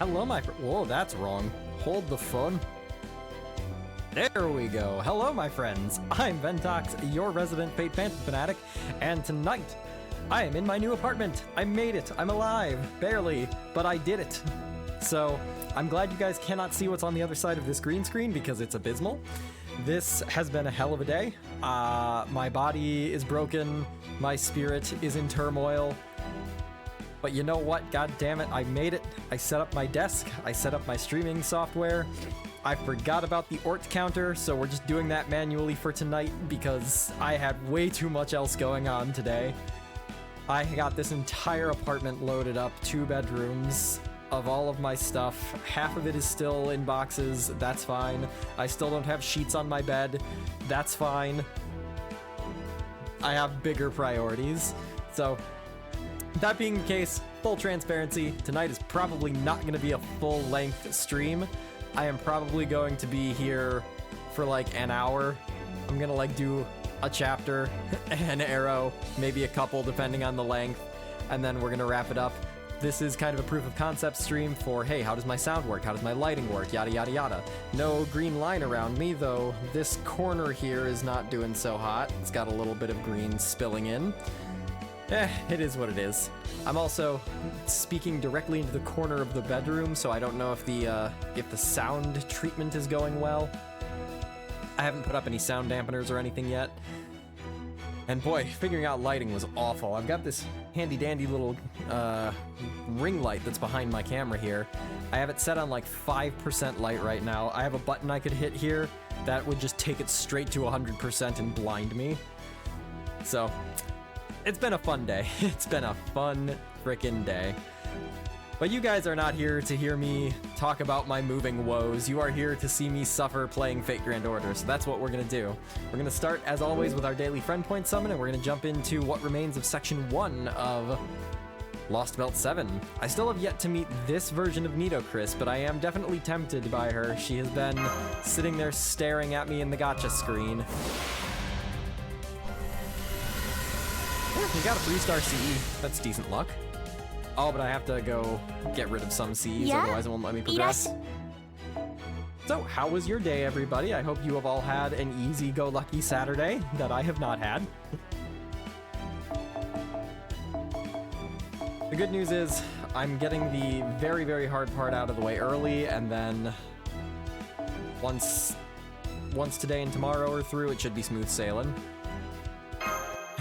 Hello, my friend. Whoa, that's wrong. Hold the phone. There we go. Hello, my friends. I'm Ventox, your resident Fate Phantom fanatic, and tonight I am in my new apartment. I made it. I'm alive. Barely, but I did it. So I'm glad you guys cannot see what's on the other side of this green screen because it's abysmal. This has been a hell of a day. My body is broken. My spirit is in turmoil. But you know what? God damn it, I made it. I set up my desk. I set up my streaming software. I forgot about the ORT counter, so we're just doing that manually for tonight because I had way too much else going on today. I got this entire apartment loaded up, 2 bedrooms of all of my stuff. Half of it is still in boxes. That's fine. I still don't have sheets on my bed. That's fine. I have bigger priorities. So, that being the case, full transparency, tonight is probably not going to be a full-length stream. I am probably going to be here for like an hour. I'm going to like do a chapter, an arrow, maybe a couple depending on the length, and then we're going to wrap it up. This is kind of a proof of concept stream for, hey, how does my sound work? How does my lighting work? Yada, yada, yada. No green line around me, though this corner here is not doing so hot. It's got a little bit of green spilling in. It is what it is. I'm also speaking directly into the corner of the bedroom, so I don't know if the sound treatment is going well. I haven't put up any sound dampeners or anything yet. And boy, figuring out lighting was awful. I've got this handy-dandy little ring light that's behind my camera here. I have it set on like 5% light right now. I have a button I could hit here that would just take it straight to 100% and blind me. So, it's been a fun day. It's been a fun frickin' day. But you guys are not here to hear me talk about my moving woes. You are here to see me suffer playing Fate Grand Order, so that's what we're gonna do. We're gonna start, as always, with our daily friend point summon, and we're gonna jump into what remains of Section 1 of Lostbelt 7. I still have yet to meet this version of Nidochris, but I am definitely tempted by her. She has been sitting there staring at me in the gacha screen. We got a 3-star CE. That's decent luck. Oh, but I have to go get rid of some Cs, otherwise it won't let me progress. So, how was your day, everybody? I hope you have all had an easy-go-lucky Saturday that I have not had. The good news is, I'm getting the very, very hard part out of the way early, and then once today and tomorrow are through, it should be smooth sailing.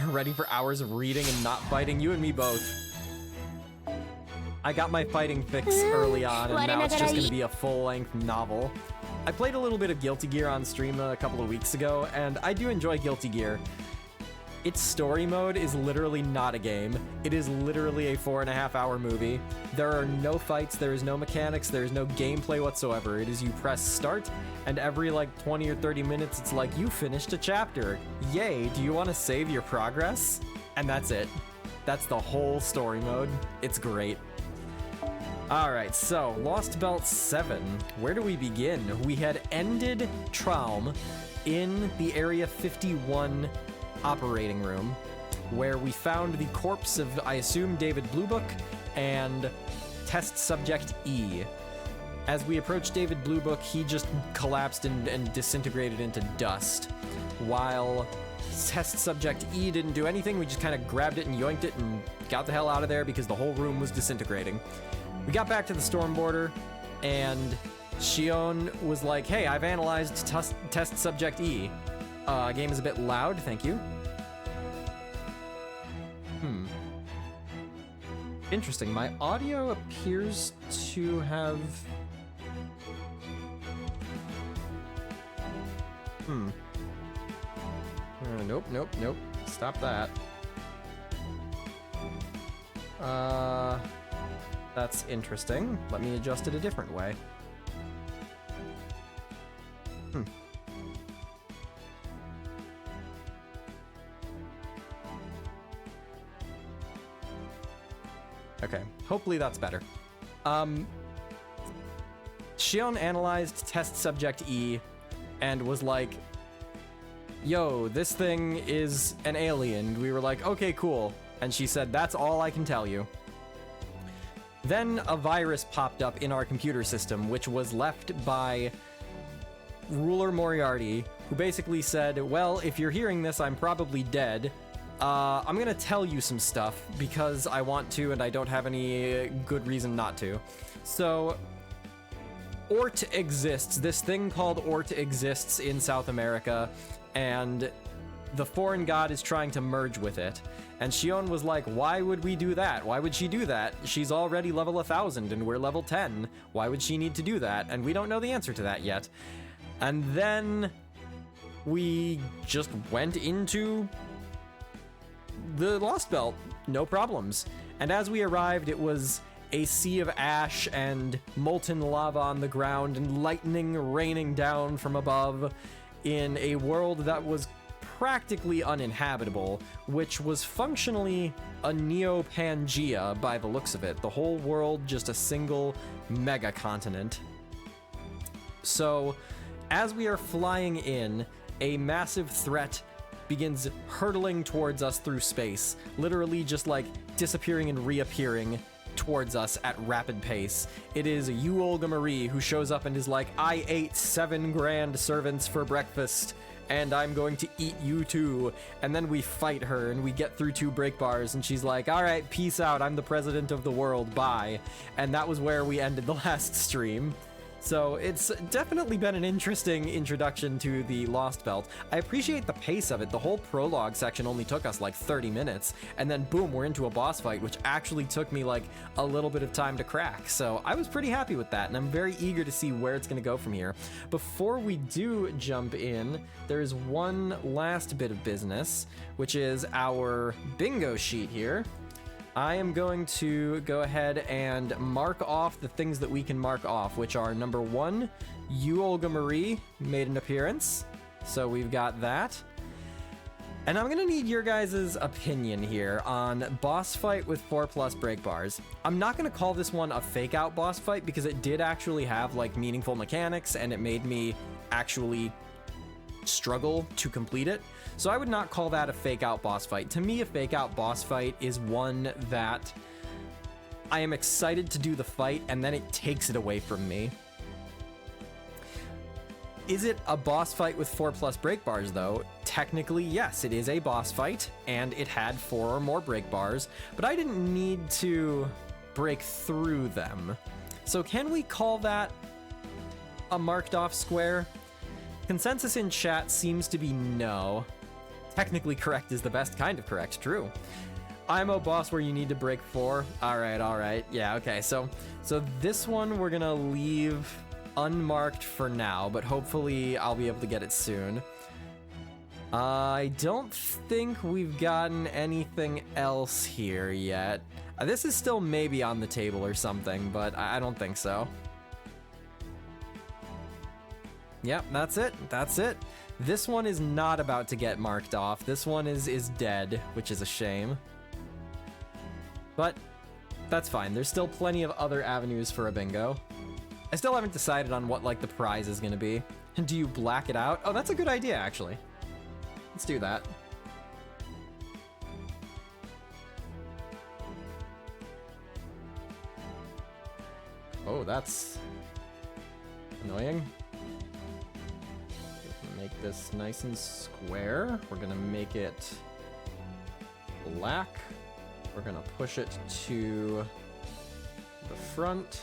Ready for hours of reading and not fighting? You and me both. I got my fighting fix early on, and now it's just going to be a full-length novel. I played a little bit of Guilty Gear on stream a couple of weeks ago, and I do enjoy Guilty Gear. Its story mode is literally not a game. It is literally a 4.5-hour movie. There are no fights, there is no mechanics, there is no gameplay whatsoever. It is you press start, and every like 20 or 30 minutes, it's like, you finished a chapter. Yay, do you want to save your progress? And that's it. That's the whole story mode. It's great. Alright, so, Lostbelt 7. Where do we begin? We had ended Traum in the Area 51 operating room, where we found the corpse of, I assume, David Bluebook and test subject E. As we approached David Bluebook, he just collapsed and disintegrated into dust, while test subject E didn't do anything. We just kind of grabbed it and yoinked it and got the hell out of there because the whole room was disintegrating. We got back to the storm border, and Shion was like, hey, I've analyzed test subject E. Game is a bit loud, thank you. Interesting, my audio appears to have... Nope. Stop that. That's interesting. Let me adjust it a different way. Okay, hopefully that's better. Shion analyzed test subject E and was like, yo, this thing is an alien. We were like, okay, cool. And she said, that's all I can tell you. Then a virus popped up in our computer system, which was left by Ruler Moriarty, who basically said, well, if you're hearing this, I'm probably dead. I'm gonna tell you some stuff because I want to and I don't have any good reason not to. So, Ort exists, this thing called Ort exists in South America, and the foreign god is trying to merge with it. And Shion was like, why would we do that? Why would she do that? She's already level 1000 and we're level 10. Why would she need to do that? And we don't know the answer to that yet. And then we just went into the Lostbelt, no problems. And as we arrived, it was a sea of ash and molten lava on the ground and lightning raining down from above in a world that was practically uninhabitable, which was functionally a Neo-Pangea by the looks of it. The whole world just a single mega continent. So, as we are flying in, a massive threat begins hurtling towards us through space, literally just like disappearing and reappearing towards us at rapid pace. It is you, Olga Marie, who shows up and is like, I ate 7 grand servants for breakfast, and I'm going to eat you too. And then we fight her, and we get through 2 break bars, and she's like, all right, peace out, I'm the president of the world, bye. And that was where we ended the last stream. So it's definitely been an interesting introduction to the Lostbelt. I appreciate the pace of it. The whole prologue section only took us like 30 minutes, and then boom, we're into a boss fight, which actually took me like a little bit of time to crack. So I was pretty happy with that, and I'm very eager to see where it's gonna go from here. Before we do jump in, there's one last bit of business, which is our bingo sheet here. I am going to go ahead and mark off the things that we can mark off, which are number 1, you, Olga Marie, made an appearance. So we've got that. And I'm gonna need your guys' opinion here on boss fight with 4+ break bars. I'm not gonna call this one a fake out boss fight because it did actually have like meaningful mechanics and it made me actually struggle to complete it. So I would not call that a fake out boss fight. To me, a fake out boss fight is one that I am excited to do the fight and then it takes it away from me. Is it a boss fight with 4+ break bars though? Technically, yes, it is a boss fight and it had 4 or more break bars, but I didn't need to break through them. So can we call that a marked off square? Consensus in chat seems to be no. Technically correct is the best kind of correct, true. IMO boss where you need to break 4. All right. Yeah, okay. So this one we're gonna leave unmarked for now, but hopefully I'll be able to get it soon. I don't think we've gotten anything else here yet. This is still maybe on the table or something, but I don't think so. Yep, that's it. This one is not about to get marked off. This one is dead, which is a shame. But that's fine. There's still plenty of other avenues for a bingo. I still haven't decided on what like the prize is gonna be. Do you black it out? Oh, that's a good idea, actually. Let's do that. Oh, that's annoying. Make this nice and square. We're gonna make it black. We're gonna push it to the front.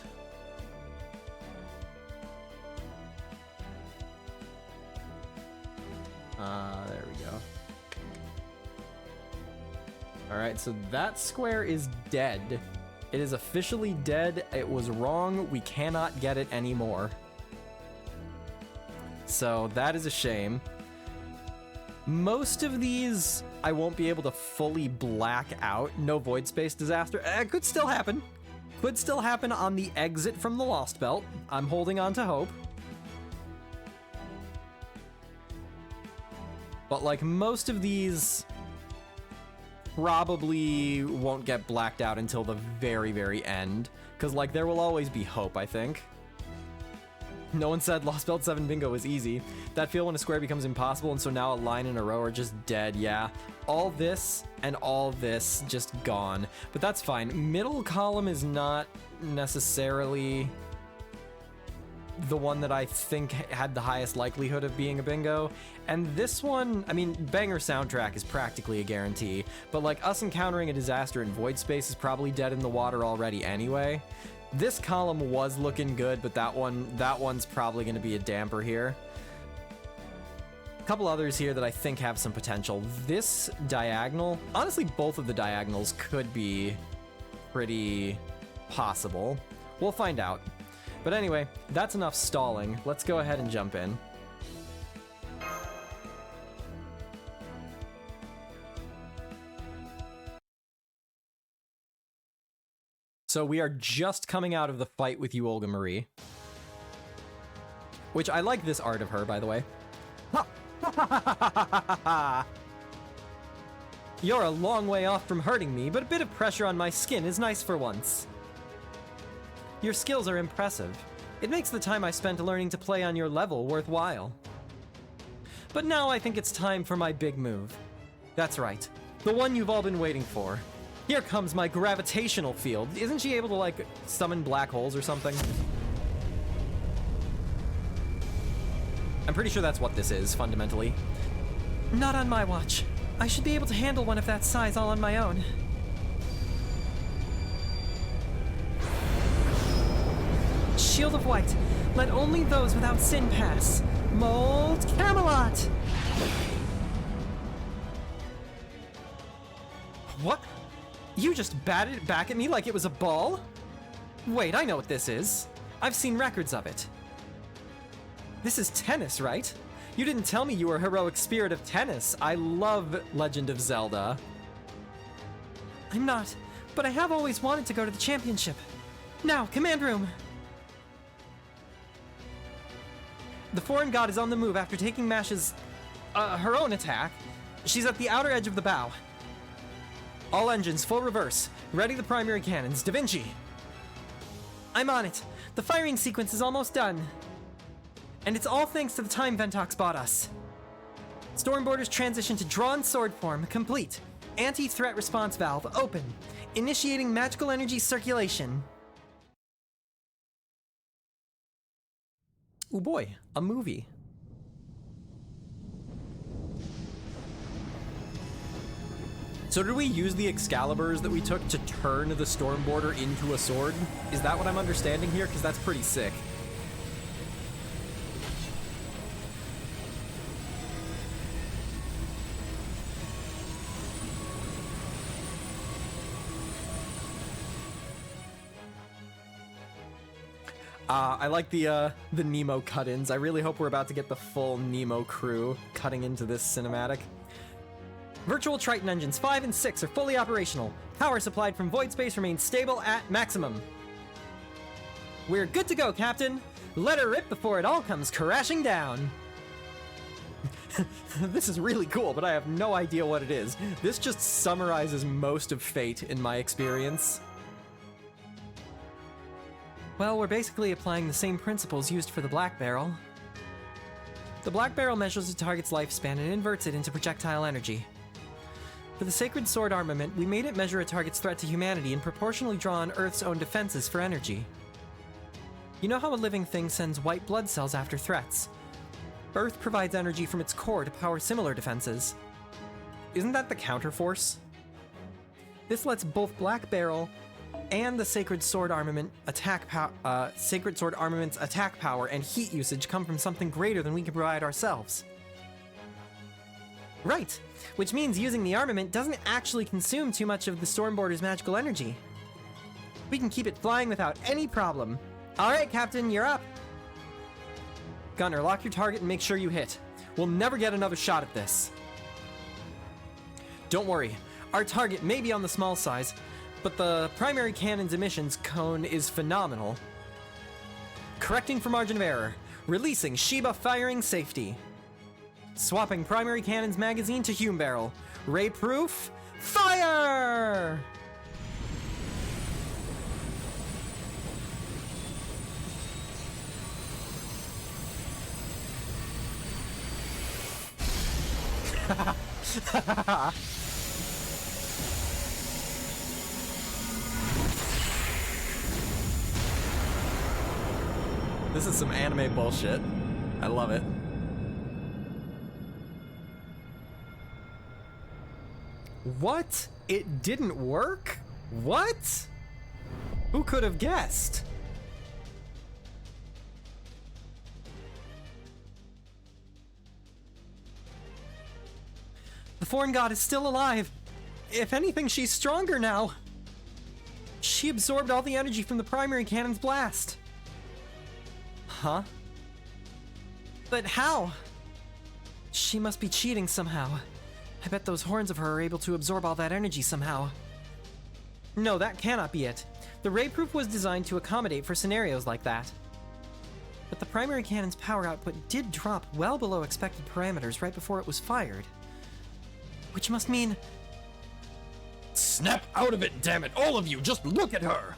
There we go. All right, so that square is dead. It is officially dead. It was wrong. We cannot get it anymore. So that is a shame. Most of these I won't be able to fully black out. No void space disaster. It could still happen. Could still happen on the exit from the Lostbelt. I'm holding on to hope. But like most of these probably won't get blacked out until the very, very end. Because like there will always be hope, I think. No one said Lostbelt 7 bingo was easy. That feel when a square becomes impossible, and so now a line in a row are just dead, yeah. All this and all this just gone. But that's fine. Middle column is not necessarily the one that I think had the highest likelihood of being a bingo. And this one, I mean, banger soundtrack is practically a guarantee, but like us encountering a disaster in void space is probably dead in the water already anyway. This column was looking good, but that one's probably going to be a damper here. A couple others here that I think have some potential. This diagonal, honestly, both of the diagonals could be pretty possible. We'll find out. But anyway, that's enough stalling. Let's go ahead and jump in. So we are just coming out of the fight with you, Olga Marie. Which I like this art of her, by the way. You're a long way off from hurting me, but a bit of pressure on my skin is nice for once. Your skills are impressive. It makes the time I spent learning to play on your level worthwhile. But now I think it's time for my big move. That's right, the one you've all been waiting for. Here comes my gravitational field. Isn't she able to, like, summon black holes or something? I'm pretty sure that's what this is, fundamentally. Not on my watch. I should be able to handle one of that size all on my own. Shield of White. Let only those without sin pass. Mold Camelot! What? You just batted it back at me like it was a ball? Wait, I know what this is. I've seen records of it. This is tennis, right? You didn't tell me you were a heroic spirit of tennis. I love Legend of Zelda. I'm not, but I have always wanted to go to the championship. Now, command room! The foreign god is on the move after taking Mash's, her own attack. She's at the outer edge of the bow. All engines, full reverse. Ready the primary cannons. Da Vinci! I'm on it. The firing sequence is almost done. And it's all thanks to the time Ventox bought us. Stormboarder's transition to drawn sword form complete. Anti-threat response valve open. Initiating magical energy circulation. Oh boy, a movie. So did we use the Excaliburs that we took to turn the Stormboarder into a sword? Is that what I'm understanding here? Because that's pretty sick. I like the Nemo cut-ins. I really hope we're about to get the full Nemo crew cutting into this cinematic. Virtual Triton engines 5 and 6 are fully operational. Power supplied from void space remains stable at maximum. We're good to go, Captain. Let her rip before it all comes crashing down. This is really cool, but I have no idea what it is. This just summarizes most of Fate in my experience. Well, we're basically applying the same principles used for the Black Barrel. The Black Barrel measures a target's lifespan and inverts it into projectile energy. For the Sacred Sword armament, we made it measure a target's threat to humanity and proportionally draw on Earth's own defenses for energy. You know how a living thing sends white blood cells after threats? Earth provides energy from its core to power similar defenses. Isn't that the counterforce? This lets both Black Barrel and the Sacred Sword armament's attack power and heat usage come from something greater than we can provide ourselves. Right, which means using the armament doesn't actually consume too much of the Stormboarder's magical energy. We can keep it flying without any problem. All right, Captain, you're up. Gunner, lock your target and make sure you hit. We'll never get another shot at this. Don't worry, our target may be on the small size, but the primary cannon's emissions cone is phenomenal. Correcting for margin of error. Releasing Sheba firing safety. Swapping primary cannon's magazine to Hume barrel. Ray proof. Fire! This is some anime bullshit. I love it. What? It didn't work? What? Who could have guessed? The foreign god is still alive. If anything, she's stronger now. She absorbed all the energy from the primary cannon's blast. Huh? But how? She must be cheating somehow. I bet those horns of her are able to absorb all that energy somehow. No, that cannot be it. The ray-proof was designed to accommodate for scenarios like that. But the primary cannon's power output did drop well below expected parameters right before it was fired. Which must mean... Snap out of it, damn it, all of you! Just look at her!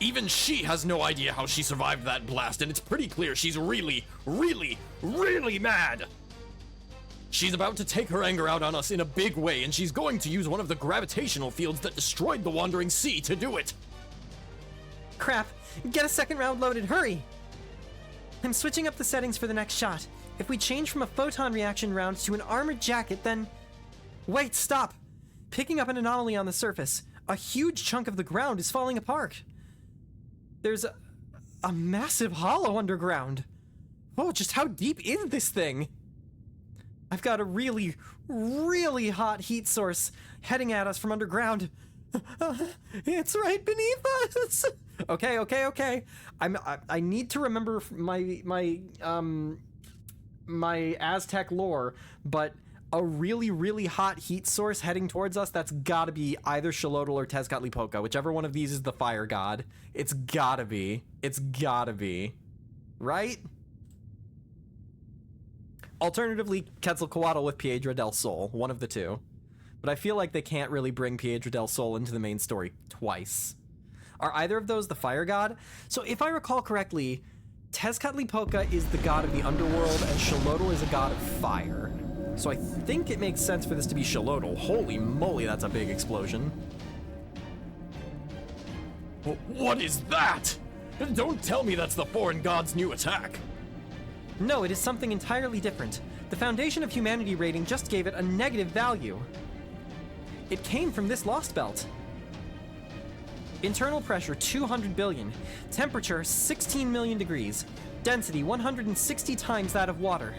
Even she has no idea how she survived that blast, and it's pretty clear she's really, really, really mad! She's about to take her anger out on us in a big way, and she's going to use one of the gravitational fields that destroyed the Wandering Sea to do it! Crap! Get a second round loaded, hurry! I'm switching up the settings for the next shot. If we change from a photon reaction round to an armored jacket, then... Wait, stop! Picking up an anomaly on the surface. A huge chunk of the ground is falling apart. There's a massive hollow underground. Oh, just how deep is this thing? I've got a really, really hot heat source heading at us from underground. It's right beneath us. Okay. I need to remember my Aztec lore, but a really, really hot heat source heading towards us, that's gotta be either Xolotl or Tezcatlipoca. Whichever one of these is the fire god. It's gotta be. Right? Alternatively, Quetzalcoatl with Piedra del Sol. One of the two. But I feel like they can't really bring Piedra del Sol into the main story twice. Are either of those the fire god? So if I recall correctly, Tezcatlipoca is the god of the underworld, and Xolotl is a god of fire. So I think it makes sense for this to be Xolotl. Holy moly, that's a big explosion. What is that? Don't tell me that's the foreign god's new attack. No, it is something entirely different. The Foundation of Humanity rating just gave it a negative value. It came from this Lostbelt. Internal pressure 200 billion. Temperature 16 million degrees. Density 160 times that of water.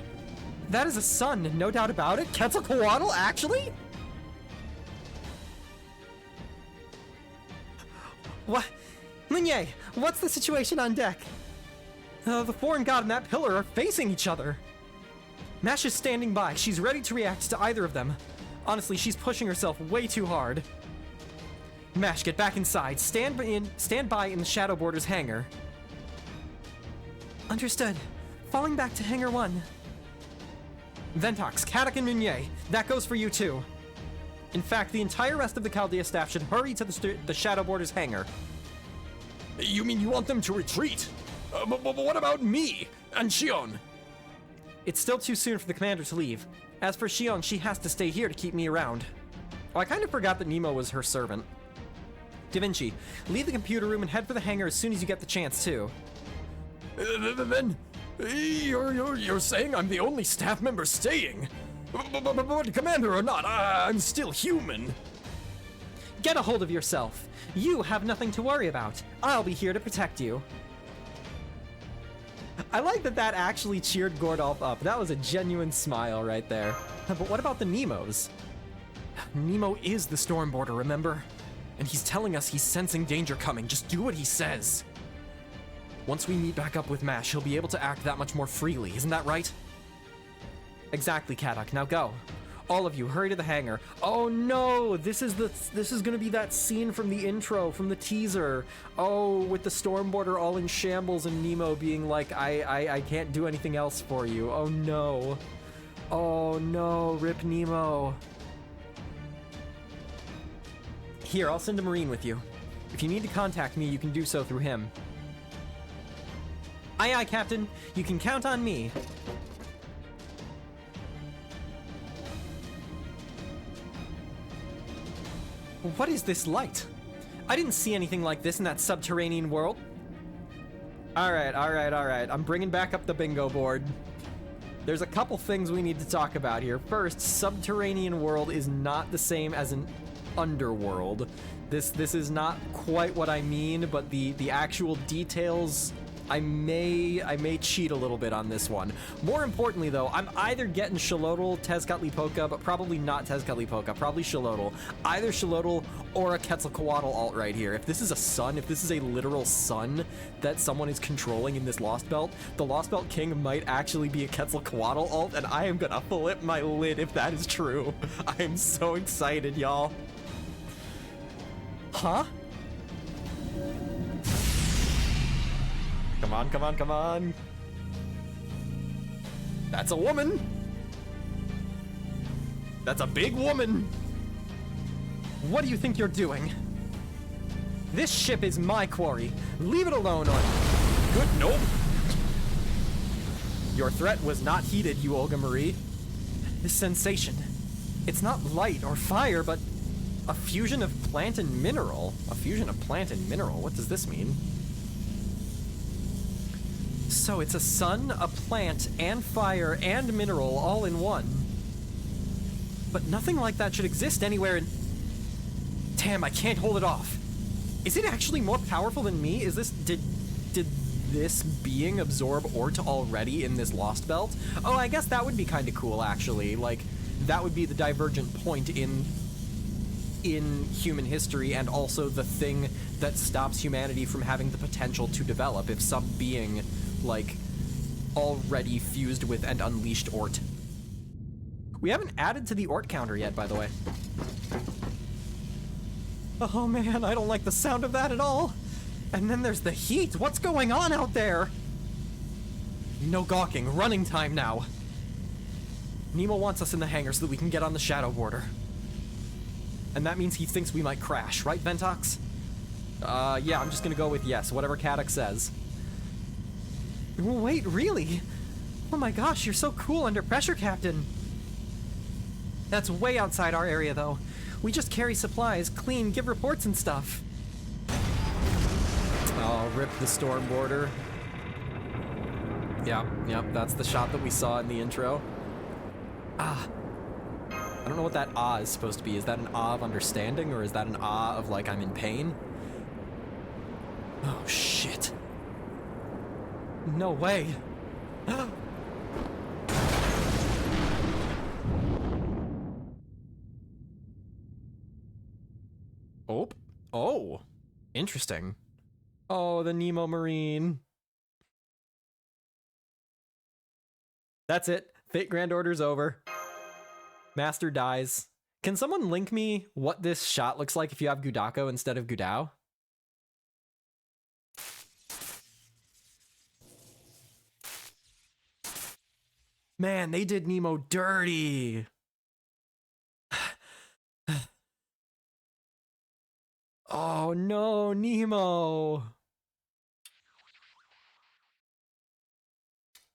That is a sun, no doubt about it. Quetzalcoatl, actually? What? Meunier, what's the situation on deck? The foreign god and that pillar are facing each other. Mash is standing by. She's ready to react to either of them. Honestly, she's pushing herself way too hard. Mash, get back inside. Stand by in the Shadow Border's hangar. Understood. Falling back to Hangar 1. Ventox, Katak, and Meunier. That goes for you too. In fact, the entire rest of the Chaldea staff should hurry to the Shadow Border's hangar. You mean you want them to retreat? But what about me? And Xion? It's still too soon for the commander to leave. As for Xion, she has to stay here to keep me around. Oh, I kind of forgot that Nemo was her servant. Da Vinci, leave the computer room and head for the hangar as soon as you get the chance, too. Then you're saying I'm the only staff member staying? But commander or not, I'm still human. Get a hold of yourself. You have nothing to worry about. I'll be here to protect you. I like that actually cheered Gordolf up. That was a genuine smile right there. But what about the Nemos? Nemo is the Stormborder, remember? And he's telling us he's sensing danger coming. Just do what he says. Once we meet back up with Mash, he'll be able to act that much more freely, isn't that right? Exactly, Katak. Now go. All of you, hurry to the hangar. Oh no! This is gonna be that scene from the intro, from the teaser. Oh, with the Stormborder all in shambles and Nemo being like, I can't do anything else for you. Oh no. Oh no, rip Nemo. Here, I'll send a Marine with you. If you need to contact me, you can do so through him. Aye, aye, Captain. You can count on me. What is this light? I didn't see anything like this in that subterranean world. Alright. I'm bringing back up the bingo board. There's a couple things we need to talk about here. First, subterranean world is not the same as an underworld. This is not quite what I mean, but the actual details, I may cheat a little bit on this one. More importantly, though, I'm either getting Xolotl, Tezcatlipoca, but probably not Tezcatlipoca, probably Xolotl. Either Xolotl or a Quetzalcoatl alt right here. If this is a sun, if this is a literal sun that someone is controlling in this Lostbelt, the Lostbelt King might actually be a Quetzalcoatl alt, and I am gonna flip my lid if that is true. I am so excited, y'all. Huh? Come on. That's a woman. That's a big woman. What do you think you're doing? This ship is my quarry. Leave it alone or... Good, nope. Your threat was not heeded, you Olga Marie. This sensation. It's not light or fire, but a fusion of plant and mineral. A fusion of plant and mineral? What does this mean? So it's a sun, a plant, and fire, and mineral all in one. But nothing like that should exist anywhere in... Damn, I can't hold it off. Is it actually more powerful than me? Is this... Did this being absorb Ort already in this Lostbelt? Oh, I guess that would be kind of cool, actually. Like, that would be the divergent point in human history, and also the thing that stops humanity from having the potential to develop if some being, like, already fused with and unleashed Ort. We haven't added to the Ort counter yet, by the way. Oh man, I don't like the sound of that at all. And then there's the heat. What's going on out there? No gawking. Running time now. Nemo wants us in the hangar so that we can get on the shadow border. And that means he thinks we might crash, right, Ventox? Yeah, I'm just gonna go with yes, whatever Caddock says. Wait, really? Oh my gosh, you're so cool under pressure, Captain. That's way outside our area, though. We just carry supplies, clean, give reports and stuff. Oh, rip the storm border. Yep, that's the shot that we saw in the intro. Ah. I don't know what that ah is supposed to be. Is that an ah of understanding, or is that an ah of, like, I'm in pain? Oh, shit. No way. Oh, interesting. Oh, the Nemo Marine. That's it. Fate Grand Order's over. Master dies. Can someone link me what this shot looks like if you have Gudako instead of Gudao? Man, they did Nemo dirty. Oh no, Nemo.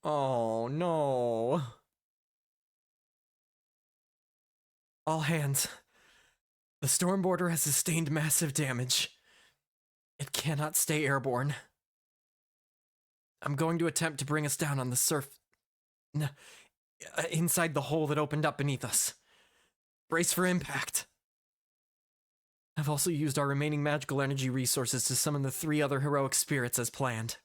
Oh no. All hands. The storm border has sustained massive damage. It cannot stay airborne. I'm going to attempt to bring us down on the inside the hole that opened up beneath us. Brace for impact. I've also used our remaining magical energy resources to summon the 3 other heroic spirits as planned.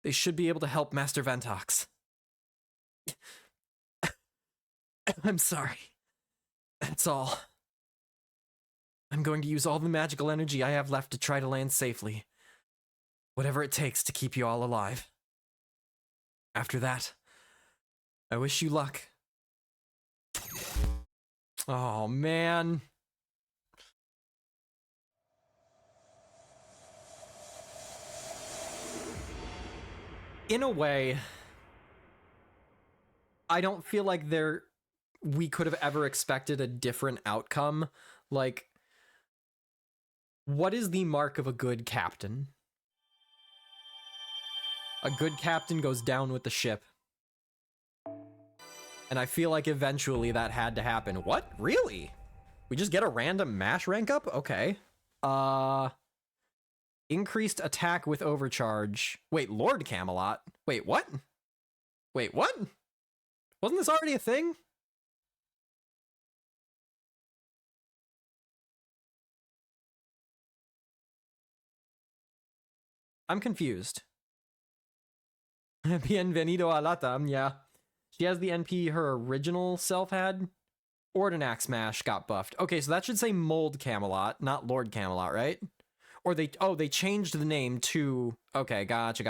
They should be able to help Master Ventox. I'm sorry. That's all. I'm going to use all the magical energy I have left to try to land safely. Whatever it takes to keep you all alive. After that, I wish you luck. Oh, man. In a way, I don't feel like we could have ever expected a different outcome. Like, what is the mark of a good captain? A good captain goes down with the ship. And I feel like eventually that had to happen. What? Really? We just get a random MASH rank up? Okay. Increased attack with overcharge. Wait, Lord Camelot. Wait, what? Wait, what? Wasn't this already a thing? I'm confused. Bienvenido a Latam, yeah. She has the NP her original self had. Ordinax Smash got buffed. Okay, so that should say Mold Camelot, not Lord Camelot, right? Or they changed the name to... Okay, gotcha.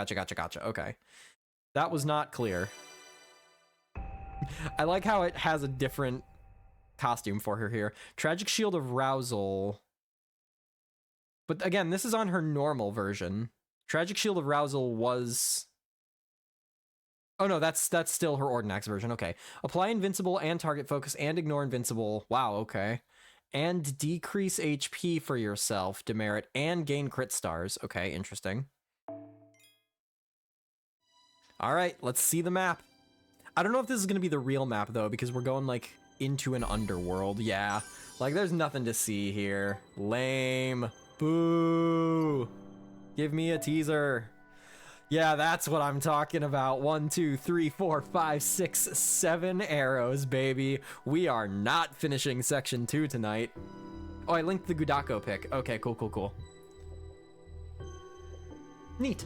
Okay. That was not clear. I like how it has a different costume for her here. Tragic Shield of Rousal. But again, this is on her normal version. Tragic Shield of Rousal was... Oh no, that's still her Ordinax version. Okay. Apply Invincible and Target Focus and Ignore Invincible. Wow, okay. And decrease HP for yourself, demerit, and gain crit stars. Okay, interesting. Alright, let's see the map. I don't know if this is going to be the real map, though, because we're going, like, into an underworld. Yeah. Like, there's nothing to see here. Lame. Boo. Give me a teaser. Yeah, that's what I'm talking about. 1, 2, 3, 4, 5, 6, 7 arrows, baby. We are not finishing section 2 tonight. Oh, I linked the Gudako pick. Okay, cool. Neat.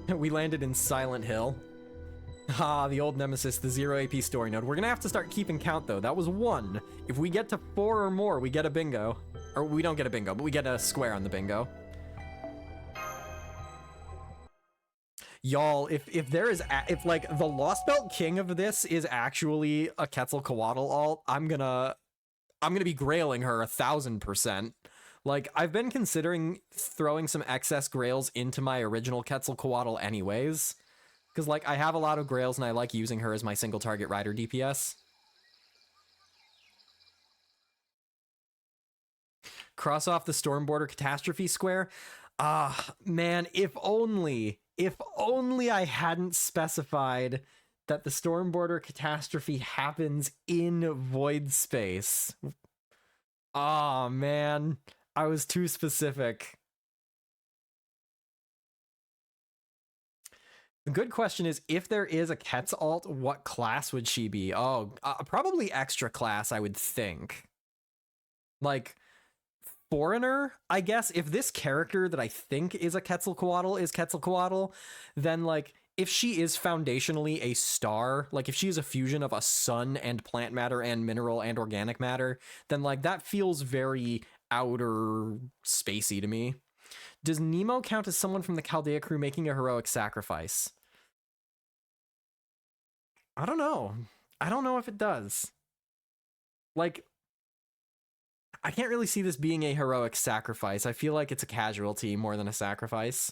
We landed in Silent Hill. Ah, the old nemesis, the 0 AP story node. We're gonna have to start keeping count, though. That was 1. If we get to 4 or more, we get a bingo. Or we don't get a bingo, but we get a square on the bingo. Y'all, if there is, if like the Lostbelt king of this is actually a Quetzalcoatl alt, I'm gonna be grailing her 1000%. Like, I've been considering throwing some excess grails into my original Quetzalcoatl anyways. Because, like, I have a lot of grails and I like using her as my single target rider DPS. Cross off the Stormborder Catastrophe Square. Ah, man, if only I hadn't specified that the Stormborder Catastrophe happens in Void Space. Ah, man, I was too specific. The good question is, if there is a Ketz alt, what class would she be? Oh, probably extra class, I would think. Like, Foreigner, I guess. If this character that I think is a Quetzalcoatl is Quetzalcoatl, then, like, if she is foundationally a star, like, if she is a fusion of a sun and plant matter and mineral and organic matter, then, like, that feels very outer spacey to me. Does Nemo count as someone from the Chaldea crew making a heroic sacrifice? I don't know. I don't know if it does. Like, I can't really see this being a heroic sacrifice. I feel like it's a casualty more than a sacrifice.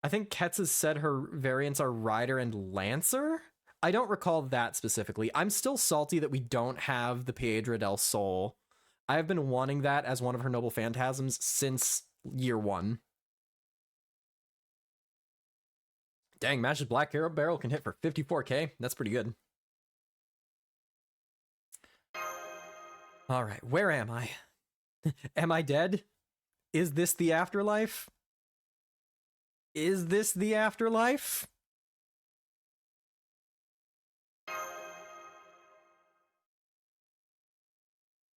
I think Ketz has said her variants are Rider and Lancer? I don't recall that specifically. I'm still salty that we don't have the Piedra del Sol. I have been wanting that as one of her Noble Phantasms since year 1. Dang, Mash's Black Arrow Barrel can hit for 54k. That's pretty good. All right, where am I? Am I dead? Is this the afterlife? Is this the afterlife?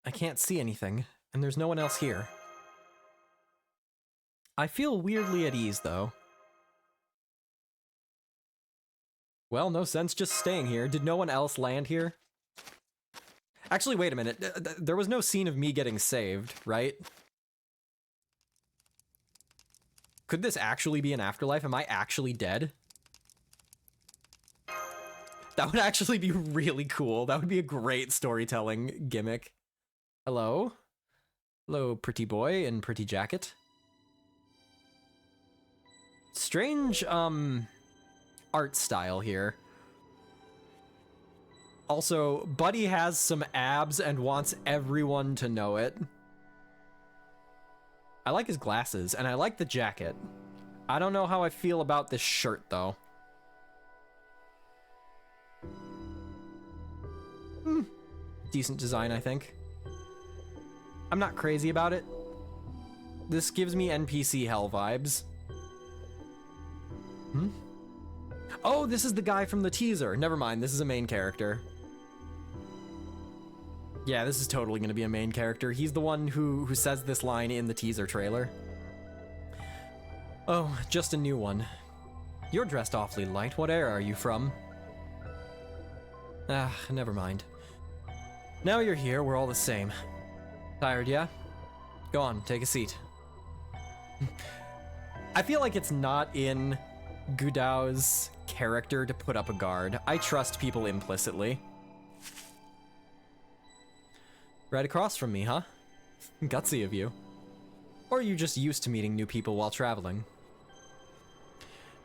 I can't see anything, and there's no one else here. I feel weirdly at ease, though. Well, no sense just staying here. Did no one else land here? Actually, wait a minute. There was no scene of me getting saved, right? Could this actually be an afterlife? Am I actually dead? That would actually be really cool. That would be a great storytelling gimmick. Hello? Hello, pretty boy in pretty jacket. Strange, art style here. Also, Buddy has some abs and wants everyone to know it. I like his glasses, and I like the jacket. I don't know how I feel about this shirt, though. Decent design, I think. I'm not crazy about it. This gives me NPC hell vibes. Oh, this is the guy from the teaser. Never mind, this is a main character. Yeah, this is totally gonna be a main character. He's the one who says this line in the teaser trailer. Oh, just a new one. You're dressed awfully light. What era are you from? Ah, never mind. Now you're here, we're all the same. Tired, yeah? Go on, take a seat. I feel like it's not in Gudao's character to put up a guard. I trust people implicitly. Right across from me, huh? Gutsy of you. Or are you just used to meeting new people while traveling?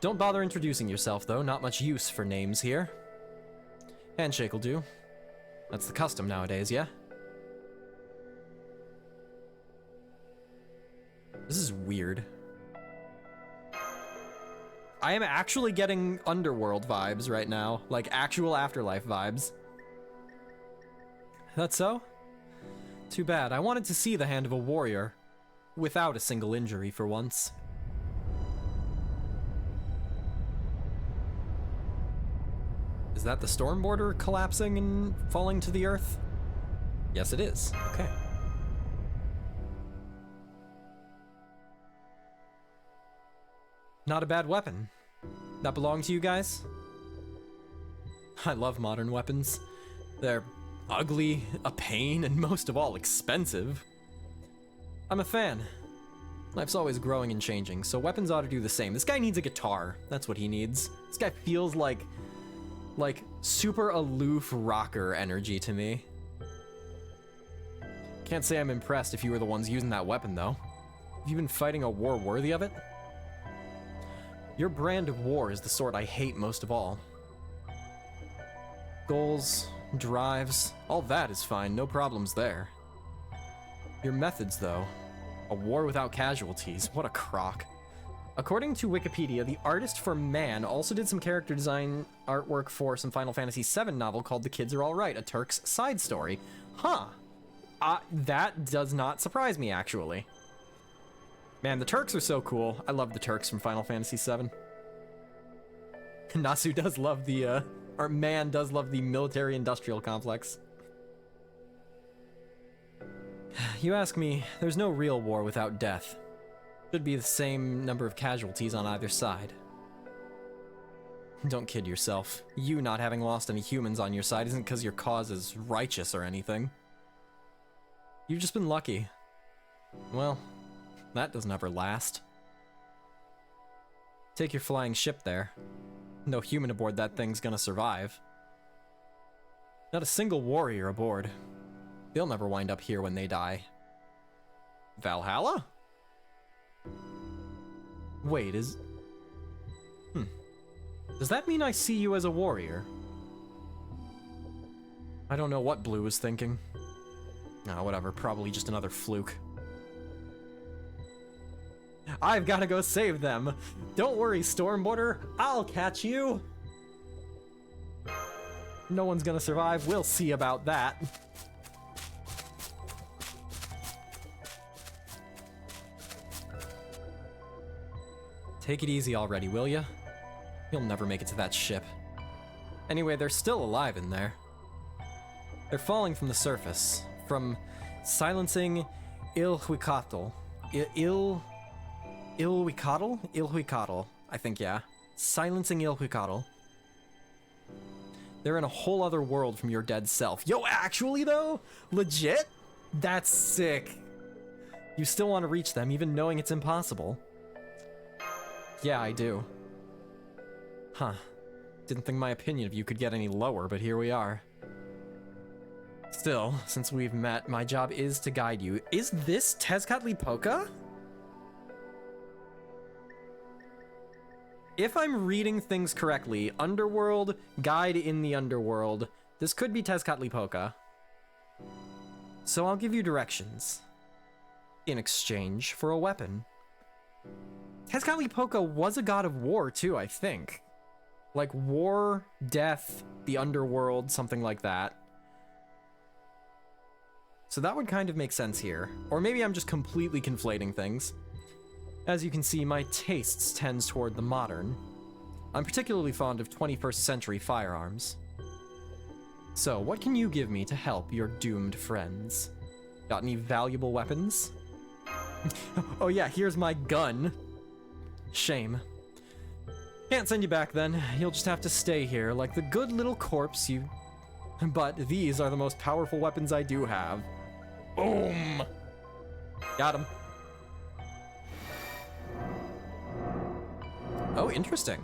Don't bother introducing yourself, though. Not much use for names here. Handshake will do. That's the custom nowadays, yeah? This is weird. I am actually getting underworld vibes right now. Like, actual afterlife vibes. That so? Too bad. I wanted to see the hand of a warrior. Without a single injury for once. Is that the storm border collapsing and falling to the earth? Yes, it is. Okay. Not a bad weapon. That belong to you guys? I love modern weapons. They're ugly, a pain, and most of all, expensive. I'm a fan. Life's always growing and changing, so weapons ought to do the same. This guy needs a guitar. That's what he needs. This guy feels like super aloof rocker energy to me. Can't say I'm impressed if you were the ones using that weapon, though. Have you been fighting a war worthy of it? Your brand of war is the sort I hate most of all. Goals, drives, all that is fine, no problems there. Your methods, though. A war without casualties, what a crock. According to Wikipedia, the artist for Man also did some character design artwork for some Final Fantasy VII novel called The Kids Are Alright, a Turk's side story. Huh. That does not surprise me, actually. Man, the Turks are so cool. I love the Turks from Final Fantasy VII. Nasu does love the, or Man does love the military-industrial complex. You ask me, there's no real war without death. Should be the same number of casualties on either side. Don't kid yourself. You not having lost any humans on your side isn't because your cause is righteous or anything. You've just been lucky. Well, that doesn't ever last. Take your flying ship there. No human aboard that thing's gonna survive. Not a single warrior aboard. They'll never wind up here when they die. Valhalla? Wait, Does that mean I see you as a warrior? I don't know what Blue was thinking. Oh, whatever, probably just another fluke. I've gotta go save them. Don't worry, Stormborder, I'll catch you. No one's gonna survive, we'll see about that. Take it easy already, will ya? You'll never make it to that ship. Anyway, they're still alive in there. They're falling from the surface, from silencing Ilhuicatl. Ilhuicatl, I think, yeah. Silencing Ilhuicatl. They're in a whole other world from your dead self. Yo, actually though? Legit? That's sick. You still want to reach them, even knowing it's impossible. Yeah, I do. Huh. Didn't think my opinion of you could get any lower, but here we are. Still, since we've met, my job is to guide you. Is this Tezcatlipoca? If I'm reading things correctly, Underworld, Guide in the Underworld, This could be Tezcatlipoca. So I'll give you directions. In exchange for a weapon. Tezcatlipoca was a god of war too, I think. Like war, death, the underworld, something like that. So that would kind of make sense here. Or maybe I'm just completely conflating things. As you can see, my tastes tends toward the modern. I'm particularly fond of 21st century firearms. So, what can you give me to help your doomed friends? Got any valuable weapons? Oh yeah, here's my gun. Shame. Can't send you back then. You'll just have to stay here like the good little corpse you... But these are the most powerful weapons I do have. Boom! Got him. Oh, interesting.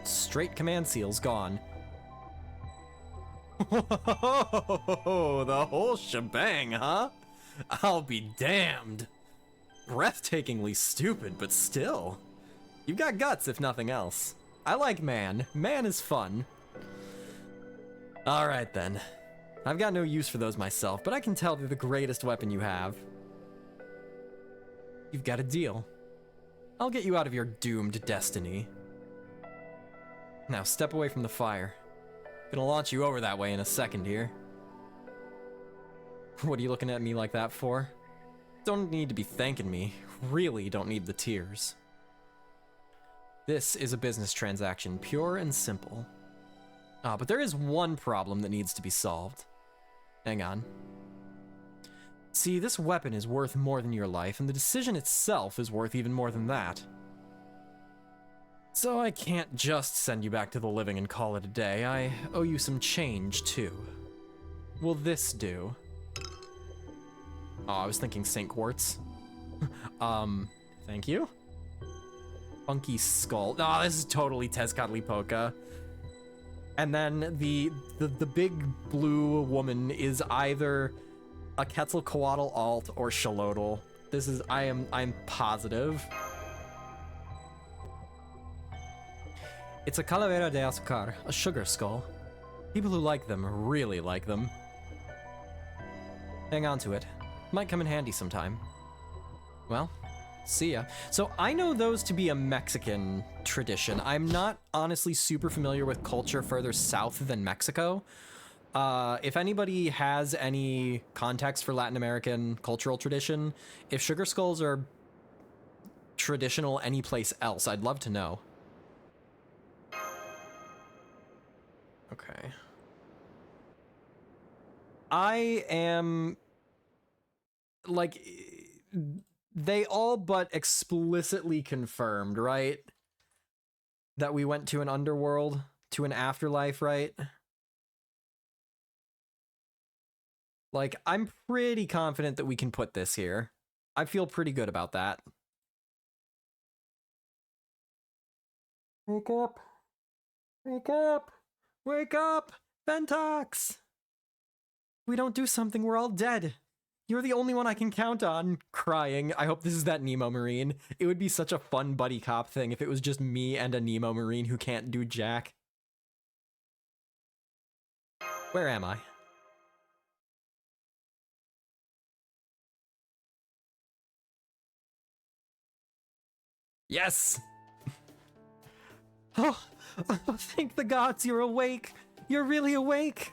Straight command seals gone. Whoa, the whole shebang, huh? I'll be damned. Breathtakingly stupid, but still. You've got guts, if nothing else. I like man. Man is fun. Alright then. I've got no use for those myself, but I can tell they're the greatest weapon you have. You've got a deal. I'll get you out of your doomed destiny. Now step away from the fire. Gonna launch you over that way in a second here. What are you looking at me like that for? Don't need to be thanking me. Really don't need the tears. This is a business transaction, pure and simple. Ah, but there is one problem that needs to be solved. Hang on. See, this weapon is worth more than your life, and the decision itself is worth even more than that. So I can't just send you back to the living and call it a day. I owe you some change, too. Will this do? Oh, I was thinking St. Quartz. Thank you? Funky skull. Oh, this is totally Tezcatlipoca. And then the big blue woman is either a Quetzalcoatl alt or Xolotl. This is, I'm positive. It's a Calavera de Azúcar, a sugar skull. People who like them really like them. Hang on to it. Might come in handy sometime. Well, see ya. So I know those to be a Mexican tradition. I'm not honestly super familiar with culture further south than Mexico. If anybody has any context for Latin American cultural tradition, if sugar skulls are traditional any place else, I'd love to know. Okay. I am... like... they all but explicitly confirmed, right? That we went to an underworld, to an afterlife, right? Like, I'm pretty confident that we can put this here. I feel pretty good about that. Wake up. Wake up. Wake up. Ventox. If we don't do something, we're all dead. You're the only one I can count on. Crying. I hope this is that Nemo Marine. It would be such a fun buddy cop thing if it was just me and a Nemo Marine who can't do jack. Where am I? Yes! Oh, thank the gods you're awake. You're really awake.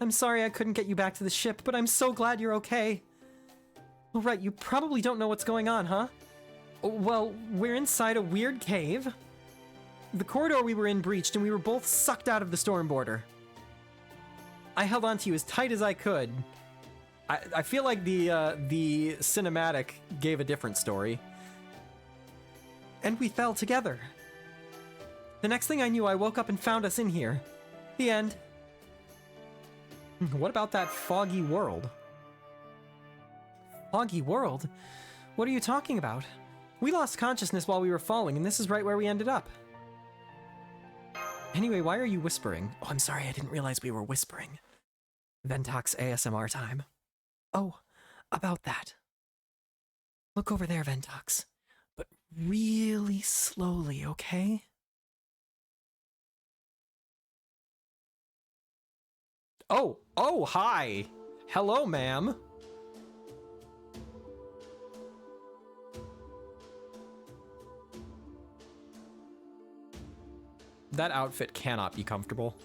I'm sorry I couldn't get you back to the ship, but I'm so glad you're okay. Oh, right, you probably don't know what's going on, huh? Well, we're inside a weird cave. The corridor we were in breached, and we were both sucked out of the storm border. I held on to you as tight as I could. I feel like the cinematic gave a different story. And we fell together. The next thing I knew, I woke up and found us in here. The end. What about that foggy world? Foggy world? What are you talking about? We lost consciousness while we were falling, and this is right where we ended up. Anyway, why are you whispering? Oh, I'm sorry, I didn't realize we were whispering. Ventox ASMR time. Oh, about that. Look over there, Ventox. But really slowly, okay? Oh, hi. Hello, ma'am. That outfit cannot be comfortable.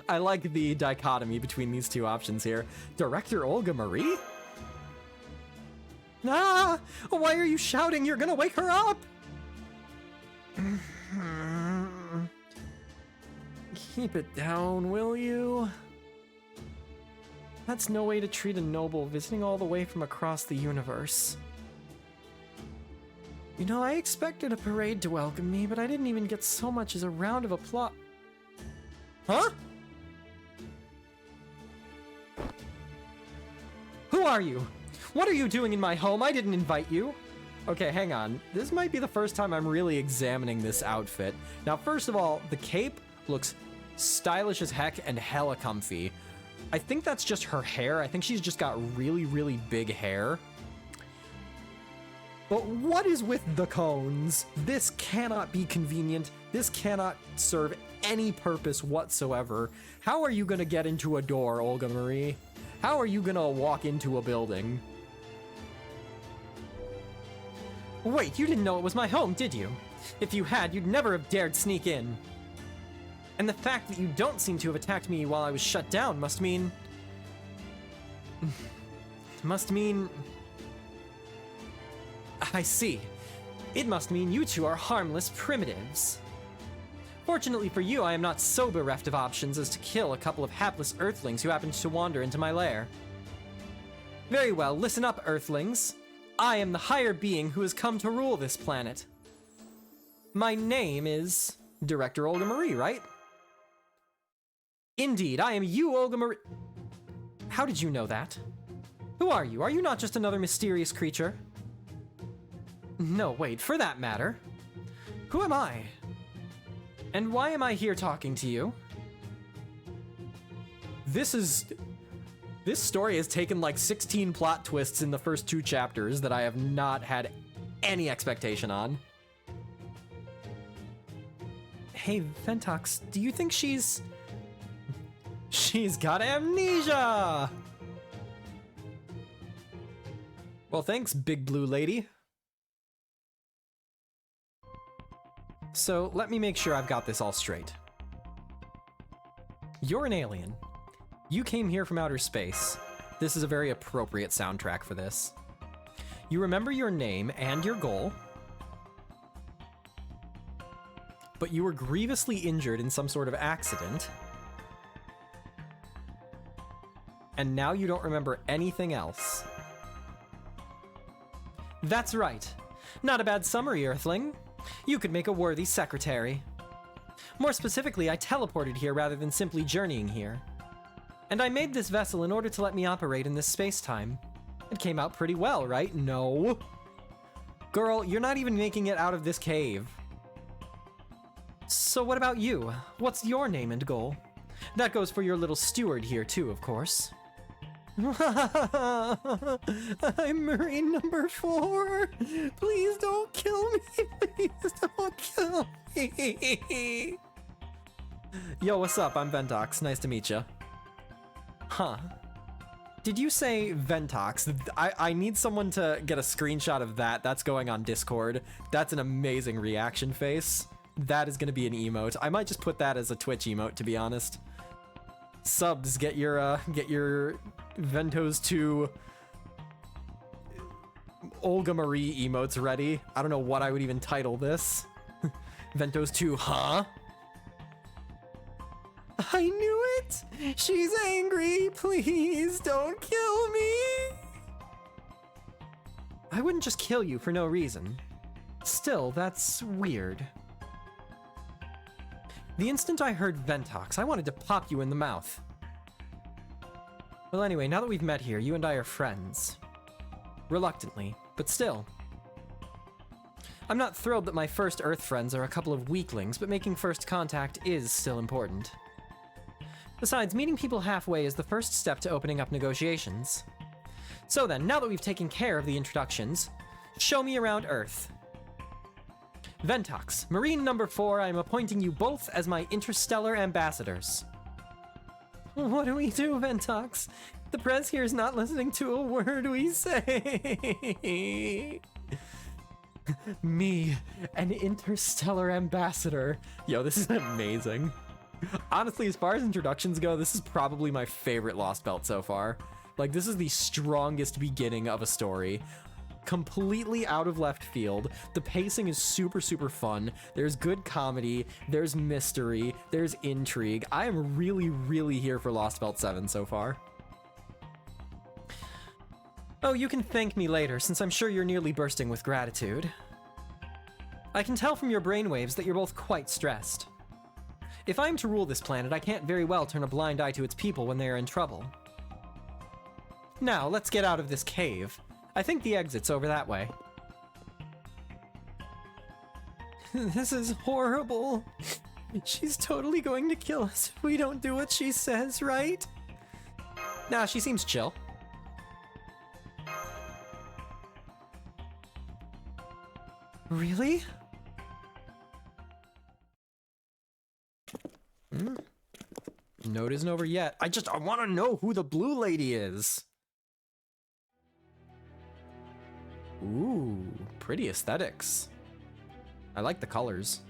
I like the dichotomy between these two options here. Director Olga Marie? Ah! Why are you shouting? You're gonna wake her up! Keep it down, will you? That's no way to treat a noble visiting all the way from across the universe. You know, I expected a parade to welcome me, but I didn't even get so much as a round of applause. Huh? Who are you? What are you doing in my home? I didn't invite you. Okay, hang on. This might be the first time I'm really examining this outfit. Now, first of all, the cape looks stylish as heck and hella comfy. I think that's just her hair. I think she's just got really, really big hair. But what is with the cones? This cannot be convenient. This cannot serve any purpose whatsoever. How are you gonna get into a door, Olga Marie? How are you gonna walk into a building? Wait, you didn't know it was my home, did you? If you had, you'd never have dared sneak in. And the fact that you don't seem to have attacked me while I was shut down must mean... I see. It must mean you two are harmless primitives. Fortunately for you, I am not so bereft of options as to kill a couple of hapless Earthlings who happened to wander into my lair. Very well, listen up, Earthlings. I am the higher being who has come to rule this planet. My name is Director Olga Marie, right? Indeed, I am you, Olga Marie. How did you know that? Who are you? Are you not just another mysterious creature? No, wait, for that matter. Who am I? And why am I here talking to you? This story has taken like 16 plot twists in the first 2 chapters that I have not had any expectation on. Hey, Ventox, do you think she's got amnesia? Well, thanks, big blue lady. So, let me make sure I've got this all straight. You're an alien. You came here from outer space. This is a very appropriate soundtrack for this. You remember your name and your goal, but you were grievously injured in some sort of accident, and now you don't remember anything else. That's right. Not a bad summary, Earthling. You could make a worthy secretary. More specifically, I teleported here rather than simply journeying here. And I made this vessel in order to let me operate in this space-time. It came out pretty well, right? No. Girl, you're not even making it out of this cave. So what about you? What's your name and goal? That goes for your little steward here too, of course. I'm Marine number 4. Please don't kill me. Please don't kill me. Yo, what's up? I'm Ventox. Nice to meet you. Huh. Did you say Ventox? I need someone to get a screenshot of that. That's going on Discord. That's an amazing reaction face. That is going to be an emote. I might just put that as a Twitch emote, to be honest. Subs, get your Ventos 2 Olga Marie emotes ready. I don't know what I would even title this. Ventos 2, huh? I knew it! She's angry! Please don't kill me! I wouldn't just kill you for no reason. Still, that's weird. The instant I heard Ventox, I wanted to pop you in the mouth. Well, anyway, now that we've met here, you and I are friends. Reluctantly, but still. I'm not thrilled that my first Earth friends are a couple of weaklings, but making first contact is still important. Besides, meeting people halfway is the first step to opening up negotiations. So then, now that we've taken care of the introductions, show me around Earth. Ventox, Marine number 4, I am appointing you both as my interstellar ambassadors. What do we do, Ventox? The press here is not listening to a word we say. Me, an interstellar ambassador. Yo, this is amazing. Honestly, as far as introductions go, this is probably my favorite Lostbelt so far. Like, this is the strongest beginning of a story. Completely out of left field. The pacing is super, super fun. There's good comedy, there's mystery, there's intrigue. I am really, really here for Lostbelt 7 so far. Oh, you can thank me later, since I'm sure you're nearly bursting with gratitude. I can tell from your brainwaves that you're both quite stressed. If I'm to rule this planet, I can't very well turn a blind eye to its people when they are in trouble. Now, let's get out of this cave. I think the exit's over that way. This is horrible. She's totally going to kill us if we don't do what she says, right? Nah, she seems chill. Really? Note isn't over yet. I want to know who the blue lady is. Ooh, pretty aesthetics. I like the colors.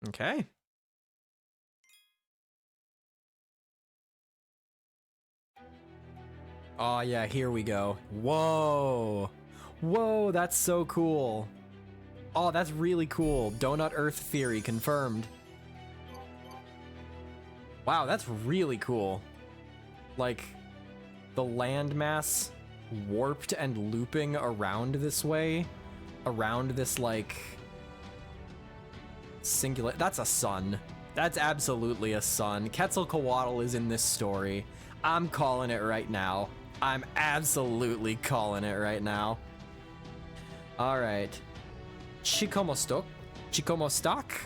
Okay. Oh yeah, here we go. Whoa. Whoa, that's so cool. Oh, that's really cool. Donut Earth theory confirmed. Wow, that's really cool. Like, the landmass warped and looping around this way. Around this, like, singular... That's a sun. That's absolutely a sun. Quetzalcoatl is in this story. I'm calling it right now. I'm absolutely calling it right now. Alright. Chikomostok?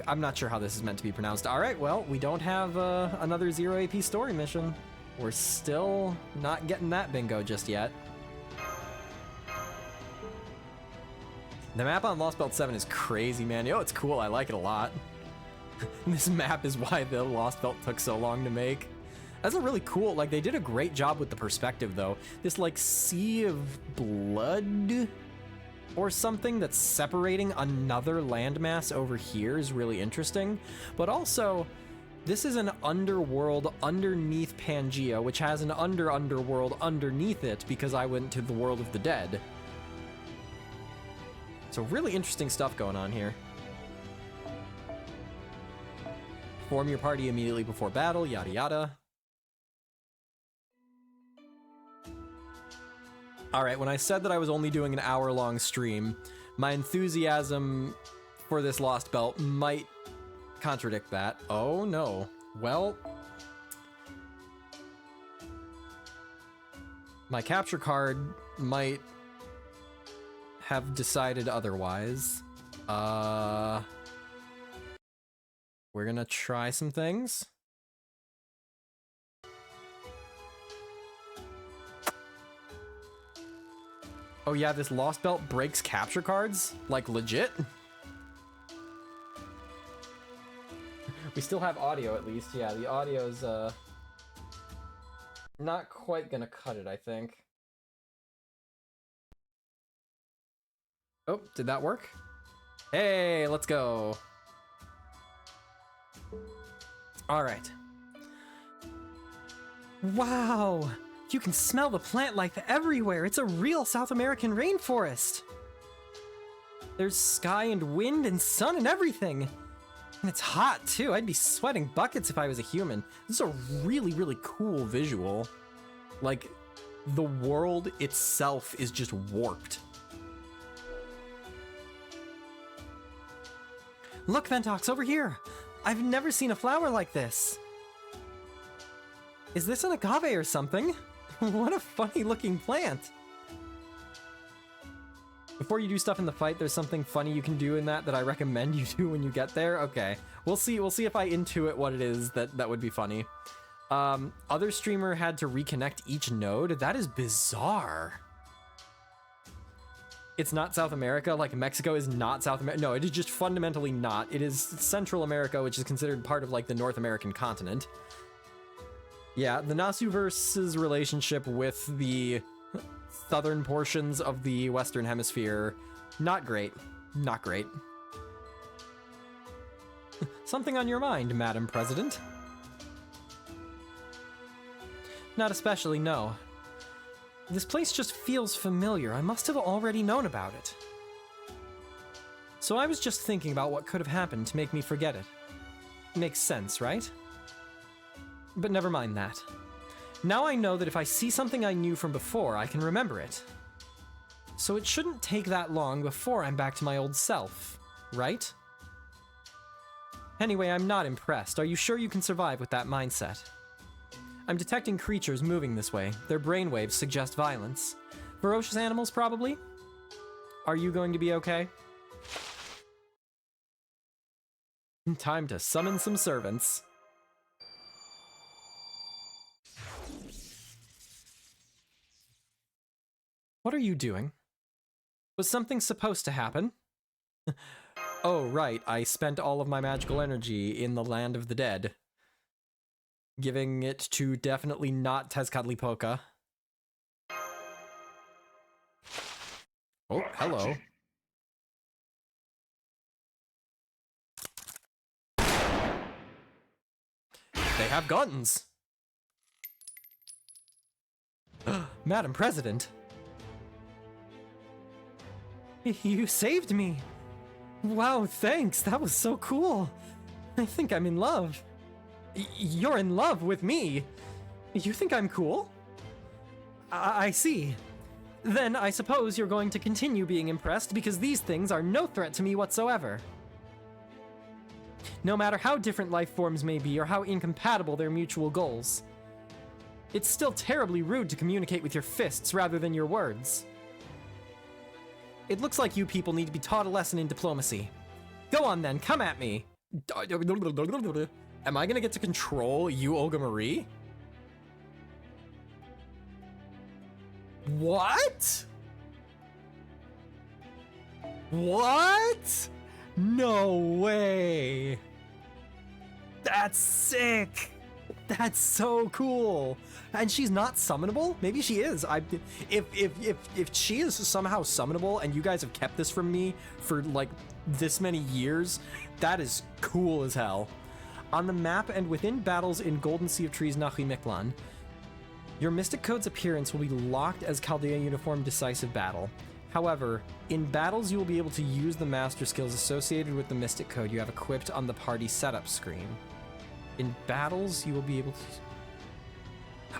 I'm not sure how this is meant to be pronounced. Alright, well, we don't have another 0 AP story mission. We're still not getting that bingo just yet. The map on Lostbelt 7 is crazy, man. Yo, it's cool. I like it a lot. This map is why the Lostbelt took so long to make. That's a really cool, like, they did a great job with the perspective, though. This, like, sea of blood or something that's separating another landmass over here is really interesting. But also, this is an underworld underneath Pangea, which has an underworld underneath it because I went to the world of the dead. So really interesting stuff going on here. Form your party immediately before battle, yada yada. Alright, when I said that I was only doing an hour-long stream, my enthusiasm for this Lostbelt might contradict that. Oh no. Well, my capture card might have decided otherwise. We're gonna try some things. Oh yeah, this Lostbelt breaks capture cards? Like, legit? We still have audio, at least. Yeah, the audio's, not quite gonna cut it, I think. Oh, did that work? Hey, let's go. All right. Wow! You can smell the plant life everywhere. It's a real South American rainforest. There's sky and wind and sun and everything. And it's hot too. I'd be sweating buckets if I was a human. This is a really, really cool visual. Like, the world itself is just warped. Look, Ventox, over here. I've never seen a flower like this. Is this an agave or something? What a funny looking plant. Before you do stuff in the fight, there's something funny you can do in that I recommend you do when you get there. Okay, we'll see if I intuit what it is that would be funny. Other streamer had to reconnect each node. That is bizarre. It's not South America, like Mexico is not South America. No, it is just fundamentally not. It is Central America, which is considered part of like the North American continent. Yeah, the Nasuverse's relationship with the southern portions of the Western Hemisphere, not great. Not great. Something on your mind, Madam President? Not especially, no. This place just feels familiar. I must have already known about it. So I was just thinking about what could have happened to make me forget it. Makes sense, right? But never mind that. Now I know that if I see something I knew from before, I can remember it. So it shouldn't take that long before I'm back to my old self, right? Anyway, I'm not impressed. Are you sure you can survive with that mindset? I'm detecting creatures moving this way. Their brainwaves suggest violence. Ferocious animals, probably? Are you going to be okay? Time to summon some servants. What are you doing? Was something supposed to happen? Oh, right, I spent all of my magical energy in the land of the dead. Giving it to definitely not Tezcatlipoca. Oh, hello. They have guns! Madam President! You saved me! Wow, thanks, that was so cool! I think I'm in love. You're in love with me? You think I'm cool? I see. Then I suppose you're going to continue being impressed because these things are no threat to me whatsoever. No matter how different life forms may be or how incompatible their mutual goals. It's still terribly rude to communicate with your fists rather than your words. It looks like you people need to be taught a lesson in diplomacy. Go on then, come at me. Am I gonna get to control you, Olga Marie? What? What? No way. That's sick. That's so cool. And she's not summonable? Maybe she is. If she is somehow summonable and you guys have kept this from me for like this many years, that is cool as hell. On the map and within battles in Golden Sea of Trees Nachimiklan, your Mystic Code's appearance will be locked as Chaldea Uniform Decisive Battle. However, in battles you will be able to use the master skills associated with the Mystic Code you have equipped on the party setup screen. In battles you will be able to...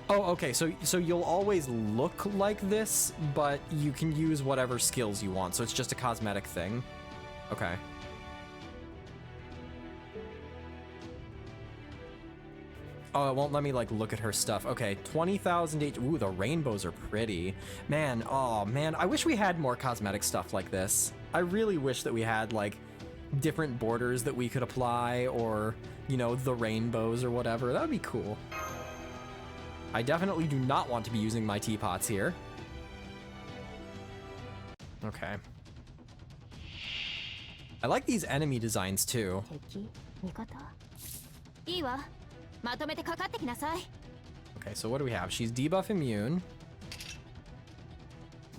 Oh, okay, so you'll always look like this, but you can use whatever skills you want, so it's just a cosmetic thing. Okay. Oh, it won't let me, like, look at her stuff. Okay, 20,000 H... Ooh, the rainbows are pretty. Man, oh, man, I wish we had more cosmetic stuff like this. I really wish that we had, like, different borders that we could apply, or, you know, the rainbows or whatever. That would be cool. I definitely do not want to be using my teapots here. Okay. I like these enemy designs, too. Okay, so what do we have? She's debuff immune.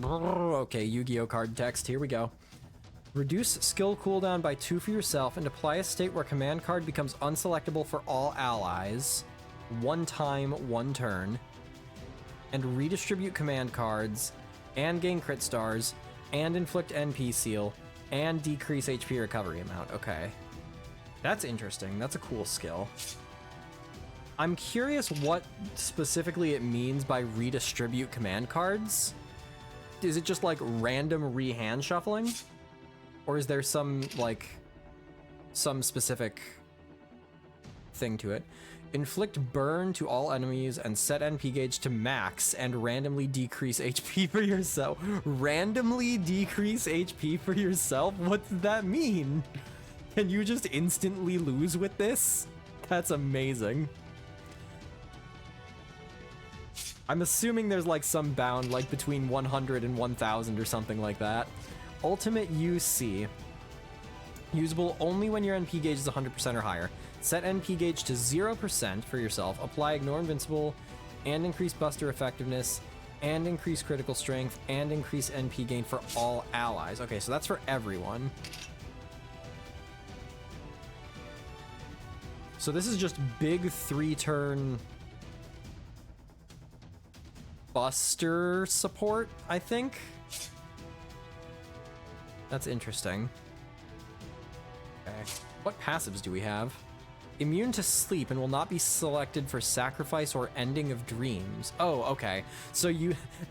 Okay, Yu-Gi-Oh card text. Here we go. Reduce skill cooldown by 2 for yourself and apply a state where command card becomes unselectable for all allies. 1 time, 1 turn. And redistribute command cards, and gain crit stars, and inflict NP seal, and decrease HP recovery amount. Okay. That's interesting. That's a cool skill. I'm curious what specifically it means by redistribute command cards. Is it just like random re-hand shuffling? Or is there some, like, some specific thing to it? Inflict burn to all enemies and set NP gauge to max and randomly decrease HP for yourself. Randomly decrease HP for yourself? What does that mean? Can you just instantly lose with this? That's amazing. I'm assuming there's like some bound like between 100 and 1000 or something like that. Ultimate UC. Usable only when your NP gauge is 100% or higher. Set NP gauge to 0% for yourself. Apply Ignore Invincible and increase Buster Effectiveness and increase critical strength and increase NP gain for all allies. Okay, so that's for everyone. So this is just big 3-turn Buster support, I think. That's interesting. Okay. What passives do we have? Immune to sleep and will not be selected for sacrifice or ending of dreams. Oh, okay. So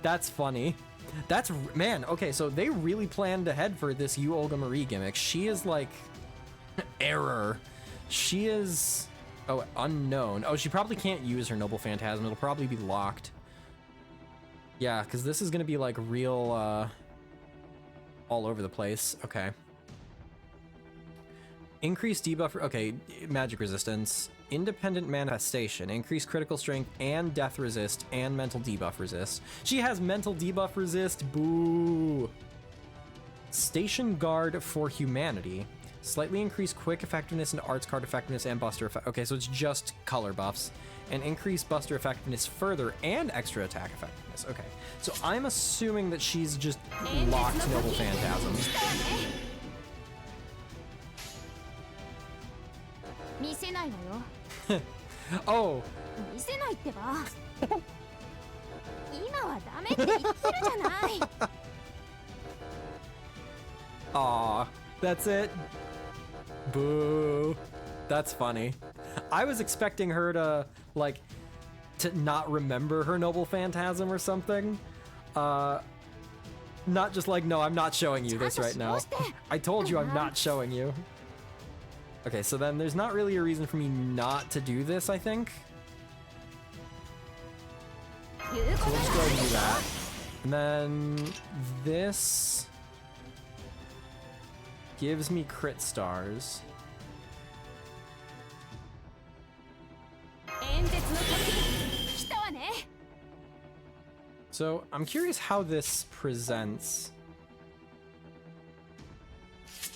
that's funny. That's, man, okay, so they really planned ahead for this you Olga Marie gimmick. She is like, error. She is, oh, unknown. Oh, she probably can't use her Noble Phantasm. It'll probably be locked. Yeah, because this is gonna be like real, all over the place. Okay. Increase debuff, okay, magic resistance, independent manifestation, increase critical strength and death resist and mental debuff resist. She has mental debuff resist, boo. Station guard for humanity, slightly increase quick effectiveness and arts card effectiveness and buster effect. Okay, so it's just color buffs and increase buster effectiveness further and extra attack effectiveness. Okay, so I'm assuming that she's just locked Noble Phantasm. Oh. Aw, that's it. Boo. That's funny. I was expecting her to, like, to not remember her Noble Phantasm or something. Not just like, no, I'm not showing you this right now. I told you I'm not showing you. Okay, so then there's not really a reason for me not to do this, I think. So we'll just go ahead and do that. And then this gives me crit stars. So I'm curious how this presents.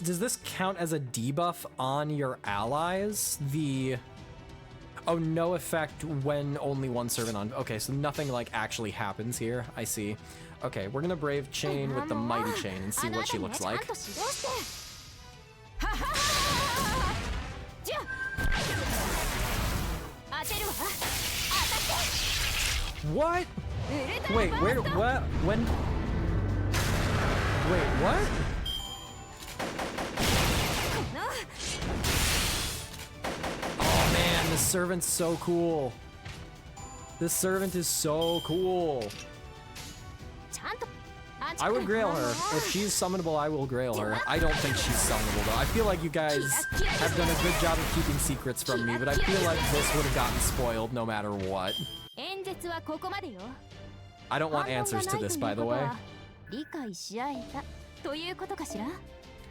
Does this count as a debuff on your allies? Oh, no effect when only one servant on. Okay, so nothing like actually happens here. I see. Okay, we're gonna Brave Chain with the Mighty Chain and see what she looks like. What? Wait, where, what, when? Wait, what? Oh man, this servant's so cool. This servant is so cool. I would grail her. If she's summonable, I will grail her. I don't think she's summonable though. I feel like you guys have done a good job of keeping secrets from me, but I feel like this would have gotten spoiled no matter what. I don't want answers to this, by the way.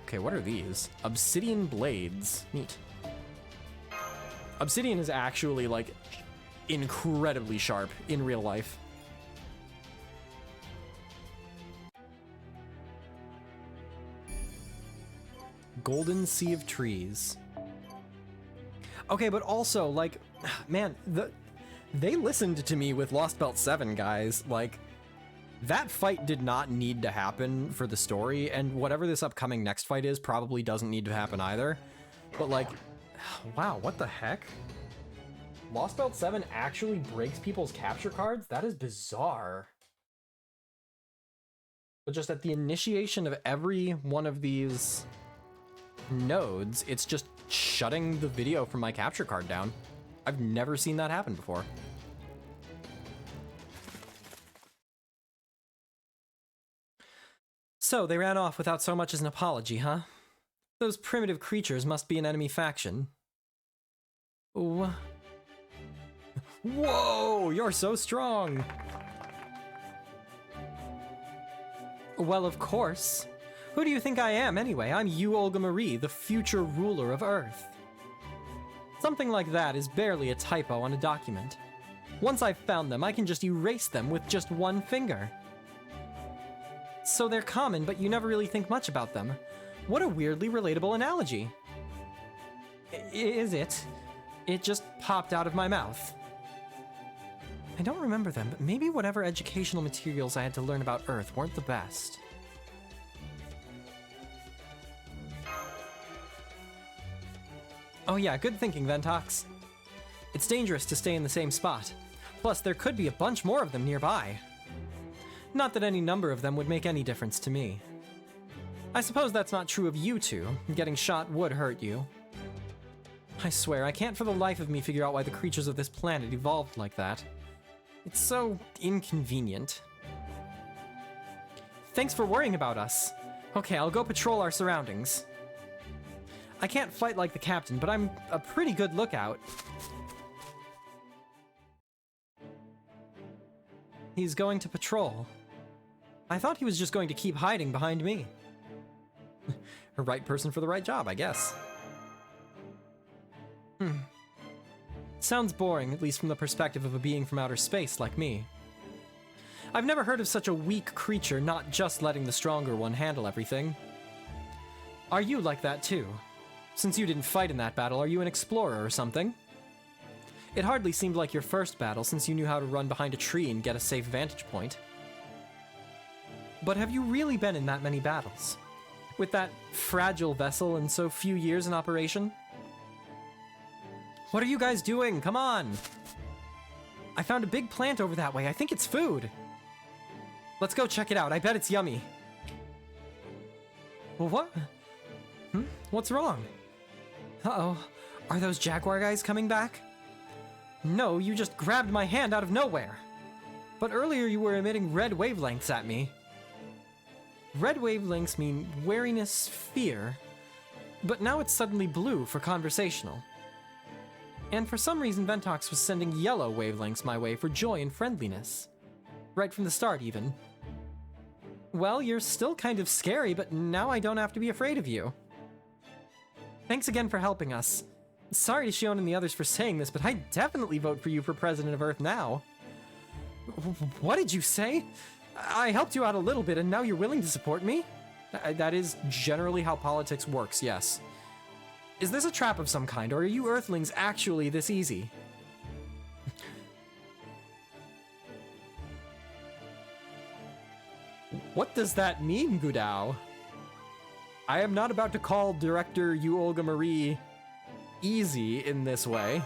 Okay, what are these? Obsidian blades. Neat. Obsidian is actually, like, incredibly sharp in real life. Golden Sea of Trees. Okay, but also, like, man, they listened to me with Lostbelt 7, guys. Like, that fight did not need to happen for the story, and whatever this upcoming next fight is probably doesn't need to happen either. But, like, wow, what the heck? Lostbelt 7 actually breaks people's capture cards? That is bizarre. But just at the initiation of every one of these nodes, it's just shutting the video from my capture card down. I've never seen that happen before. So they ran off without so much as an apology, huh? Those primitive creatures must be an enemy faction. Ooh. Whoa, you're so strong. Well, of course. Who do you think I am, anyway? I'm you, Olga Marie, the future ruler of Earth. Something like that is barely a typo on a document. Once I've found them, I can just erase them with just one finger. So they're common, but you never really think much about them. What a weirdly relatable analogy. Is it? It just popped out of my mouth. I don't remember them, but maybe whatever educational materials I had to learn about Earth weren't the best. Oh yeah, good thinking, Ventox. It's dangerous to stay in the same spot. Plus, there could be a bunch more of them nearby. Not that any number of them would make any difference to me. I suppose that's not true of you two. Getting shot would hurt you. I swear, I can't for the life of me figure out why the creatures of this planet evolved like that. It's so inconvenient. Thanks for worrying about us. Okay, I'll go patrol our surroundings. I can't fight like the captain, but I'm a pretty good lookout. He's going to patrol. I thought he was just going to keep hiding behind me. A right person for the right job, I guess. Sounds boring, at least from the perspective of a being from outer space like me. I've never heard of such a weak creature not just letting the stronger one handle everything. Are you like that too? Since you didn't fight in that battle, are you an explorer or something? It hardly seemed like your first battle, since you knew how to run behind a tree and get a safe vantage point. But have you really been in that many battles? With that fragile vessel and so few years in operation? What are you guys doing? Come on! I found a big plant over that way. I think it's food. Let's go check it out. I bet it's yummy. Well, what? What's wrong? Uh-oh. Are those jaguar guys coming back? No, you just grabbed my hand out of nowhere. But earlier you were emitting red wavelengths at me. Red wavelengths mean wariness, fear. But now it's suddenly blue for conversational. And for some reason, Ventox was sending yellow wavelengths my way for joy and friendliness. Right from the start, even. Well, you're still kind of scary, but now I don't have to be afraid of you. Thanks again for helping us. Sorry to Shion and the others for saying this, but I definitely vote for you for President of Earth now. What did you say? I helped you out a little bit, and now you're willing to support me? That is generally how politics works, yes. Is this a trap of some kind, or are you Earthlings actually this easy? What does that mean, Gudao? I am not about to call director Yu Olga Marie easy in this way.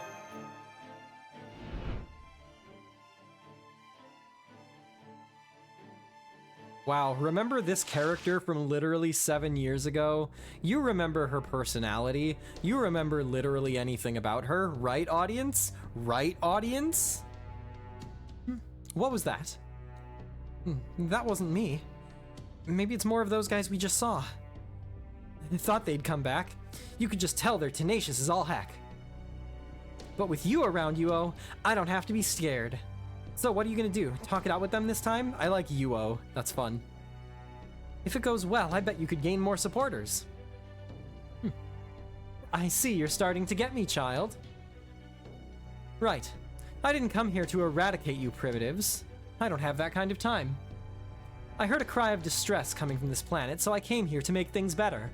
Wow, remember this character from literally 7 years ago? You remember her personality. You remember literally anything about her, right, audience? Right, audience? What was that? That wasn't me. Maybe it's more of those guys we just saw. I thought they'd come back. You could just tell they're tenacious as all heck. But with you around, Yuo, I don't have to be scared. So what are you gonna do? Talk it out with them this time? I like Yuo. That's fun. If it goes well, I bet you could gain more supporters. I see you're starting to get me, child. Right. I didn't come here to eradicate you primitives. I don't have that kind of time. I heard a cry of distress coming from this planet, so I came here to make things better.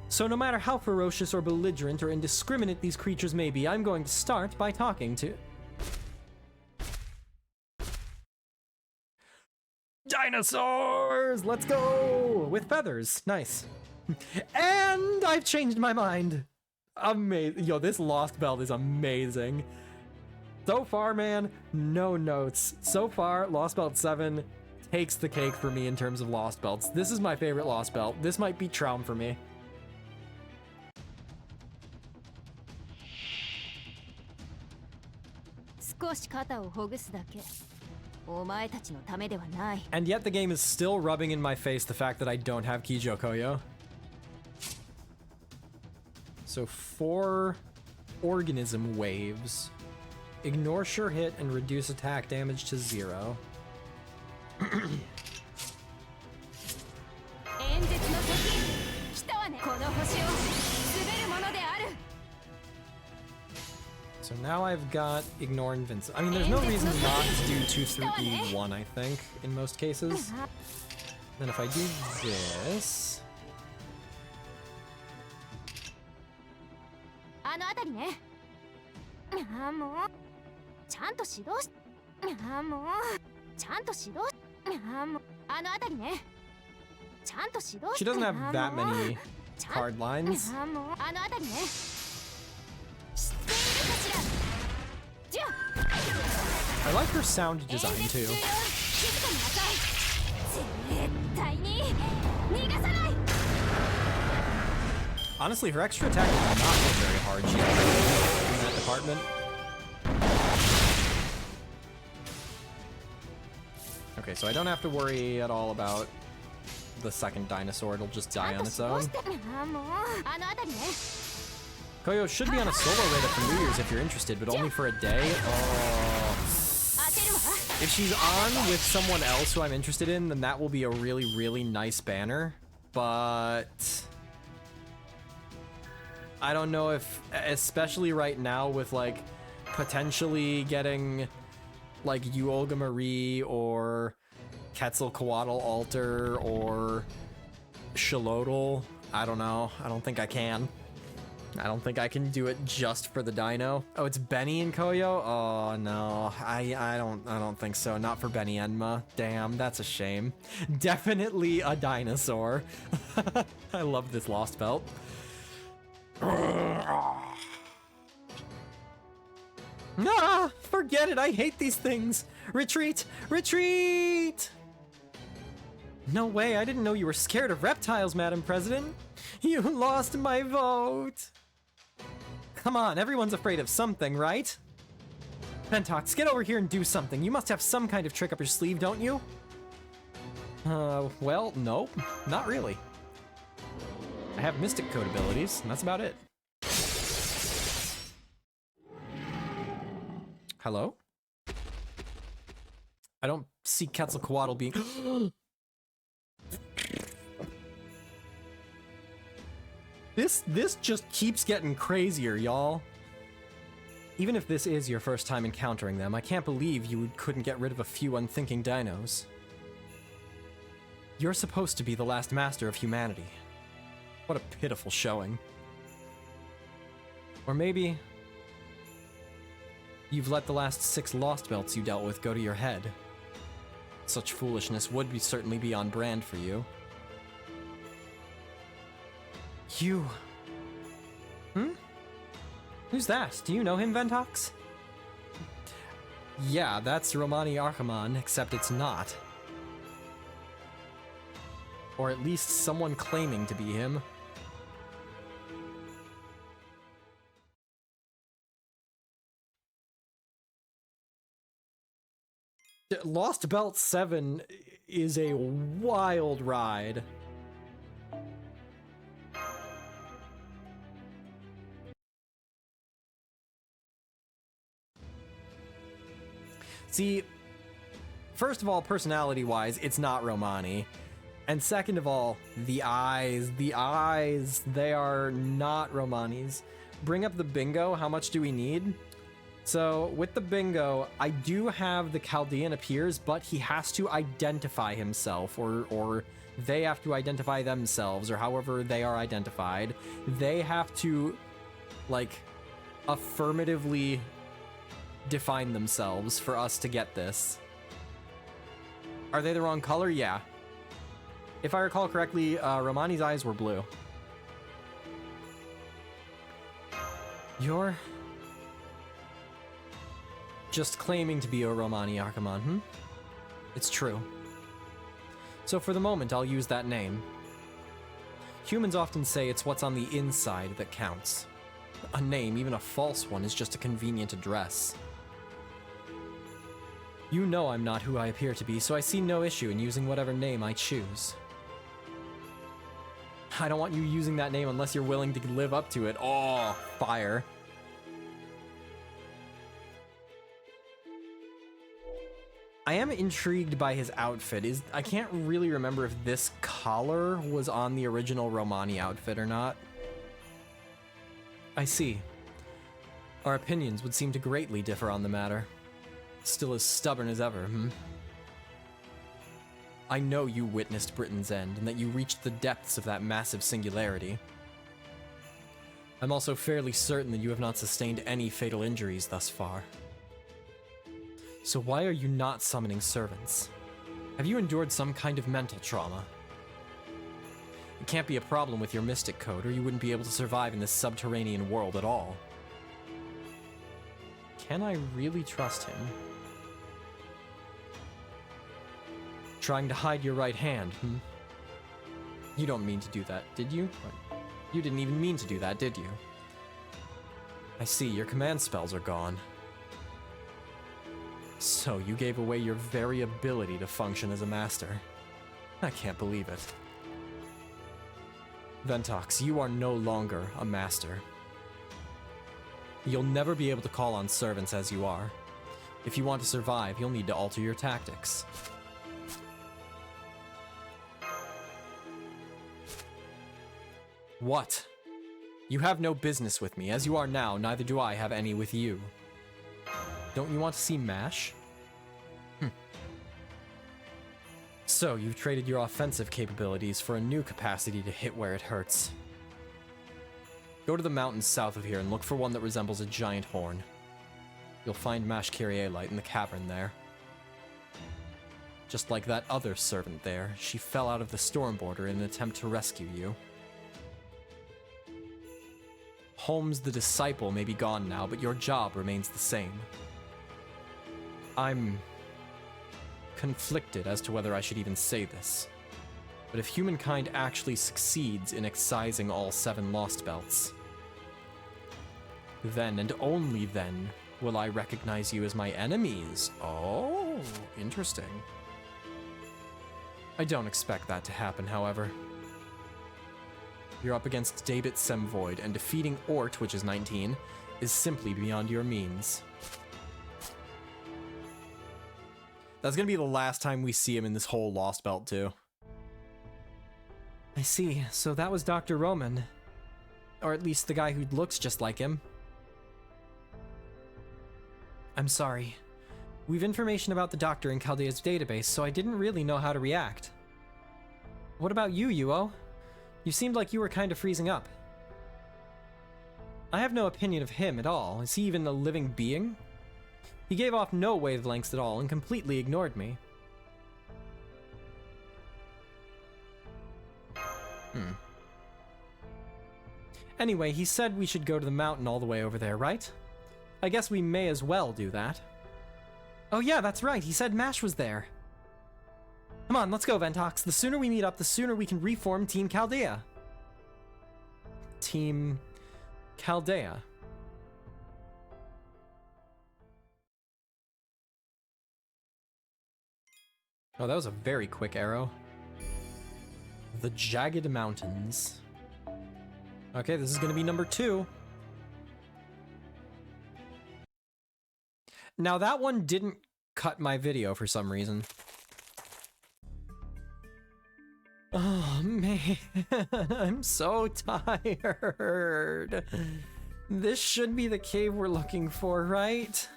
So no matter how ferocious or belligerent or indiscriminate these creatures may be, I'm going to start by talking to... Dinosaurs! Let's go! With feathers. Nice. And I've changed my mind. Amazing. Yo, this Lostbelt is amazing. So far, man, no notes. So far, Lostbelt 7 takes the cake for me in terms of Lostbelts. This is my favorite Lostbelt. This might be Traum for me. And yet the game is still rubbing in my face the fact that I don't have Kijo Koyo. So 4 organism waves. Ignore sure hit and reduce attack damage to 0. So now I've got Ignore Invincible. I mean, there's no reason not to do 2 through E1, I think, in most cases. Then if I do this... She doesn't have that many card lines. I like her sound design too. Honestly, her extra attack is not hit very hard. She's in that department. Okay, so I don't have to worry at all about the second dinosaur. It'll just die on its own. Koyo should be on a solo raid for New Year's if you're interested, but only for a day. Oh. If she's on with someone else who I'm interested in, then that will be a really, really nice banner. But I don't know if, especially right now with like potentially getting like Olga Marie or Quetzalcoatl Altar or Xolotl. I don't know. I don't think I can. I don't think I can do it just for the dino. Oh, it's Benny and Koyo? Oh no, I don't think so. Not for Benny Enma. Damn, that's a shame. Definitely a dinosaur. I love this Lostbelt. Ah, forget it. I hate these things. Retreat, retreat. No way. I didn't know you were scared of reptiles, Madam President. You lost my vote. Come on, everyone's afraid of something, right? Pentox, get over here and do something. You must have some kind of trick up your sleeve, don't you? Well, no, not really. I have Mystic Code abilities, and that's about it. Hello? I don't see Quetzalcoatl being... This just keeps getting crazier, y'all. Even if this is your first time encountering them, I can't believe you couldn't get rid of a few unthinking dinos. You're supposed to be the last master of humanity. What a pitiful showing. Or maybe you've let the last 6 Lostbelts you dealt with go to your head. Such foolishness would certainly be on brand for you. You... Who's that? Do you know him, Ventox? Yeah, that's Romani Archimonde, except it's not. Or at least someone claiming to be him. Lostbelt 7 is a wild ride. See, first of all, personality-wise, it's not Romani. And second of all, the eyes, they are not Romani's. Bring up the bingo, how much do we need? So, with the bingo, I do have the Chaldean appears, but he has to identify himself, or they have to identify themselves, or however they are identified. They have to, like, affirmatively define themselves for us to get this. Are they the wrong color? Yeah. If I recall correctly, Romani's eyes were blue. You're just claiming to be a Romani Archimonde, It's true. So for the moment, I'll use that name. Humans often say it's what's on the inside that counts. A name, even a false one, is just a convenient address. You know I'm not who I appear to be, so I see no issue in using whatever name I choose. I don't want you using that name unless you're willing to live up to it. Oh, fire. I am intrigued by his outfit. I can't really remember if this collar was on the original Romani outfit or not. I see. Our opinions would seem to greatly differ on the matter. Still as stubborn as ever, I know you witnessed Britain's end, and that you reached the depths of that massive singularity. I'm also fairly certain that you have not sustained any fatal injuries thus far. So why are you not summoning servants? Have you endured some kind of mental trauma? It can't be a problem with your mystic code, or you wouldn't be able to survive in this subterranean world at all. Can I really trust him? Trying to hide your right hand, You don't mean to do that, did you? You didn't even mean to do that, did you? I see, your command spells are gone. So, you gave away your very ability to function as a master. I can't believe it. Ventox, you are no longer a master. You'll never be able to call on servants as you are. If you want to survive, you'll need to alter your tactics. What? You have no business with me. As you are now, neither do I have any with you. Don't you want to see MASH? So, you've traded your offensive capabilities for a new capacity to hit where it hurts. Go to the mountains south of here and look for one that resembles a giant horn. You'll find MASH Kyrielite in the cavern there. Just like that other servant there, she fell out of the storm border in an attempt to rescue you. Holmes the Disciple may be gone now, but your job remains the same. I'm conflicted as to whether I should even say this, but if humankind actually succeeds in excising all 7 Lostbelts, then and only then will I recognize you as my enemies. Oh, interesting. I don't expect that to happen, however. You're up against David Semvoid, and defeating Ort, which is 19, is simply beyond your means. That's gonna be the last time we see him in this whole Lostbelt, too. I see, so that was Dr. Roman. Or at least the guy who looks just like him. I'm sorry. We've information about the doctor in Chaldea's database, so I didn't really know how to react. What about you, Yuo? You seemed like you were kind of freezing up. I have no opinion of him at all. Is he even a living being? He gave off no wavelengths at all and completely ignored me. Anyway, he said we should go to the mountain all the way over there, right? I guess we may as well do that. Oh yeah, that's right, he said MASH was there. Come on, let's go, Ventox. The sooner we meet up, the sooner we can reform Team Chaldea. Team Chaldea. Oh, that was a very quick arrow. The Jagged Mountains. Okay, this is gonna be number 2. Now that one didn't cut my video for some reason. Oh man, I'm so tired. This should be the cave we're looking for, right?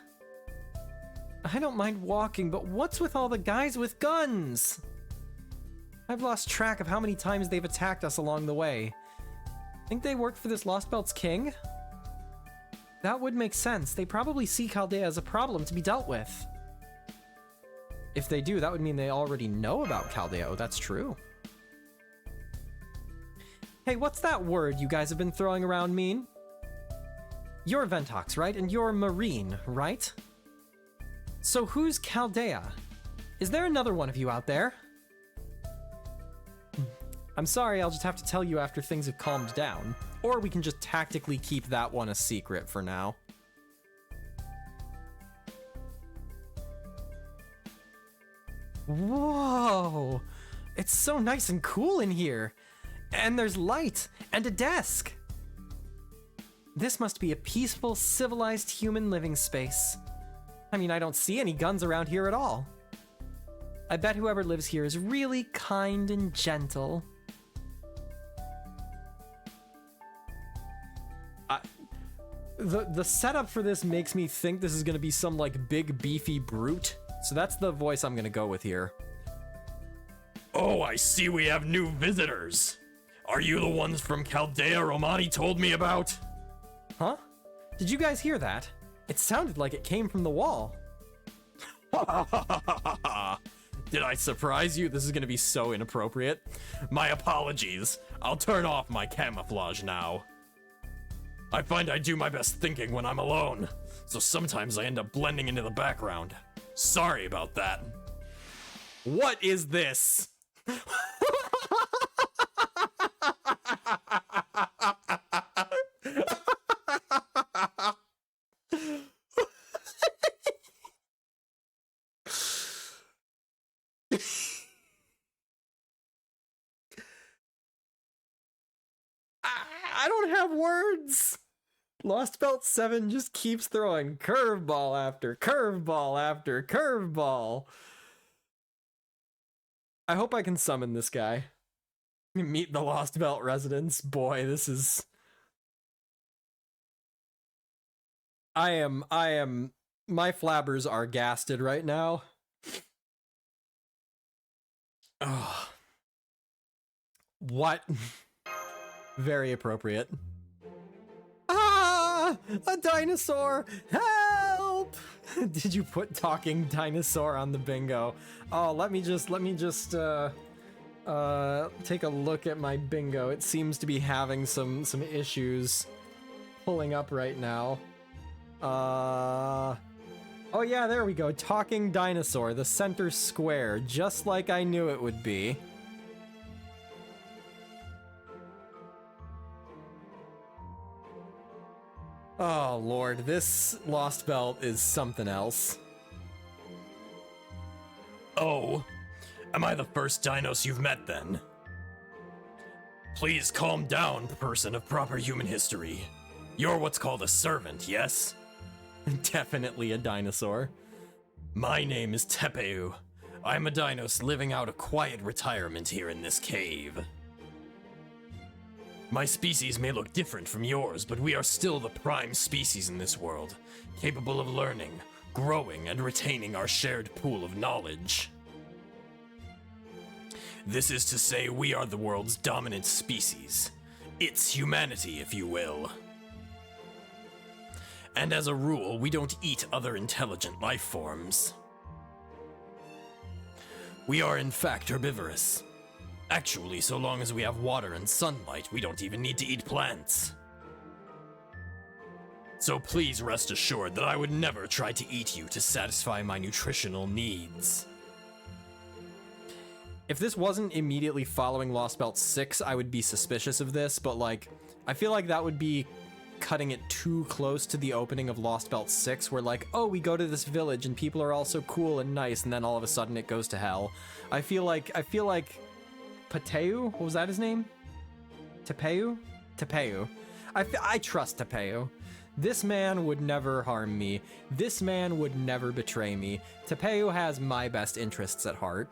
I don't mind walking, but what's with all the guys with guns? I've lost track of how many times they've attacked us along the way. Think they work for this Lostbelt's king? That would make sense. They probably see Chaldea as a problem to be dealt with. If they do, that would mean they already know about Chaldea. Oh, that's true. Hey, what's that word you guys have been throwing around mean? You're Ventox, right? And you're Marine, right? So who's Chaldea? Is there another one of you out there? I'm sorry, I'll just have to tell you after things have calmed down. Or we can just tactically keep that one a secret for now. Whoa! It's so nice and cool in here! And there's light! And a desk! This must be a peaceful, civilized human living space. I mean, I don't see any guns around here at all. I bet whoever lives here is really kind and gentle. The setup for this makes me think this is gonna be some like big beefy brute. So that's the voice I'm gonna go with here. Oh, I see we have new visitors. Are you the ones from Chaldea Romani told me about? Huh? Did you guys hear that? It sounded like it came from the wall. Did I surprise you? This is gonna be so inappropriate. My apologies. I'll turn off my camouflage now. I find I do my best thinking when I'm alone, so sometimes I end up blending into the background. Sorry about that. What is this? I don't have words. Lostbelt 7 just keeps throwing curveball after curveball after curveball. I hope I can summon this guy. Meet the Lostbelt residents. Boy, this is... I am... My flabbers are gasted right now. Oh. What? Very appropriate. Ah! A dinosaur! Help! Did you put talking dinosaur on the bingo? Oh, let me just take a look at my bingo. It seems to be having some issues pulling up right now. Oh yeah, there we go. Talking dinosaur, the center square, just like I knew it would be. Oh lord, this Lostbelt is something else. Oh, am I the first dinos you've met then? Please calm down, person of proper human history. You're what's called a servant, yes? Definitely a dinosaur. My name is Tepeu. I'm a dinos living out a quiet retirement here in this cave. My species may look different from yours, but we are still the prime species in this world, capable of learning, growing, and retaining our shared pool of knowledge. This is to say we are the world's dominant species. It's humanity, if you will. And as a rule, we don't eat other intelligent life forms. We are in fact herbivorous. Actually, so long as we have water and sunlight, we don't even need to eat plants. So please rest assured that I would never try to eat you to satisfy my nutritional needs. If this wasn't immediately following Lostbelt 6, I would be suspicious of this, but like, I feel like that would be cutting it too close to the opening of Lostbelt 6, where like, oh, we go to this village and people are all so cool and nice, and then all of a sudden it goes to hell. I feel like Pateu? What was that his name? Tepeu? Tepeu. I trust Tepeu. This man would never harm me. This man would never betray me. Tepeu has my best interests at heart.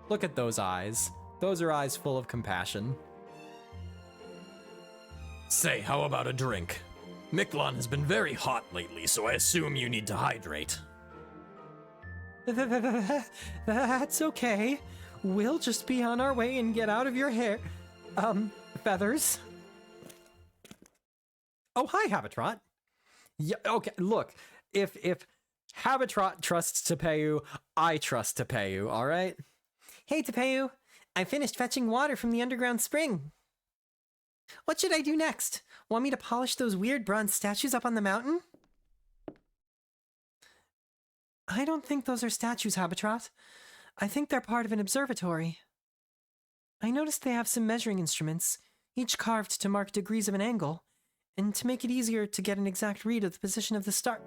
Look at those eyes. Those are eyes full of compassion. Say, how about a drink? Miklon has been very hot lately, so I assume you need to hydrate. That's okay. We'll just be on our way and get out of your hair. Feathers. Oh, hi, Habitrot. Yeah, okay, look. If Habitrot trusts Tepeu, I trust Tepeu, alright? Hey, Tepeu. I finished fetching water from the underground spring. What should I do next? Want me to polish those weird bronze statues up on the mountain? I don't think those are statues, Habitrot. I think they're part of an observatory. I noticed they have some measuring instruments, each carved to mark degrees of an angle, and to make it easier to get an exact read of the position of the star.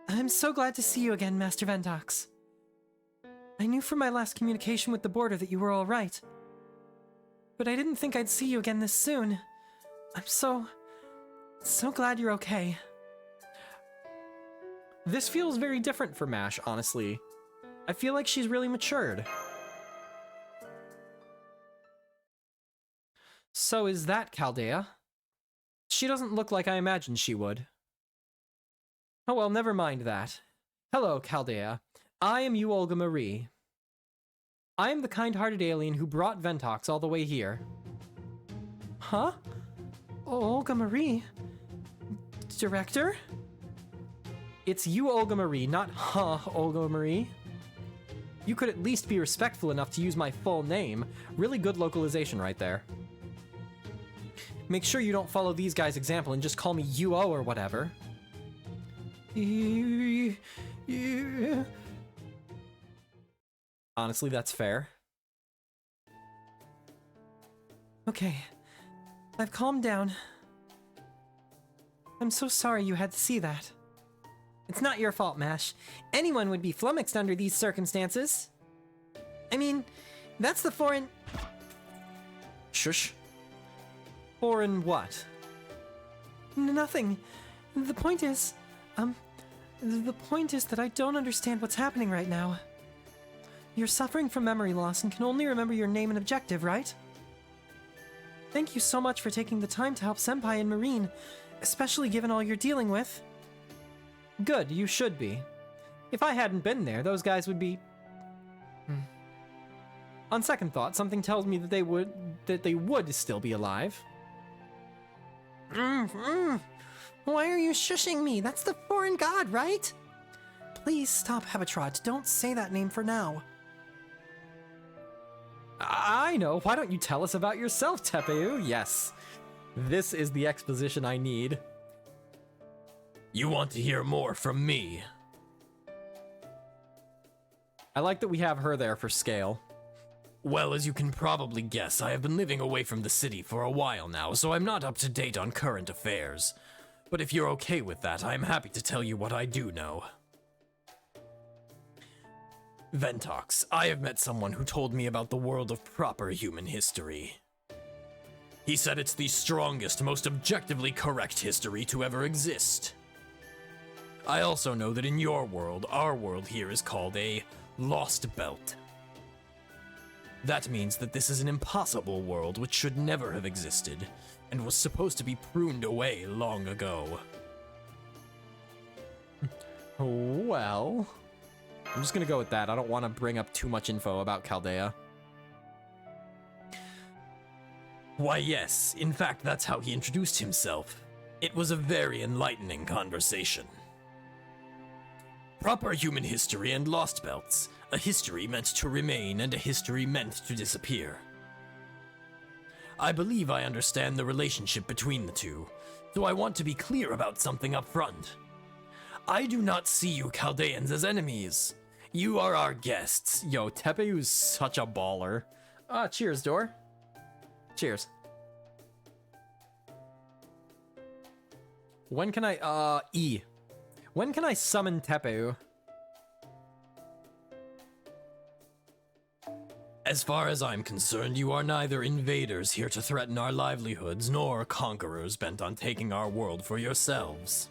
I'm so glad to see you again, Master Ventox. I knew from my last communication with the border that you were all right. But I didn't think I'd see you again this soon. I'm so glad you're okay. This feels very different for Mash, honestly. I feel like she's really matured. So is that Chaldea? She doesn't look like I imagined she would. Oh well, never mind that. Hello, Chaldea. I am you, Olga Marie. I am the kind-hearted alien who brought Ventox all the way here. Huh? Oh, Olga Marie? Director? It's you, Olga Marie, not Olga Marie. You could at least be respectful enough to use my full name. Really good localization right there. Make sure you don't follow these guys' example and just call me UO or whatever. Honestly, that's fair. Okay, I've calmed down. I'm so sorry you had to see that. It's not your fault, Mash. Anyone would be flummoxed under these circumstances. I mean, that's the foreign... Shush. Foreign what? Nothing. The point is that I don't understand what's happening right now. You're suffering from memory loss and can only remember your name and objective, right? Thank you so much for taking the time to help Senpai and Marine, especially given all you're dealing with. Good, you should be. If I hadn't been there, those guys would be... On second thought, something tells me that they would still be alive. Why are you shushing me? That's the foreign god, right? Please stop, Habitrot. Don't say that name for now. I know. Why don't you tell us about yourself, Tepeu? Yes. This is the exposition I need. You want to hear more from me? I like that we have her there for scale. Well, as you can probably guess, I have been living away from the city for a while now, so I'm not up to date on current affairs. But if you're okay with that, I'm happy to tell you what I do know. Ventox, I have met someone who told me about the world of proper human history. He said it's the strongest, most objectively correct history to ever exist. I also know that in your world, our world here is called a Lostbelt. That means that this is an impossible world which should never have existed, and was supposed to be pruned away long ago. Well... I'm just gonna go with that. I don't want to bring up too much info about Chaldea. Why yes, in fact that's how he introduced himself. It was a very enlightening conversation. Proper human history and lost belts. A history meant to remain and a history meant to disappear. I believe I understand the relationship between the two, so I want to be clear about something up front. I do not see you Chaldeans as enemies. You are our guests. Yo, Tepeu's such a baller. Cheers, Dor. Cheers. When can I, E. When can I summon Tepeu? As far as I'm concerned, you are neither invaders here to threaten our livelihoods, nor conquerors bent on taking our world for yourselves.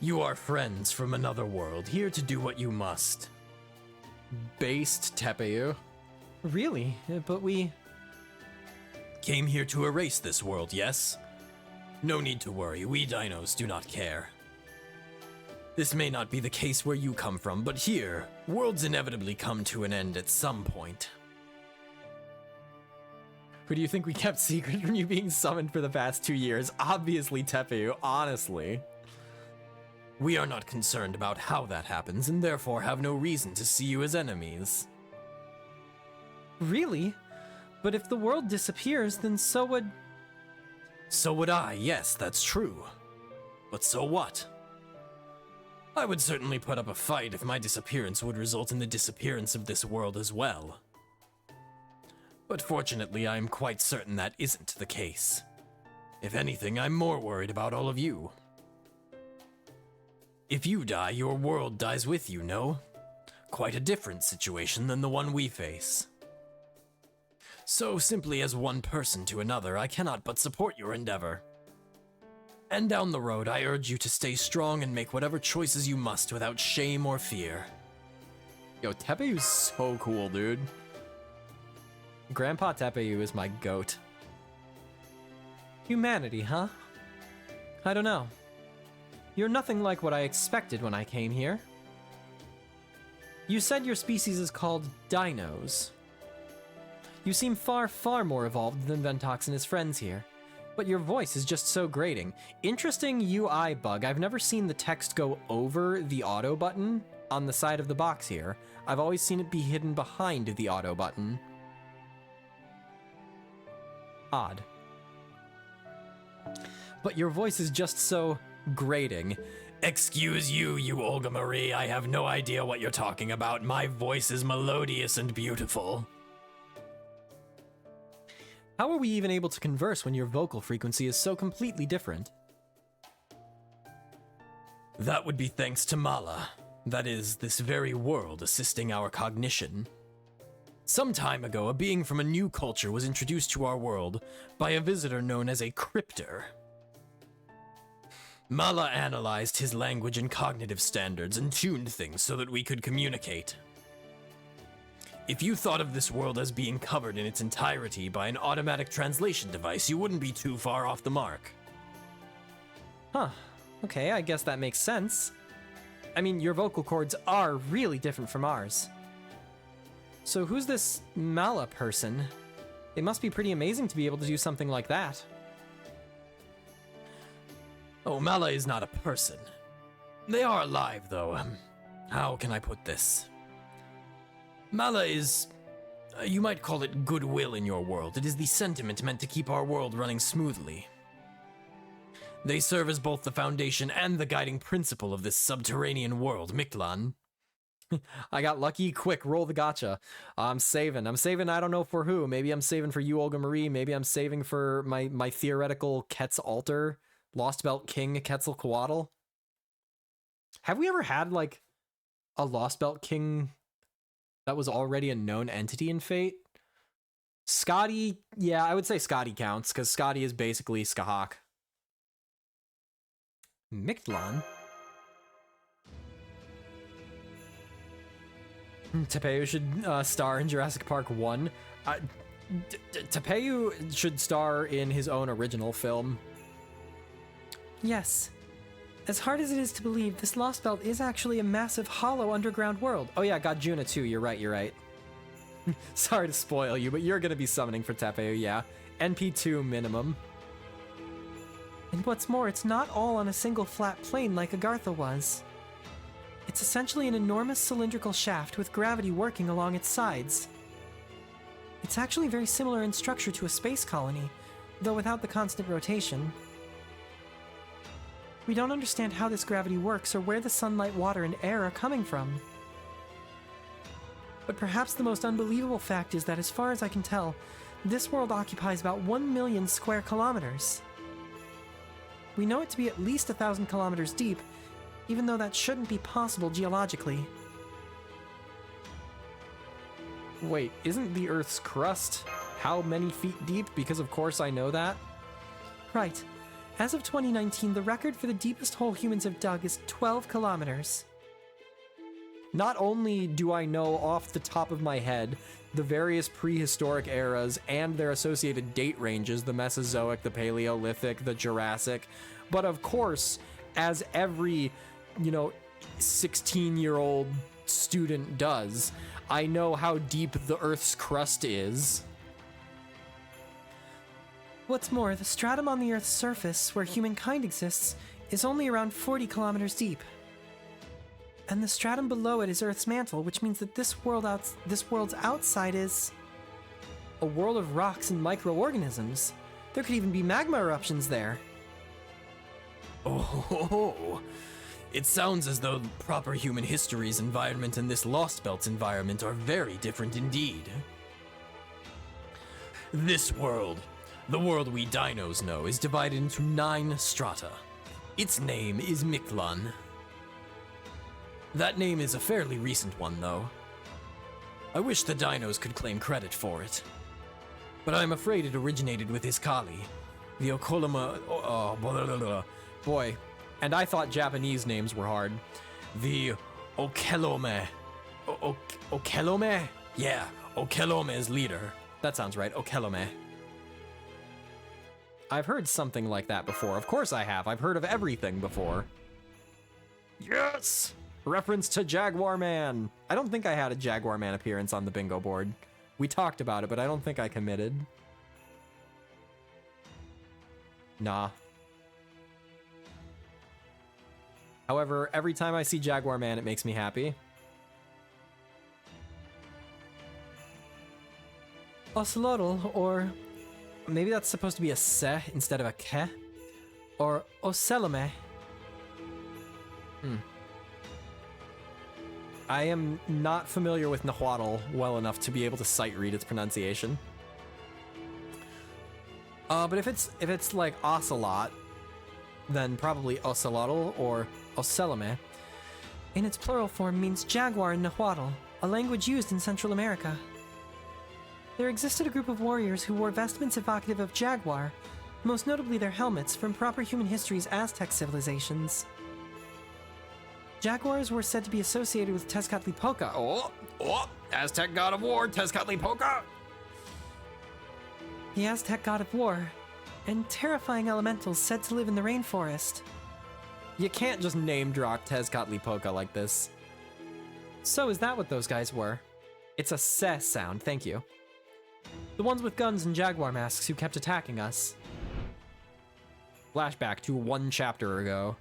You are friends from another world, here to do what you must. Based Tepeu? Really? But we... Came here to erase this world, yes? No need to worry, we dinos do not care. This may not be the case where you come from, but here, worlds inevitably come to an end at some point. Who do you think we kept secret from you being summoned for the past 2 years? Obviously Tepeu, honestly. We are not concerned about how that happens, and therefore have no reason to see you as enemies. Really? But if the world disappears, then so would... So would I, yes, that's true. But so what? I would certainly put up a fight if my disappearance would result in the disappearance of this world as well. But fortunately, I am quite certain that isn't the case. If anything, I'm more worried about all of you. If you die, your world dies with you, no? Quite a different situation than the one we face. So simply as one person to another, I cannot but support your endeavor. And down the road, I urge you to stay strong and make whatever choices you must without shame or fear. Yo, Tepeyu's so cool, dude. Grandpa Tepeyu is my goat. Humanity, huh? I don't know. You're nothing like what I expected when I came here. You said your species is called dinos. You seem far, far more evolved than Ventox and his friends here. But your voice is just so grating. Interesting UI bug. I've never seen the text go over the auto button on the side of the box here. I've always seen it be hidden behind the auto button. Odd. But your voice is just so grating. Excuse you, you Olga Marie. I have no idea what you're talking about. My voice is melodious and beautiful. How are we even able to converse when your vocal frequency is so completely different? That would be thanks to Mala. That is, this very world assisting our cognition. Some time ago, a being from a new culture was introduced to our world by a visitor known as a cryptor. Mala analyzed his language and cognitive standards and tuned things so that we could communicate. If you thought of this world as being covered in its entirety by an automatic translation device, you wouldn't be too far off the mark. Huh. Okay, I guess that makes sense. I mean, your vocal cords are really different from ours. So who's this Mala person? It must be pretty amazing to be able to do something like that. Oh, Mala is not a person. They are alive, though. How can I put this? Mala is... you might call it goodwill in your world. It is the sentiment meant to keep our world running smoothly. They serve as both the foundation and the guiding principle of this subterranean world, Mictlan. I got lucky. Quick, roll the gotcha. I'm saving, I don't know for who. Maybe I'm saving for you, Olga Marie. Maybe I'm saving for my theoretical Quetzalter, Lostbelt King Quetzalcoatl. Have we ever had, like, a Lostbelt King that was already a known entity in Fate? Scotty, yeah, I would say Scotty counts, because Scotty is basically Skahak. Mictlan? Tepeyu should star in Jurassic Park 1. Tepeyu should star in his own original film. Yes. As hard as it is to believe, this Lost Belt is actually a massive hollow underground world. Oh yeah, got Juna too, you're right. Sorry to spoil you, but you're gonna be summoning for Tepeyu, yeah. NP2 minimum. And what's more, it's not all on a single flat plane like Agartha was. It's essentially an enormous cylindrical shaft with gravity working along its sides. It's actually very similar in structure to a space colony, though without the constant rotation. We don't understand how this gravity works or where the sunlight, water, and air are coming from. But perhaps the most unbelievable fact is that, as far as I can tell, this world occupies about 1 million square kilometers. We know it to be at least 1,000 kilometers deep, even though that shouldn't be possible geologically. Wait, isn't the Earth's crust how many feet deep? Because of course I know that. Right. As of 2019, the record for the deepest hole humans have dug is 12 kilometers. Not only do I know off the top of my head the various prehistoric eras and their associated date ranges, the Mesozoic, the Paleolithic, the Jurassic, but of course, as every, 16-year-old student does, I know how deep the Earth's crust is. What's more, the stratum on the Earth's surface, where humankind exists, is only around 40 kilometers deep. And the stratum below it is Earth's mantle, which means that this world's outside is a world of rocks and microorganisms. There could even be magma eruptions there. Oh, it sounds as though proper human history's environment and this Lost Belt's environment are very different indeed. This world, the world we dinos know, is divided into 9 strata. Its name is Mictlan. That name is a fairly recent one, though. I wish the dinos could claim credit for it. But I'm afraid it originated with Iskali, The Okoloma. Oh, blah, blah, blah. Boy. And I thought Japanese names were hard. The Okelome. Okelome? Yeah, Okelome's leader. That sounds right, Okelome. I've heard something like that before. Of course I have. I've heard of everything before. Yes! Reference to Jaguar Man. I don't think I had a Jaguar Man appearance on the bingo board. We talked about it, but I don't think I committed. Nah. However, every time I see Jaguar Man, it makes me happy. Ocelotl, or maybe that's supposed to be a se instead of a ke, or Ocelome. I am not familiar with Nahuatl well enough to be able to sight read its pronunciation. But if it's like ocelot, then probably Ocelotl or Ocelome. In its plural form means jaguar in Nahuatl, a language used in Central America. There existed a group of warriors who wore vestments evocative of jaguar, most notably their helmets from proper human history's Aztec civilizations. Jaguars were said to be associated with Tezcatlipoca. Aztec god of war, Tezcatlipoca! The Aztec god of war, and terrifying elementals said to live in the rainforest. You can't just name drop Tezcatlipoca like this. So is that what those guys were? It's a se sound, thank you. The ones with guns and jaguar masks who kept attacking us. Flashback to 1 chapter ago.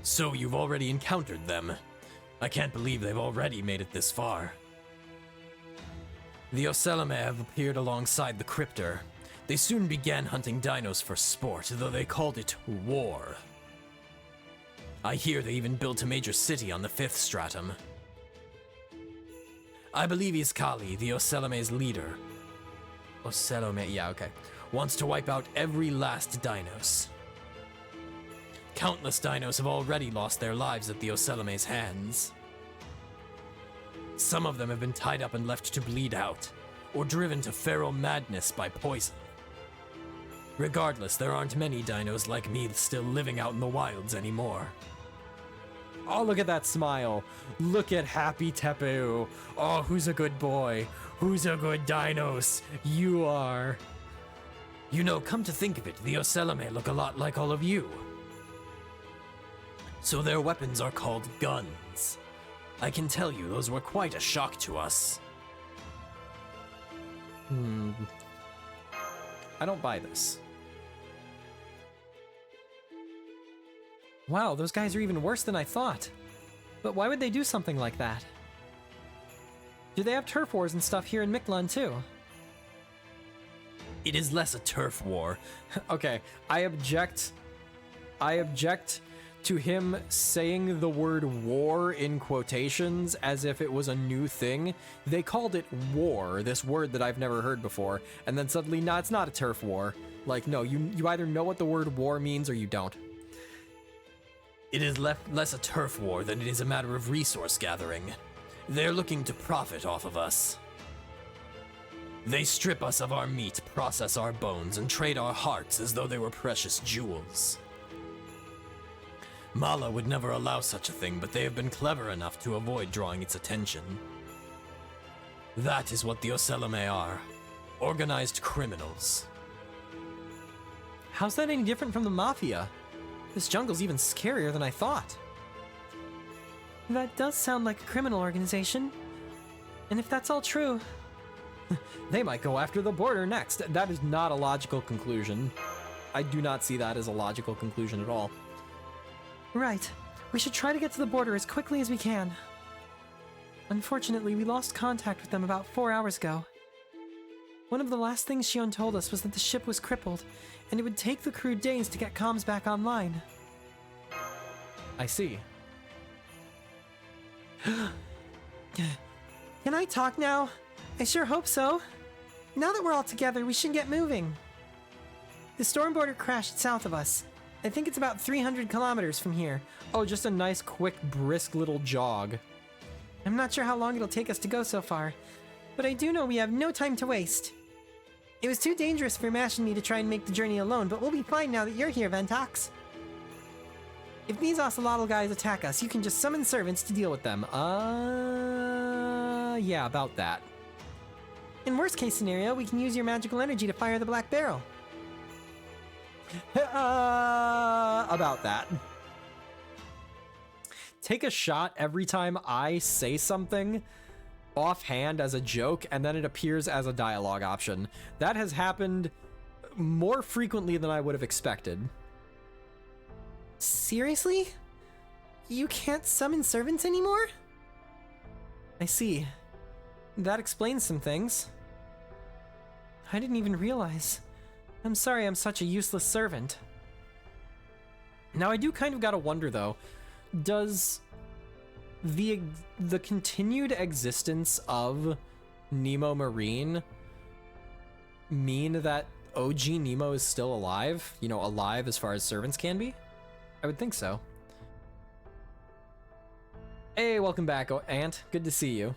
So you've already encountered them. I can't believe they've already made it this far. The Ocelome have appeared alongside the Cryptor. They soon began hunting dinos for sport, though they called it war. I hear they even built a major city on the 5th stratum. I believe Iskali, the Ocelome's leader. Ocelome, yeah, okay. Wants to wipe out every last dinos. Countless dinos have already lost their lives at the Ocelome's hands. Some of them have been tied up and left to bleed out, or driven to feral madness by poison. Regardless, there aren't many dinos like me still living out in the wilds anymore. Oh, look at that smile. Look at Happy Tepeu. Oh, who's a good boy? Who's a good dinos? You are. You know, come to think of it, the Ocelome look a lot like all of you. So their weapons are called guns. I can tell you, those were quite a shock to us. I don't buy this. Wow, those guys are even worse than I thought. But why would they do something like that? Do they have turf wars and stuff here in Miklan too? It is less a turf war. Okay, I object to him saying the word war in quotations as if it was a new thing. They called it war, this word that I've never heard before, and then suddenly, nah, it's not a turf war. Like, no, you either know what the word war means or you don't. It is less a turf war than it is a matter of resource gathering. They're looking to profit off of us. They strip us of our meat, process our bones, and trade our hearts as though they were precious jewels. Mala would never allow such a thing, but they have been clever enough to avoid drawing its attention. That is what the Ocelome are. Organized criminals. How's that any different from the Mafia? This jungle's even scarier than I thought. That does sound like a criminal organization. And if that's all true, they might go after the border next. That is not a logical conclusion. I do not see that as a logical conclusion at all. right. We should try to get to the border as quickly as we can. Unfortunately, we lost contact with them about 4 hours ago. One of the last things Shion told us was that the ship was crippled, and it would take the crew days to get comms back online. I see. Can I talk now? I sure hope so. Now that we're all together, we should get moving. The storm border crashed south of us. I think it's about 300 kilometers from here. Oh, just a nice, quick, brisk little jog. I'm not sure how long it'll take us to go so far, but I do know we have no time to waste. It was too dangerous for Mash and me to try and make the journey alone, but we'll be fine now that you're here, Ventox. If these Ocelotl guys attack us, you can just summon servants to deal with them. Yeah, about that. In worst case scenario, we can use your magical energy to fire the black barrel. About that. Take a shot every time I say something offhand as a joke, and then it appears as a dialogue option. That has happened more frequently than I would have expected. Seriously? You can't summon servants anymore? I see. That explains some things. I didn't even realize. I'm sorry I'm such a useless servant. Now I do kind of gotta wonder though, does the continued existence of Nemo Marine mean that OG Nemo is still alive? You know, alive as far as servants can be? I would think so. Hey, welcome back, Ant. Good to see you.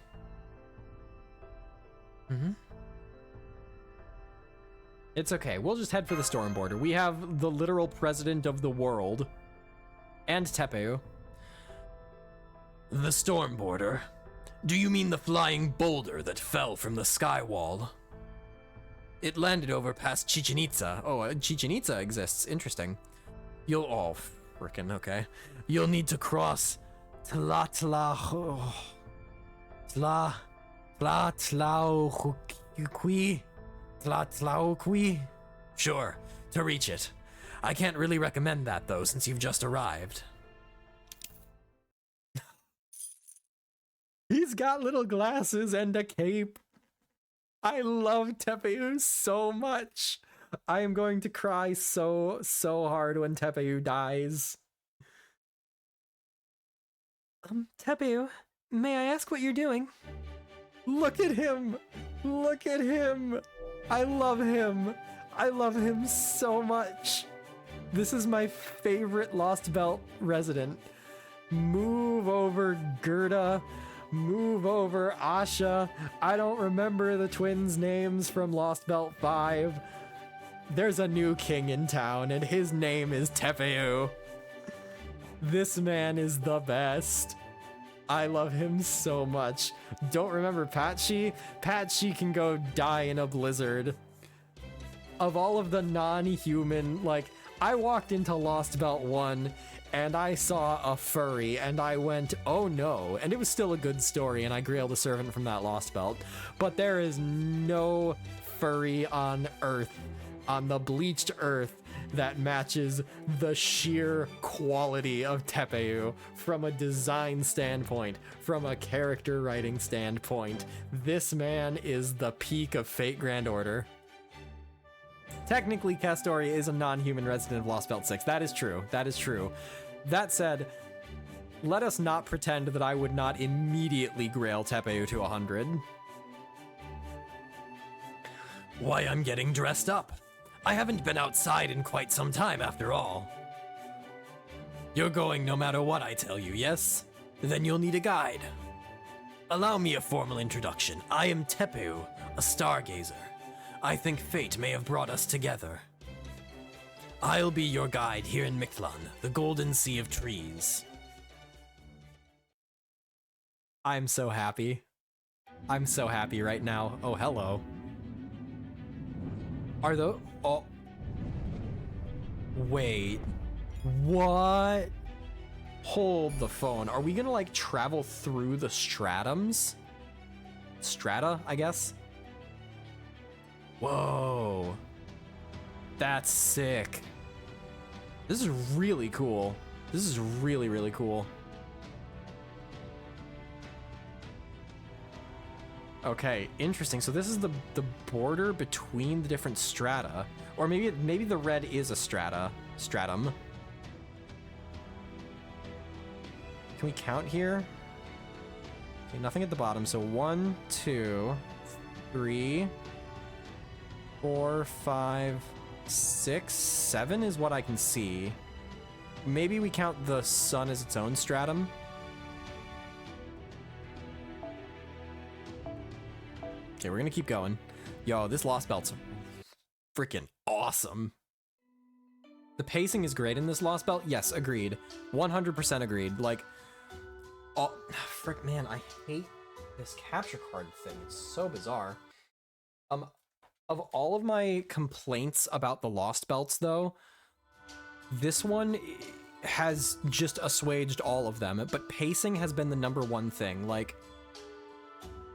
It's okay. We'll just head for the storm border. We have the literal president of the world and Tepeu. The storm border? Do you mean the flying boulder that fell from the sky wall? It landed over past Chichen Itza. Oh, Chichen Itza exists. Interesting. Oh, frickin' okay. You'll need to cross Tlatlauqui. Sure, to reach it. I can't really recommend that though, since you've just arrived. He's got little glasses and a cape. I love Tepeu so much. I am going to cry so hard when Tepeu dies. Tepeu, may I ask what you're doing? Look at him! Look at him! I love him! I love him so much! This is my favorite Lostbelt resident. Move over, Gerda. Move over, Asha. I don't remember the twins' names from Lostbelt 5. There's a new king in town, and his name is Tepeu. This man is the best. I love him so much. Don't remember Patchy? Patchy can go die in a blizzard. Of all of the non-human, like, I walked into Lostbelt 1 and I saw a furry and I went, oh no. And it was still a good story and I grailed a servant from that Lostbelt. But there is no furry on Earth, on the bleached Earth, that matches the sheer quality of Tepeu from a design standpoint, from a character writing standpoint. This man is the peak of Fate Grand Order. Technically, Castori is a non-human resident of Lostbelt 6. That is true. That is true. That said, let us not pretend that I would not immediately grail Tepeu to 100. Why, I'm getting dressed up. I haven't been outside in quite some time after all. You're going no matter what I tell you, yes? Then you'll need a guide. Allow me a formal introduction. I am Tepeu, a stargazer. I think fate may have brought us together. I'll be your guide here in Mictlan, the golden sea of trees. I'm so happy. I'm so happy right now. Oh, hello. Are those... Oh. Wait. What? Hold the phone. Are we gonna, like, travel through the stratums? Strata, I guess? Whoa. That's sick. This is really cool. This is really, really cool. Okay, interesting. So this is the border between the different strata. Or maybe the red is a stratum. Can we count here? Okay, nothing at the bottom. So 1, 2, 3, 4, 5, 6, 7 is what I can see. Maybe we count the sun as its own stratum. Okay, we're gonna keep going. Yo, this Lostbelt's freaking awesome. The pacing is great in this Lostbelt. Yes, agreed. 100% agreed. Like, oh, frick, man, I hate this capture card thing. It's so bizarre. Of all of my complaints about the Lostbelts, though, this one has just assuaged all of them. But pacing has been the number one thing. Like,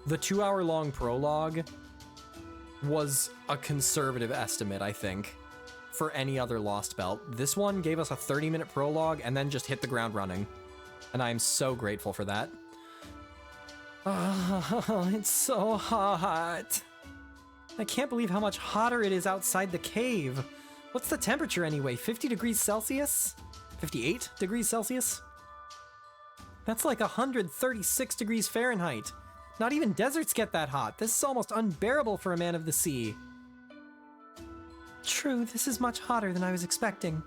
the 2-hour-long prologue was a conservative estimate, I think, for any other Lostbelt. This one gave us a 30-minute prologue and then just hit the ground running. And I am so grateful for that. Oh, it's so hot. I can't believe how much hotter it is outside the cave. What's the temperature anyway? 50 degrees Celsius? 58 degrees Celsius? That's like 136 degrees Fahrenheit. Not even deserts get that hot. This is almost unbearable for a man of the sea. True, this is much hotter than I was expecting.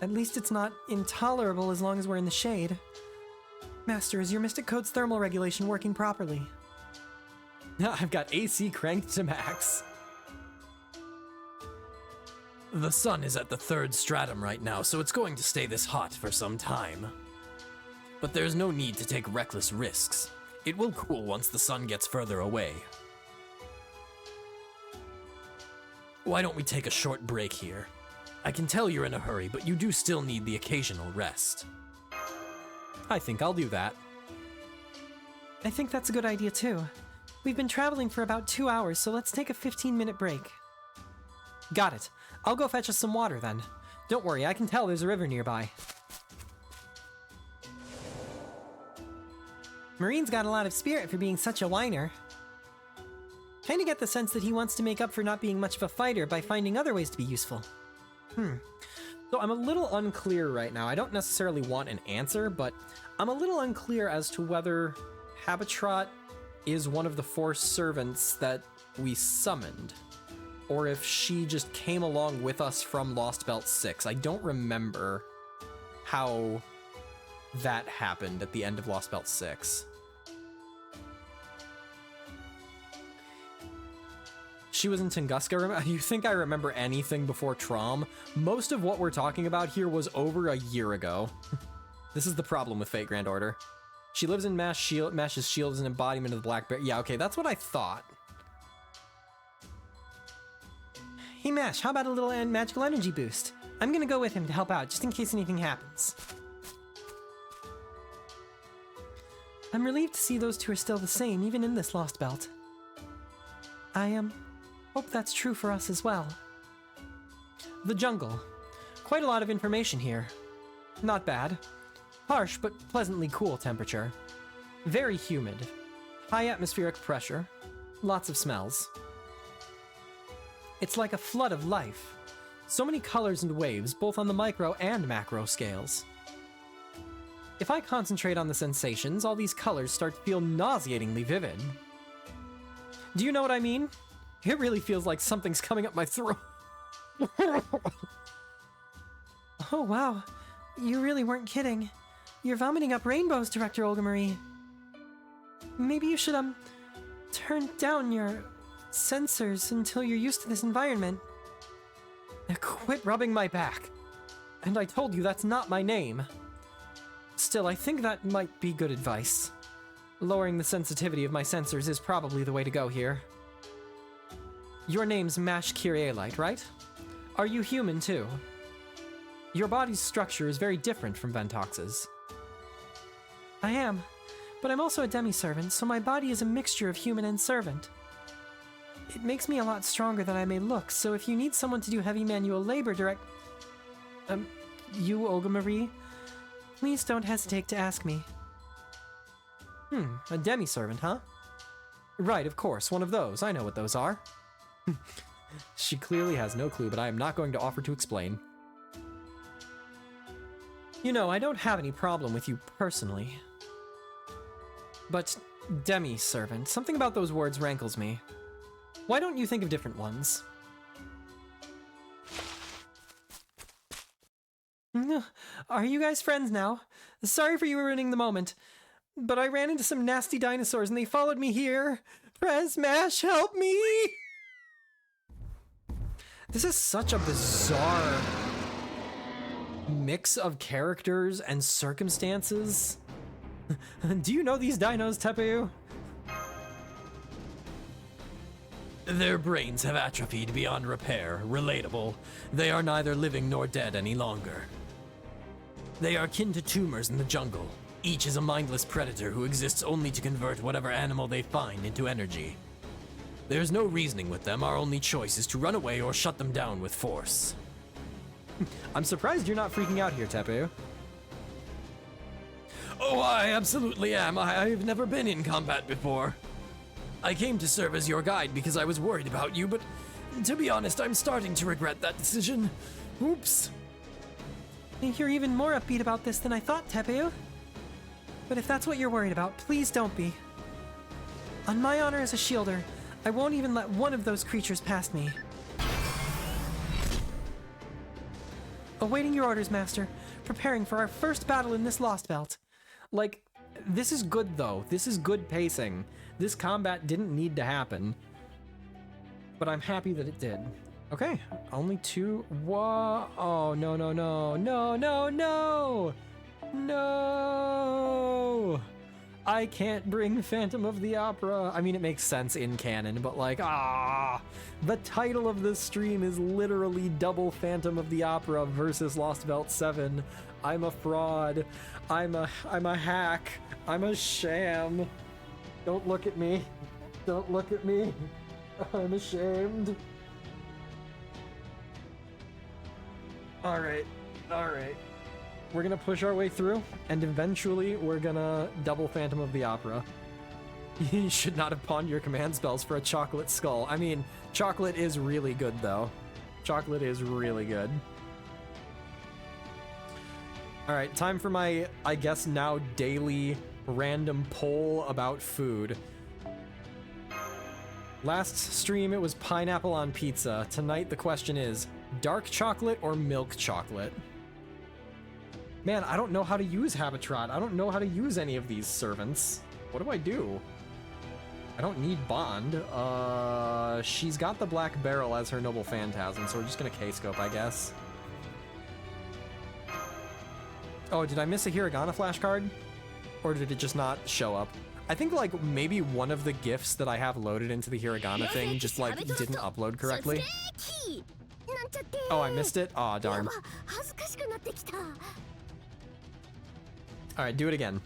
At least it's not intolerable as long as we're in the shade. Master, is your Mystic Code's thermal regulation working properly? I've got AC cranked to max. The sun is at the 3rd stratum right now, so it's going to stay this hot for some time. But there's no need to take reckless risks. It will cool once the sun gets further away. Why don't we take a short break here? I can tell you're in a hurry, but you do still need the occasional rest. I think I'll do that. I think that's a good idea too. We've been traveling for about 2 hours, so let's take a 15-minute break. Got it. I'll go fetch us some water then. Don't worry, I can tell there's a river nearby. Marine's got a lot of spirit for being such a whiner. Kinda get the sense that he wants to make up for not being much of a fighter by finding other ways to be useful. So I'm a little unclear right now. I don't necessarily want an answer, but I'm a little unclear as to whether Habitrot is one of the 4 servants that we summoned, or if she just came along with us from Lostbelt 6. I don't remember how that happened at the end of Lostbelt 6. She was in Tunguska. You think I remember anything before Trom? Most of what we're talking about here was over a year ago. This is the problem with Fate Grand Order. She lives in Mash's shield as an embodiment of the Black Bear. Yeah, okay, that's what I thought. Hey Mash, how about a little magical energy boost? I'm gonna go with him to help out, just in case anything happens. I'm relieved to see those two are still the same, even in this Lost Belt. I hope that's true for us as well. The jungle. Quite a lot of information here. Not bad. Harsh, but pleasantly cool temperature. Very humid. High atmospheric pressure. Lots of smells. It's like a flood of life. So many colors and waves, both on the micro and macro scales. If I concentrate on the sensations, all these colors start to feel nauseatingly vivid. Do you know what I mean? It really feels like something's coming up my throat. Oh wow, you really weren't kidding. You're vomiting up rainbows, Director Olga Marie. Maybe you should, turn down your sensors until you're used to this environment. Quit rubbing my back. And I told you that's not my name. Still, I think that might be good advice. Lowering the sensitivity of my sensors is probably the way to go here. Your name's Mash Kyrielite, right? Are you human too? Your body's structure is very different from Ventox's. I am, but I'm also a demi-servant, so my body is a mixture of human and servant. It makes me a lot stronger than I may look, so if you need someone to do heavy manual labor you, Olga Marie, please don't hesitate to ask me. A demi-servant, huh? Right, of course, one of those. I know what those are. She clearly has no clue, but I am not going to offer to explain. You know, I don't have any problem with you personally. But demi-servant, something about those words rankles me. Why don't you think of different ones? Are you guys friends now? Sorry for you ruining the moment, but I ran into some nasty dinosaurs and they followed me here. Prez, Mash, help me! This is such a bizarre mix of characters and circumstances. Do you know these dinos, Tepu? Their brains have atrophied beyond repair. Relatable. They are neither living nor dead any longer. They are akin to tumors in the jungle. Each is a mindless predator who exists only to convert whatever animal they find into energy. There's no reasoning with them. Our only choice is to run away or shut them down with force. I'm surprised you're not freaking out here, Tepu. Oh, I absolutely am. I've never been in combat before. I came to serve as your guide because I was worried about you, but to be honest, I'm starting to regret that decision. Oops. You're even more upbeat about this than I thought, Tepu. But if that's what you're worried about, please don't be. On my honor as a shielder, I won't even let one of those creatures past me. Awaiting your orders, Master. Preparing for our first battle in this Lostbelt. Like, this is good though. This is good pacing. This combat didn't need to happen, but I'm happy that it did. Okay, only 2. Whoa! Oh no no no no no no no! I can't bring Phantom of the Opera. I mean, it makes sense in canon, but like, the title of this stream is literally double Phantom of the Opera versus Lostbelt 7. I'm a fraud. I'm a hack. I'm a sham. Don't look at me. Don't look at me. I'm ashamed. Alright. We're gonna push our way through, and eventually we're gonna double Phantom of the Opera. You should not have pawned your command spells for a chocolate skull. I mean, chocolate is really good, though. Chocolate is really good. Alright, time for my, I guess now, daily random poll about food. Last stream, it was pineapple on pizza. Tonight, the question is, dark chocolate or milk chocolate? Man, I don't know how to use Habitrot. I don't know how to use any of these servants. What do I do? I don't need Bond. She's got the Black Barrel as her Noble Phantasm, so we're just gonna K-scope, I guess. Oh, did I miss a Hiragana flashcard? Or did it just not show up? I think, like, maybe one of the gifts that I have loaded into the Hiragana thing just, like, didn't upload correctly. Oh, I missed it? Aw, darn. Alright, do it again.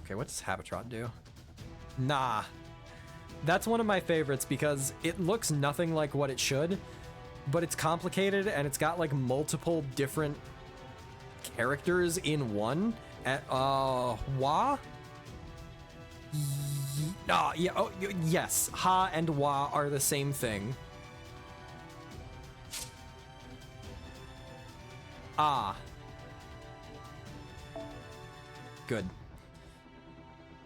Okay, what does Habitrot do? Nah. That's one of my favorites because it looks nothing like what it should, but it's complicated and it's got, like, multiple different characters in one. Wa? Yeah, oh, yes. Ha and Wa are the same thing. Ah. Good.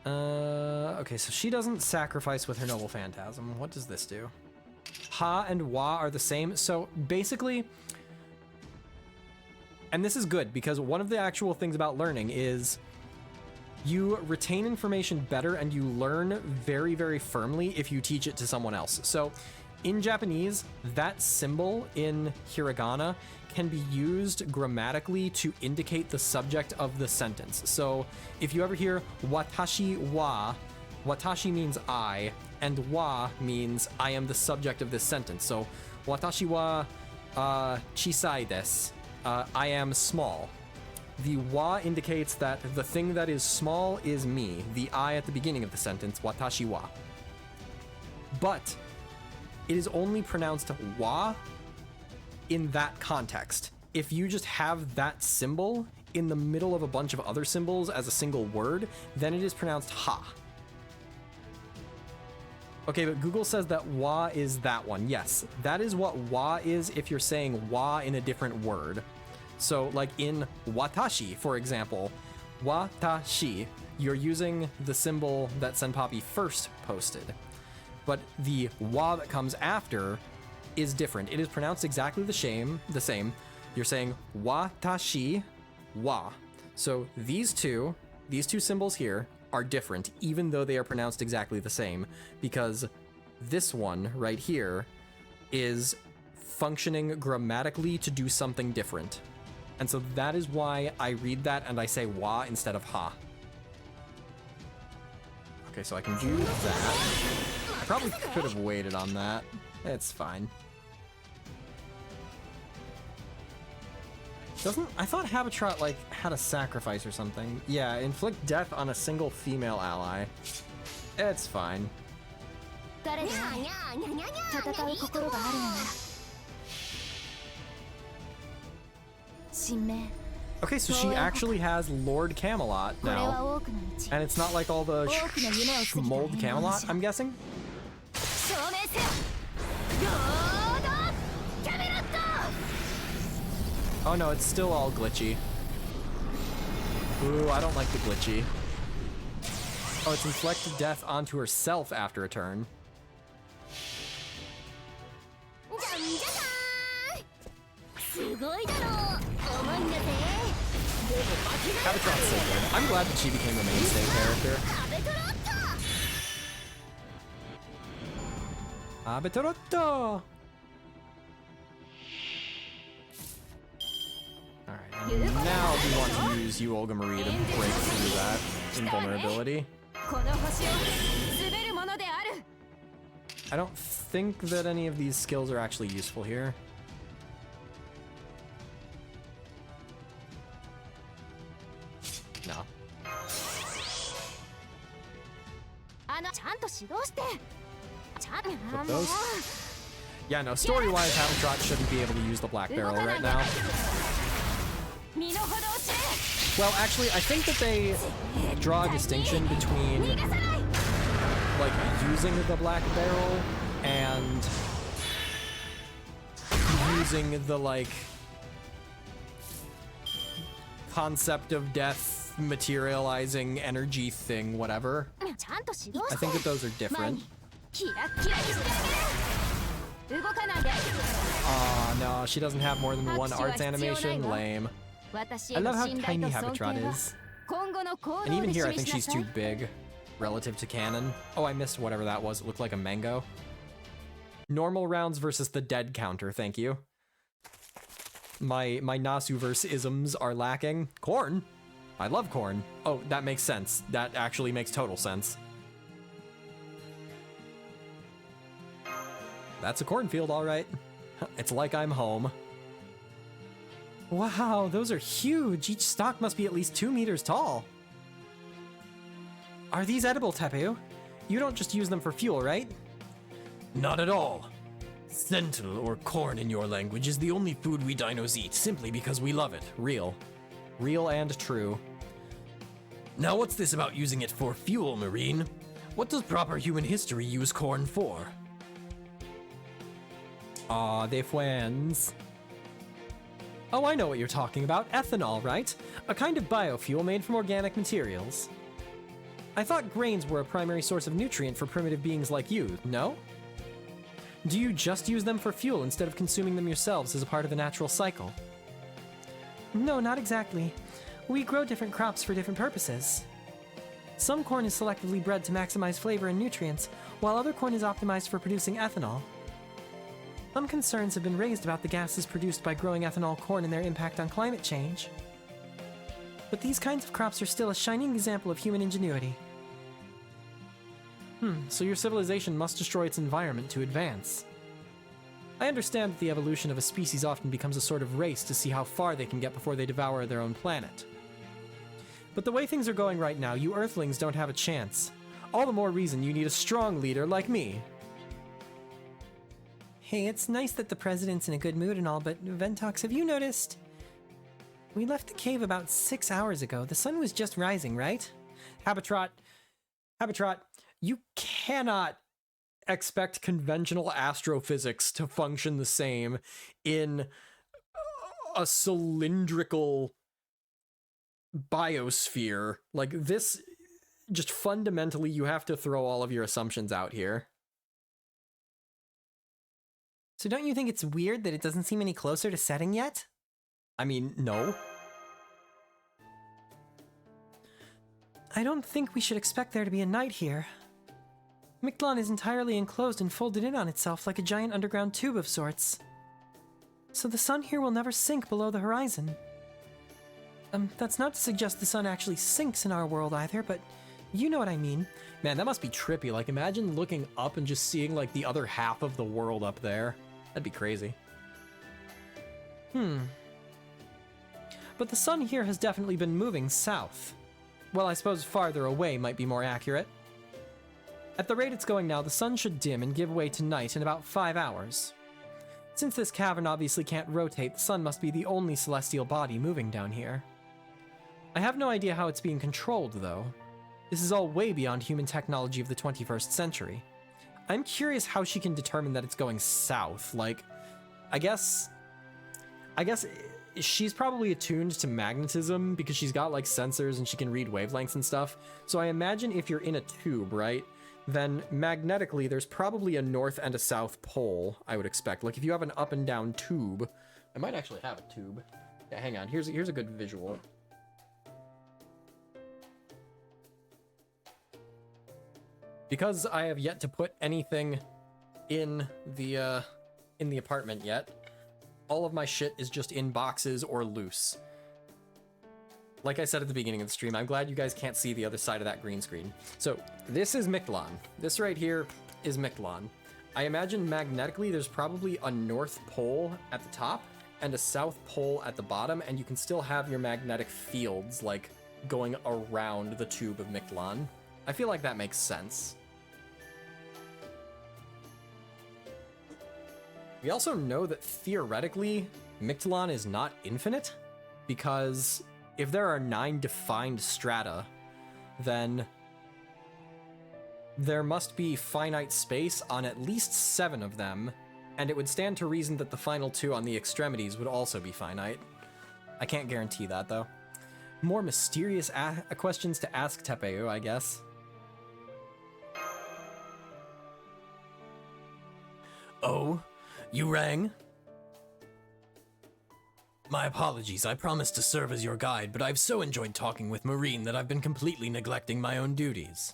Okay, so she doesn't sacrifice with her Noble Phantasm. What does this do? Ha and Wa are the same. So basically, and this is good because one of the actual things about learning is you retain information better and you learn very, very firmly if you teach it to someone else. So in Japanese, that symbol in hiragana can be used grammatically to indicate the subject of the sentence. So if you ever hear watashi wa, watashi means I, and wa means I am the subject of this sentence. So watashi wa chisai desu. I am small. The wa indicates that the thing that is small is me. The I at the beginning of the sentence, watashi wa. But it is only pronounced wa in that context. If you just have that symbol in the middle of a bunch of other symbols as a single word, then it is pronounced ha. Okay, but Google says that wa is that one. Yes, that is what wa is if you're saying wa in a different word. So like in watashi, for example, watashi, you're using the symbol that Senpapi first posted. But the wa that comes after is different. It is pronounced exactly the same. You're saying watashi wa. So these two symbols here are different, even though they are pronounced exactly the same, because this one right here is functioning grammatically to do something different. And so that is why I read that and I say wa instead of ha. Okay, so I can do that. I probably could have waited on that. It's fine. I thought Habitrot, like, had a sacrifice or something. Yeah, inflict death on a single female ally. It's fine. Okay, so she actually has Lord Camelot now. And it's not like all the mold Camelot, I'm guessing? Oh no, it's still all glitchy. Ooh, I don't like the glitchy. Oh, it's inflicted death onto herself after a turn. Habitrot's so good. I'm glad that she became a mainstay character. Habitrotto! Alright, and now we want to use you, Olga Marie, to break through that invulnerability. I don't think that any of these skills are actually useful here. No. Flip those. Yeah, no, story-wise, Habitrot shouldn't be able to use the Black Barrel right now. Well, actually, I think that they draw a distinction between, like, using the Black Barrel and using the, like, concept of death materializing energy thing, whatever. I think that those are different. Aw, no, she doesn't have more than one arts animation. Lame. I love how tiny Habitrot is. And even here, I think she's too big relative to canon. Oh, I missed whatever that was. It looked like a mango. Normal rounds versus the dead counter, thank you. My Nasuverse isms are lacking. Corn? I love corn. Oh, that makes sense. That actually makes total sense. That's a cornfield, all right. It's like I'm home. Wow, those are huge. Each stalk must be at least 2 meters tall. Are these edible, Tepu? You don't just use them for fuel, right? Not at all. Sentinel, or corn in your language, is the only food we dinos eat, simply because we love it. Real. Real and true. Now what's this about using it for fuel, Marine? What does proper human history use corn for? Aw, they friends. Oh, I know what you're talking about. Ethanol, right? A kind of biofuel made from organic materials. I thought grains were a primary source of nutrient for primitive beings like you, no? Do you just use them for fuel instead of consuming them yourselves as a part of the natural cycle? No, not exactly. We grow different crops for different purposes. Some corn is selectively bred to maximize flavor and nutrients, while other corn is optimized for producing ethanol. Some concerns have been raised about the gases produced by growing ethanol corn and their impact on climate change. But these kinds of crops are still a shining example of human ingenuity. So your civilization must destroy its environment to advance. I understand that the evolution of a species often becomes a sort of race to see how far they can get before they devour their own planet. But the way things are going right now, you Earthlings don't have a chance. All the more reason you need a strong leader like me. Hey, it's nice that the president's in a good mood and all, but Ventox, have you noticed? We left the cave about 6 hours ago. The sun was just rising, right? Habitrot, you cannot expect conventional astrophysics to function the same in a cylindrical biosphere. Like this, just fundamentally, you have to throw all of your assumptions out here. So don't you think it's weird that it doesn't seem any closer to setting yet? I mean, no. I don't think we should expect there to be a night here. Mictlan is entirely enclosed and folded in on itself like a giant underground tube of sorts. So the sun here will never sink below the horizon. That's not to suggest the sun actually sinks in our world either, but you know what I mean. Man, that must be trippy. Like, imagine looking up and just seeing, like, the other half of the world up there. That'd be crazy. But the sun here has definitely been moving south. Well, I suppose farther away might be more accurate. At the rate it's going now, the sun should dim and give way to night in about 5 hours. Since this cavern obviously can't rotate, the sun must be the only celestial body moving down here. I have no idea how it's being controlled, though. This is all way beyond human technology of the 21st century. I'm curious how she can determine that it's going south. Like, I guess she's probably attuned to magnetism because she's got, like, sensors and she can read wavelengths and stuff. So I imagine if you're in a tube, right, then magnetically there's probably a north and a south pole, I would expect. Like, if you have an up and down tube, I might actually have a tube. Yeah, hang on, here's a good visual. Because I have yet to put anything in the apartment yet, all of my shit is just in boxes or loose. Like I said at the beginning of the stream, I'm glad you guys can't see the other side of that green screen. So, this is Mictlan. This right here is Mictlan. I imagine magnetically there's probably a north pole at the top and a south pole at the bottom, and you can still have your magnetic fields, like, going around the tube of Mictlan. I feel like that makes sense. We also know that theoretically, Mictlan is not infinite, because if there are 9 defined strata, then there must be finite space on at least 7 of them, and it would stand to reason that the final 2 on the extremities would also be finite. I can't guarantee that, though. More mysterious questions to ask Tepeu, I guess. Oh, you rang? My apologies, I promised to serve as your guide, but I've so enjoyed talking with Marine that I've been completely neglecting my own duties.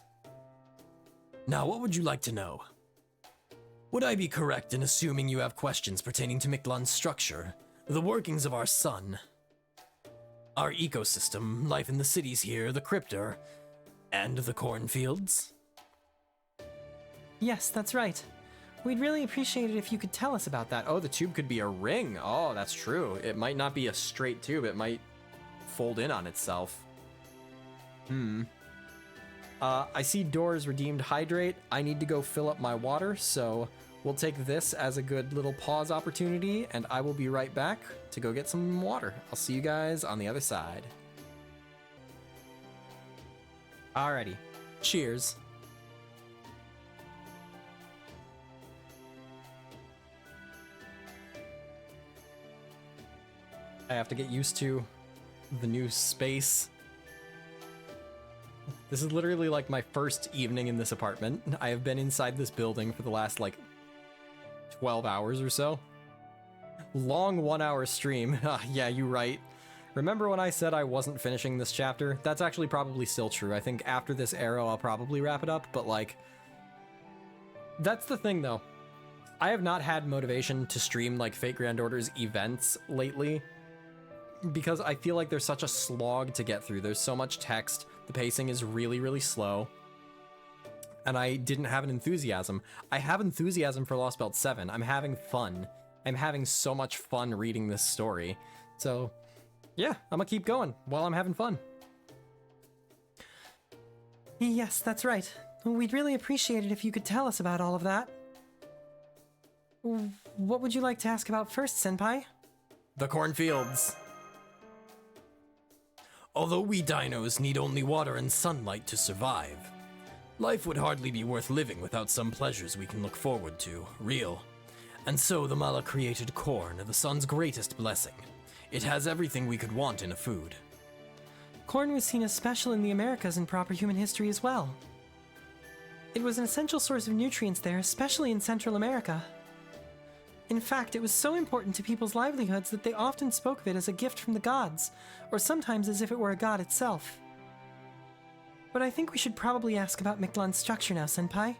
Now, what would you like to know? Would I be correct in assuming you have questions pertaining to Mictlan's structure, the workings of our sun, our ecosystem, life in the cities here, the cryptor, and the cornfields? Yes, that's right. We'd really appreciate it if you could tell us about that. Oh, the tube could be a ring. Oh, that's true. It might not be a straight tube. It might fold in on itself. I see Doors redeemed hydrate. I need to go fill up my water, so we'll take this as a good little pause opportunity, and I will be right back to go get some water. I'll see you guys on the other side. Alrighty. Cheers. I have to get used to the new space. This is literally like my first evening in this apartment. I have been inside this building for the last like 12 hours or so. Long 1 hour stream. Yeah, you're right. Remember when I said I wasn't finishing this chapter? That's actually probably still true. I think after this arrow I'll probably wrap it up, but like, that's the thing though. I have not had motivation to stream like Fate Grand Order's events lately, because I feel like there's such a slog to get through. There's so much text, the pacing is really, really slow, and I didn't have an enthusiasm. I have enthusiasm for Lostbelt 7. I'm having fun. I'm having so much fun reading this story. So, yeah, I'm gonna keep going while I'm having fun. Yes, that's right. We'd really appreciate it if you could tell us about all of that. What would you like to ask about first, Senpai? The cornfields. Although we dinos need only water and sunlight to survive, life would hardly be worth living without some pleasures we can look forward to, real. And so the Mala created corn, the sun's greatest blessing. It has everything we could want in a food. Corn was seen as special in the Americas in proper human history as well. It was an essential source of nutrients there, especially in Central America. In fact, it was so important to people's livelihoods that they often spoke of it as a gift from the gods, or sometimes as if it were a god itself. But I think we should probably ask about Mictlan's structure now, Senpai.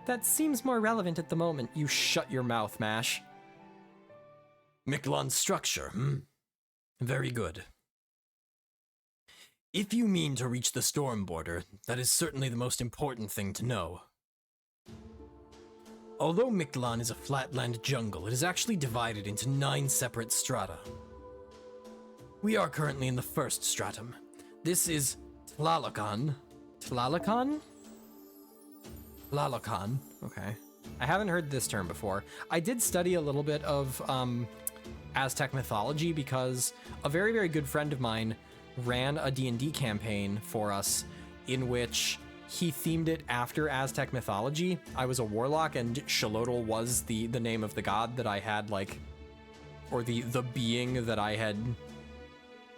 That seems more relevant at the moment. You shut your mouth, Mash. Miklan's structure, Very good. If you mean to reach the storm border, that is certainly the most important thing to know. Although Miklan is a flatland jungle, it is actually divided into 9 separate strata. We are currently in the first stratum. This is Tlalocan. Tlalocan? Tlalocan. Okay. I haven't heard this term before. I did study a little bit of Aztec mythology because a very, very good friend of mine ran a D&D campaign for us in which he themed it after Aztec mythology. I was a warlock and Xolotl was the name of the god that I had, like, or the being that I had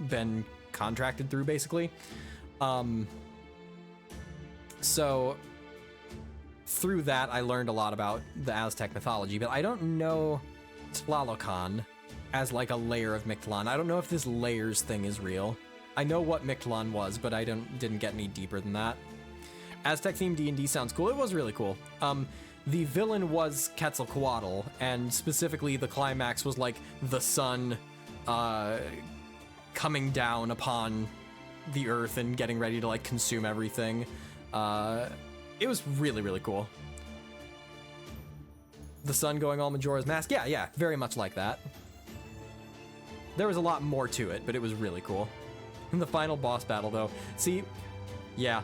been contracted through, basically. So through that, I learned a lot about the Aztec mythology, but I don't know Tlalocan as like a layer of Mictlan. I don't know if this layers thing is real. I know what Mictlan was, but I didn't get any deeper than that. Aztec themed D&D sounds cool. It was really cool. The villain was Quetzalcoatl, and specifically the climax was like the sun coming down upon the earth and getting ready to like consume everything. It was really, really cool. The sun going all Majora's Mask. Yeah, very much like that. There was a lot more to it, but it was really cool. In the final boss battle, though, see, yeah,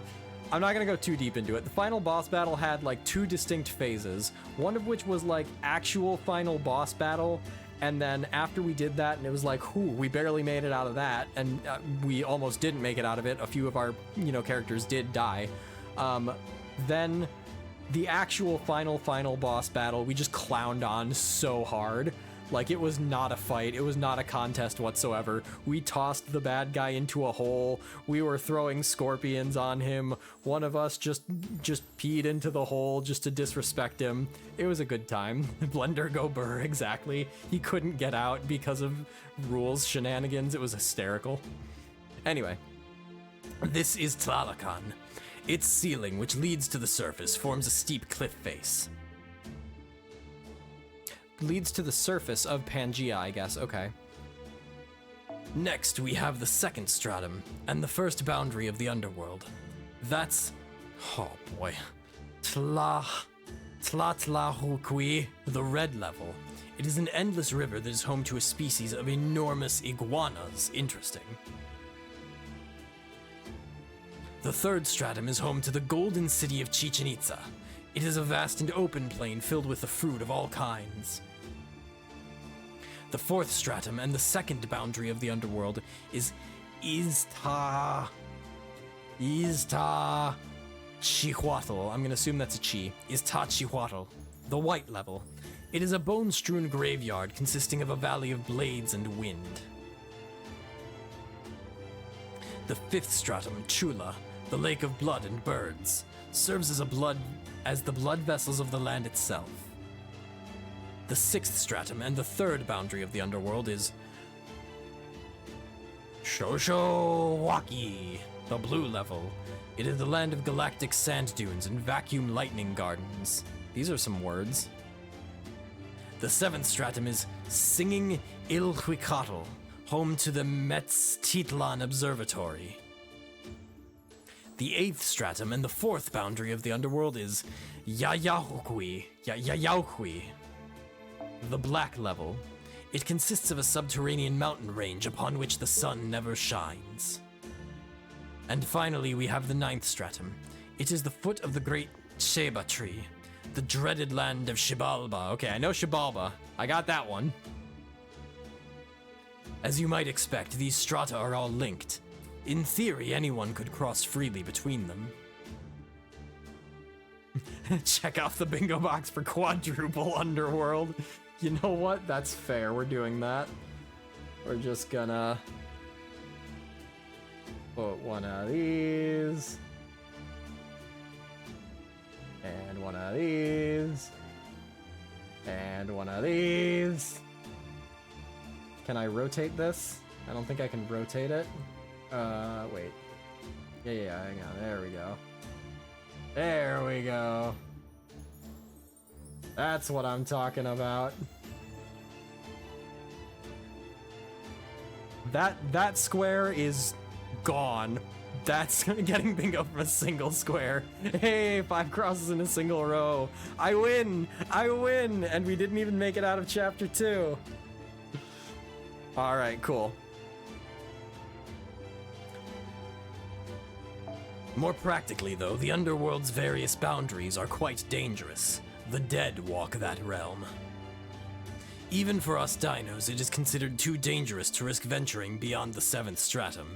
I'm not gonna go too deep into it. The final boss battle had like 2 distinct phases, one of which was like actual final boss battle, and then after we did that, and it was like, whew, we barely made it out of that, and we almost didn't make it out of it. A few of our, characters did die. Then the actual final boss battle, we just clowned on so hard. Like, it was not a fight. It was not a contest whatsoever. We tossed the bad guy into a hole. We were throwing scorpions on him. One of us just peed into the hole just to disrespect him. It was a good time. Blender go burr, exactly. He couldn't get out because of rules shenanigans. It was hysterical. Anyway, this is Tlalocan. Its ceiling, which leads to the surface, forms a steep cliff face. Leads to the surface of Pangea, I guess. Okay. Next, we have the second stratum, and the first boundary of the underworld. That's... oh boy. Tlatlahukwi, the red level. It is an endless river that is home to a species of enormous iguanas. Interesting. The third stratum is home to the golden city of Chichen Itza. It is a vast and open plain filled with the fruit of all kinds. The fourth stratum and the second boundary of the underworld is Iztachihuatl. I'm gonna assume that's a chi. Iztachihuatl, the white level. It is a bone-strewn graveyard consisting of a valley of blades and wind. The fifth stratum, Chula, the lake of blood and birds, serves as the blood vessels of the land itself. The sixth stratum and the third boundary of the underworld is Shoshowaki, the blue level. It is the land of galactic sand dunes and vacuum lightning gardens. These are some words. The seventh stratum is Singing Ilhuicatl, home to the Metztitlan Observatory. The eighth stratum and the fourth boundary of the underworld is Yayauhui, the black level. It consists of a subterranean mountain range upon which the sun never shines. And finally, we have the ninth stratum. It is the foot of the great Sheba tree, the dreaded land of Xibalba. Okay, I know Xibalba. I got that one. As you might expect, these strata are all linked. In theory, anyone could cross freely between them. Check off the bingo box for quadruple underworld. You know what? That's fair. We're doing that. We're just gonna put one of these. And one of these. And one of these. Can I rotate this? I don't think I can rotate it. Wait. Yeah, hang on. There we go. There we go. That's what I'm talking about. That square is gone. That's getting bingo from a single square. Hey, 5 crosses in a single row. I win! I win! And we didn't even make it out of chapter 2. Alright, cool. More practically, though, the underworld's various boundaries are quite dangerous. The dead walk that realm. Even for us dinos, it is considered too dangerous to risk venturing beyond the 7th stratum.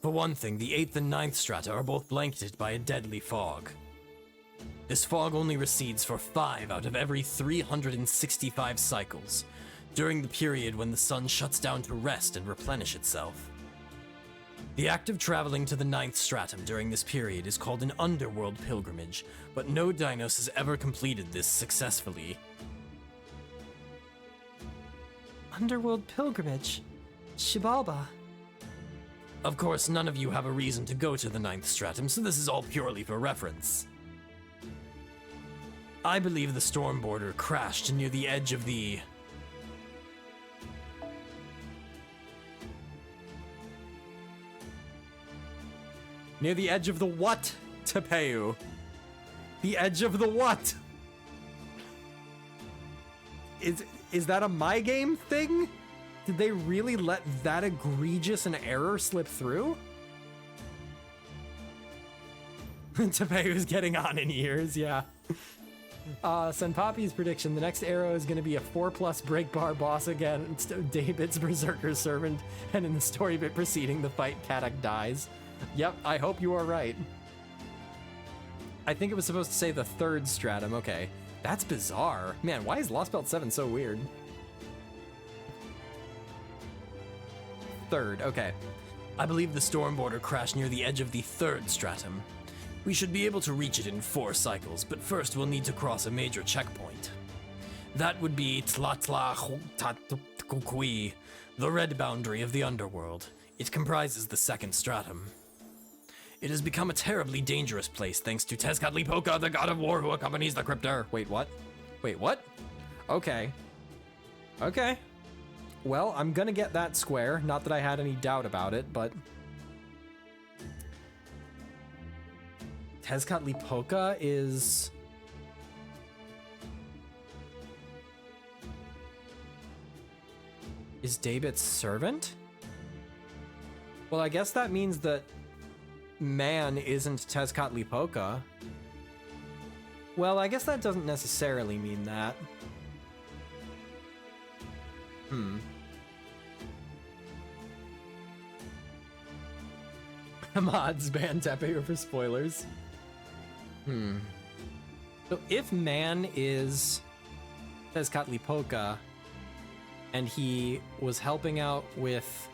For one thing, the 8th and 9th strata are both blanketed by a deadly fog. This fog only recedes for 5 out of every 365 cycles, during the period when the sun shuts down to rest and replenish itself. The act of traveling to the 9th stratum during this period is called an underworld pilgrimage, but no Dinos has ever completed this successfully. Underworld pilgrimage? Shibalba. Of course, none of you have a reason to go to the 9th stratum, so this is all purely for reference. I believe the storm border crashed near the edge of the... Near the edge of the what, Tepeu? The edge of the what? Is that a my game thing? Did they really let that egregious an error slip through? Tepeu's getting on in years, yeah. Senpapi's prediction, the next arrow is going to be a 4+ break bar boss against David's Berserker Servant, and in the story bit preceding the fight, Katak dies. Yep, I hope you are right. I think it was supposed to say the 3rd stratum, okay. That's bizarre. Man, why is Lostbelt 7 so weird? 3rd, okay. I believe the storm border crashed near the edge of the 3rd stratum. We should be able to reach it in 4 cycles, but first we'll need to cross a major checkpoint. That would be Tlatlakukui, the red boundary of the underworld. It comprises the 2nd stratum. It has become a terribly dangerous place thanks to Tezcatlipoca, the god of war who accompanies the cryptor. Wait, what? Wait, what? Okay. Okay. Well, I'm gonna get that square. Not that I had any doubt about it, but... Tezcatlipoca is... Is David's servant? Well, I guess that means that man isn't Tezcatlipoca. Well, I guess that doesn't necessarily mean that. Mods ban Tepe for spoilers. So if man is Tezcatlipoca and he was helping out with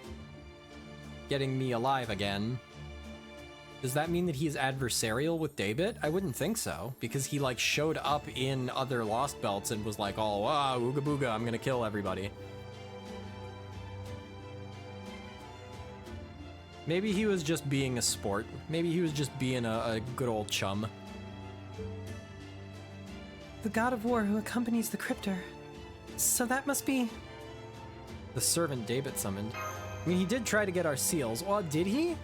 getting me alive again, does that mean that he's adversarial with David? I wouldn't think so, because he like showed up in other Lostbelts and was like, oh, wow, ooga booga, I'm gonna kill everybody. Maybe he was just being a sport. Maybe he was just being a good old chum. The god of war who accompanies the cryptor. So that must be... The servant David summoned. I mean, he did try to get our seals. Well, did he?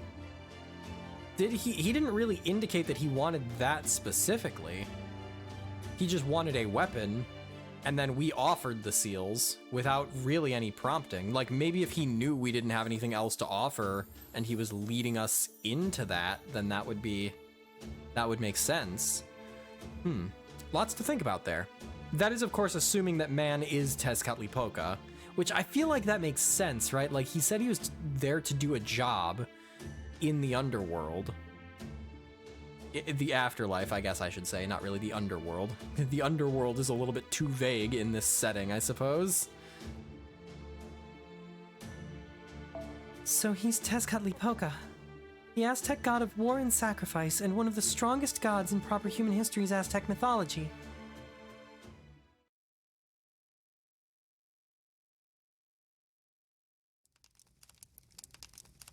He didn't really indicate that he wanted that specifically. He just wanted a weapon, and then we offered the seals without really any prompting. Like, maybe if he knew we didn't have anything else to offer and he was leading us into that, then that would make sense. Lots to think about there. That is, of course, assuming that man is Tezcatlipoca, which I feel like that makes sense, right? Like, he said he was there to do a job in the underworld. The afterlife, I guess I should say, not really the underworld. The underworld is a little bit too vague in this setting, I suppose. So he's Tezcatlipoca, the Aztec god of war and sacrifice, and one of the strongest gods in proper human history's Aztec mythology.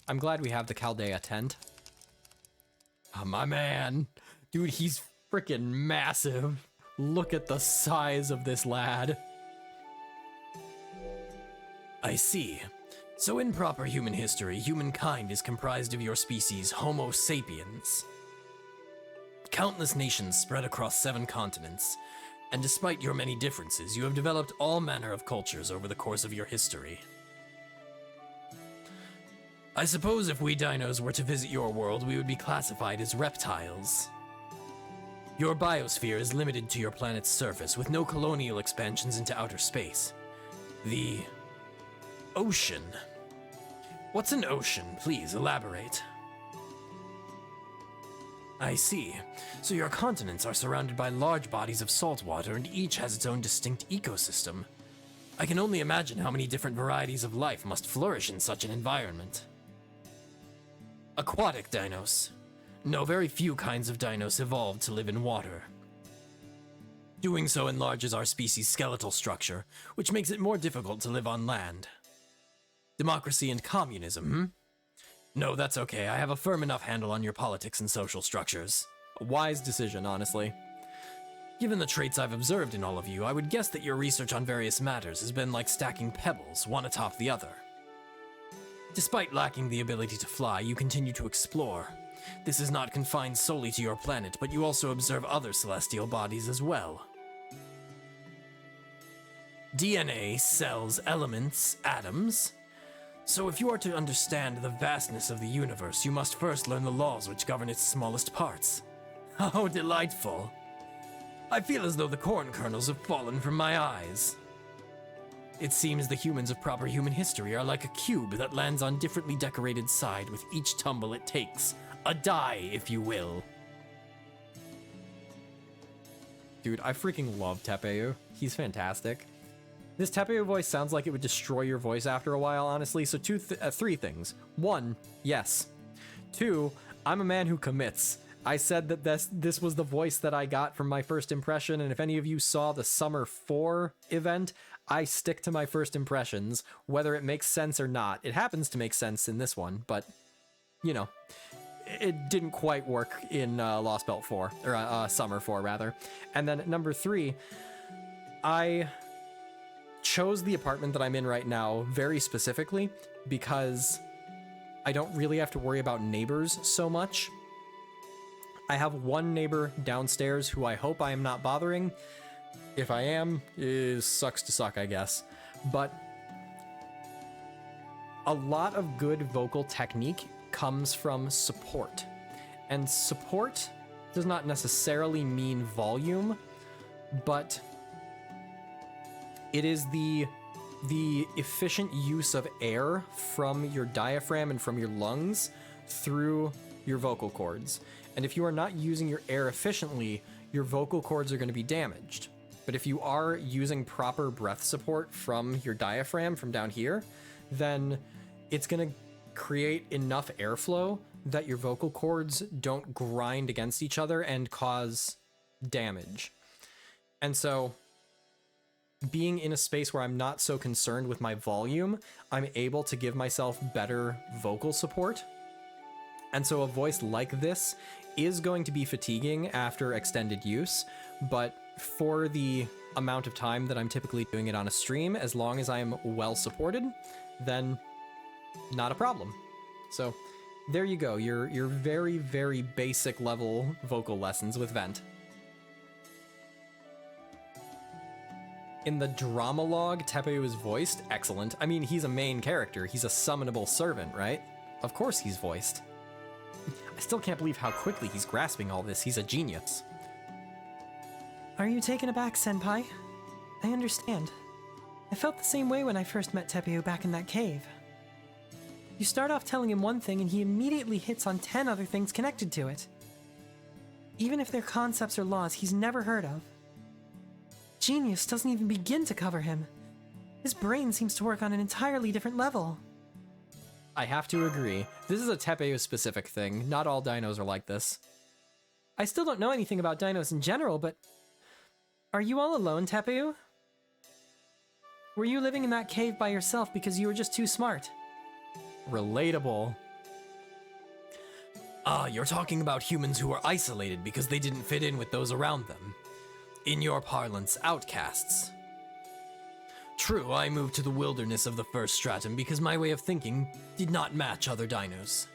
I'm glad we have the Chaldea tent. Oh, my man. Dude, he's freaking massive. Look at the size of this lad. I see. So in proper human history, humankind is comprised of your species, Homo sapiens. Countless nations spread across 7 continents, and despite your many differences, you have developed all manner of cultures over the course of your history. I suppose if we dinos were to visit your world, we would be classified as reptiles. Your biosphere is limited to your planet's surface, with no colonial expansions into outer space. The ocean. What's an ocean? Please elaborate. I see. So your continents are surrounded by large bodies of salt water, and each has its own distinct ecosystem. I can only imagine how many different varieties of life must flourish in such an environment. Aquatic dinos. No, very few kinds of dinos evolved to live in water. Doing so enlarges our species' skeletal structure, which makes it more difficult to live on land. Democracy and communism, No, that's okay. I have a firm enough handle on your politics and social structures. A wise decision, honestly. Given the traits I've observed in all of you, I would guess that your research on various matters has been like stacking pebbles, one atop the other. Despite lacking the ability to fly, you continue to explore. This is not confined solely to your planet, but you also observe other celestial bodies as well. DNA, cells, elements, atoms. So if you are to understand the vastness of the universe, you must first learn the laws which govern its smallest parts. How delightful. I feel as though the corn kernels have fallen from my eyes. It seems the humans of proper human history are like a cube that lands on differently decorated side with each tumble it takes. A die, if you will. Dude, I freaking love Tepeu. He's fantastic. This Tepeu voice sounds like it would destroy your voice after a while, honestly, so three things. 1, yes. 2, I'm a man who commits. I said that this was the voice that I got from my first impression, and if any of you saw the Summer 4 event, I stick to my first impressions, whether it makes sense or not. It happens to make sense in this one, but, you know, it didn't quite work in Lostbelt 4, or Summer 4, rather. And then number 3, I chose the apartment that I'm in right now very specifically because I don't really have to worry about neighbors so much. I have one neighbor downstairs who I hope I am not bothering. If I am, it sucks to suck, I guess. But a lot of good vocal technique comes from support. And support does not necessarily mean volume, but it is the efficient use of air from your diaphragm and from your lungs through your vocal cords. And if you are not using your air efficiently, your vocal cords are going to be damaged. But if you are using proper breath support from your diaphragm from down here, then it's going to create enough airflow that your vocal cords don't grind against each other and cause damage. And so being in a space where I'm not so concerned with my volume, I'm able to give myself better vocal support. And so a voice like this is going to be fatiguing after extended use, but for the amount of time that I'm typically doing it on a stream, as long as I am well supported, then not a problem. So there you go, your very, very basic level vocal lessons with Vent. In the drama log, Tepeu is voiced. Excellent. I mean, he's a main character. He's a summonable servant, right? Of course he's voiced. I still can't believe how quickly he's grasping all this. He's a genius. Are you taken aback, Senpai? I understand. I felt the same way when I first met Tepeu back in that cave. You start off telling him one thing and he immediately hits on 10 other things connected to it. Even if they're concepts or laws he's never heard of. Genius doesn't even begin to cover him. His brain seems to work on an entirely different level. I have to agree. This is a Tepeu-specific thing. Not all dinos are like this. I still don't know anything about dinos in general, but are you all alone, Tepeu? Were you living in that cave by yourself because you were just too smart? Relatable. Ah, you're talking about humans who were isolated because they didn't fit in with those around them. In your parlance, outcasts. True, I moved to the wilderness of the first stratum because my way of thinking did not match other dinos.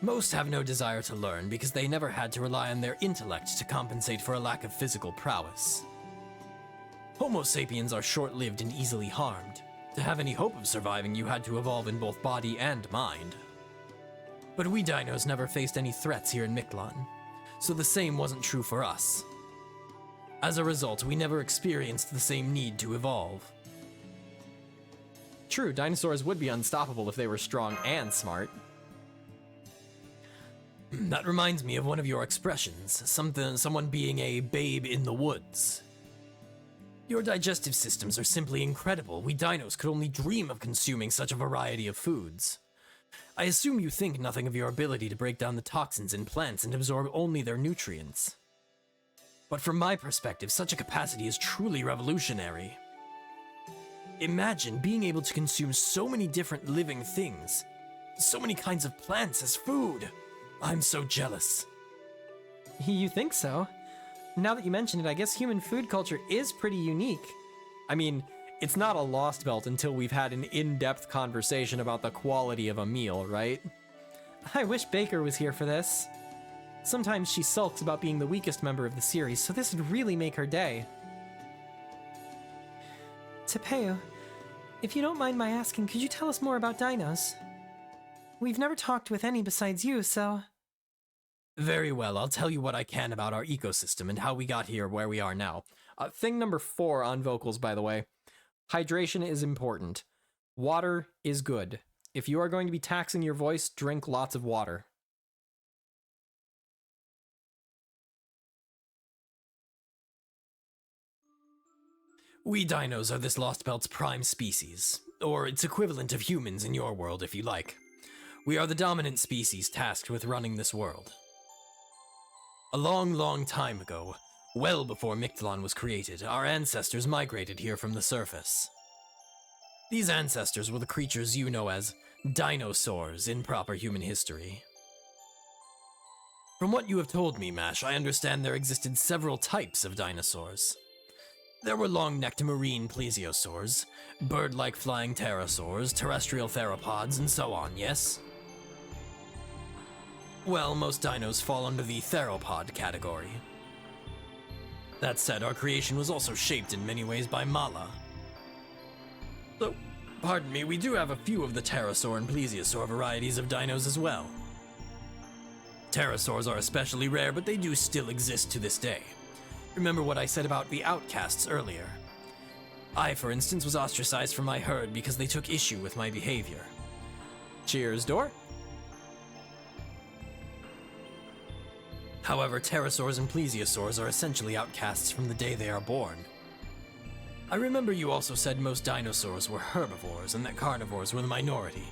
Most have no desire to learn because they never had to rely on their intellect to compensate for a lack of physical prowess. Homo sapiens are short-lived and easily harmed. To have any hope of surviving, you had to evolve in both body and mind. But we dinos never faced any threats here in Mictlan, so the same wasn't true for us. As a result, we never experienced the same need to evolve. True, dinosaurs would be unstoppable if they were strong and smart. That reminds me of one of your expressions, someone being a babe in the woods. Your digestive systems are simply incredible. We dinos could only dream of consuming such a variety of foods. I assume you think nothing of your ability to break down the toxins in plants and absorb only their nutrients. But from my perspective, such a capacity is truly revolutionary. Imagine being able to consume so many different living things, so many kinds of plants as food. I'm so jealous. You think so? Now that you mention it, I guess human food culture is pretty unique. I mean, it's not a Lostbelt until we've had an in-depth conversation about the quality of a meal, right? I wish Baker was here for this. Sometimes she sulks about being the weakest member of the series, so this would really make her day. Tepeu, if you don't mind my asking, could you tell us more about dinos? We've never talked with any besides you, so... Very well, I'll tell you what I can about our ecosystem and how we got here where we are now. Thing number 4 on vocals, by the way. Hydration is important. Water is good. If you are going to be taxing your voice, drink lots of water. We dinos are this Lostbelt's prime species, or its equivalent of humans in your world if you like. We are the dominant species tasked with running this world. A long, long time ago, well before Mictlan was created, our ancestors migrated here from the surface. These ancestors were the creatures you know as dinosaurs in proper human history. From what you have told me, Mash, I understand there existed several types of dinosaurs. There were long-necked marine plesiosaurs, bird-like flying pterosaurs, terrestrial theropods, and so on, yes? Well, most dinos fall under the theropod category. That said, our creation was also shaped in many ways by Mala. So, pardon me, we do have a few of the pterosaur and plesiosaur varieties of dinos as well. Pterosaurs are especially rare, but they do still exist to this day. Remember what I said about the outcasts earlier. I, for instance, was ostracized from my herd because they took issue with my behavior. Cheers, Door. However, pterosaurs and plesiosaurs are essentially outcasts from the day they are born. I remember you also said most dinosaurs were herbivores and that carnivores were the minority.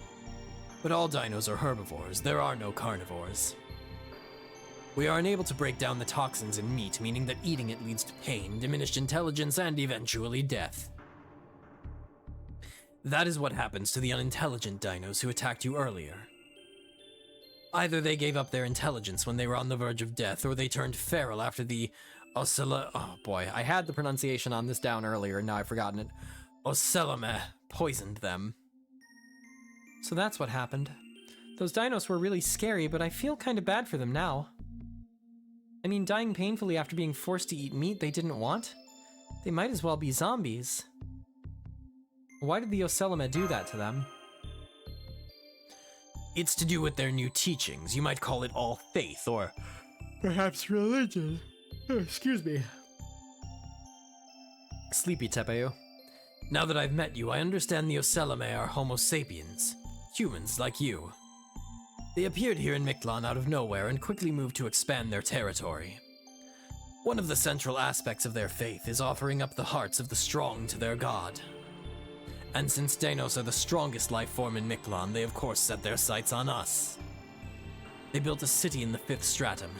But all dinos are herbivores, there are no carnivores. We are unable to break down the toxins in meat, meaning that eating it leads to pain, diminished intelligence, and eventually death. That is what happens to the unintelligent dinos who attacked you earlier. Either they gave up their intelligence when they were on the verge of death, or they turned feral after the Oh boy, I had the pronunciation on this down earlier, and now I've forgotten it. Ocelome poisoned them. So that's what happened. Those dinos were really scary, but I feel kind of bad for them now. I mean, dying painfully after being forced to eat meat they didn't want? They might as well be zombies. Why did the Ocelome do that to them? It's to do with their new teachings. You might call it all faith, or perhaps religion. Excuse me. Sleepy, Tepeu. Now that I've met you, I understand the Ocelome are Homo sapiens, humans like you. They appeared here in Mictlan out of nowhere and quickly moved to expand their territory. One of the central aspects of their faith is offering up the hearts of the strong to their god. And since dinos are the strongest life form in Mictlan, they of course set their sights on us. They built a city in the 5th stratum.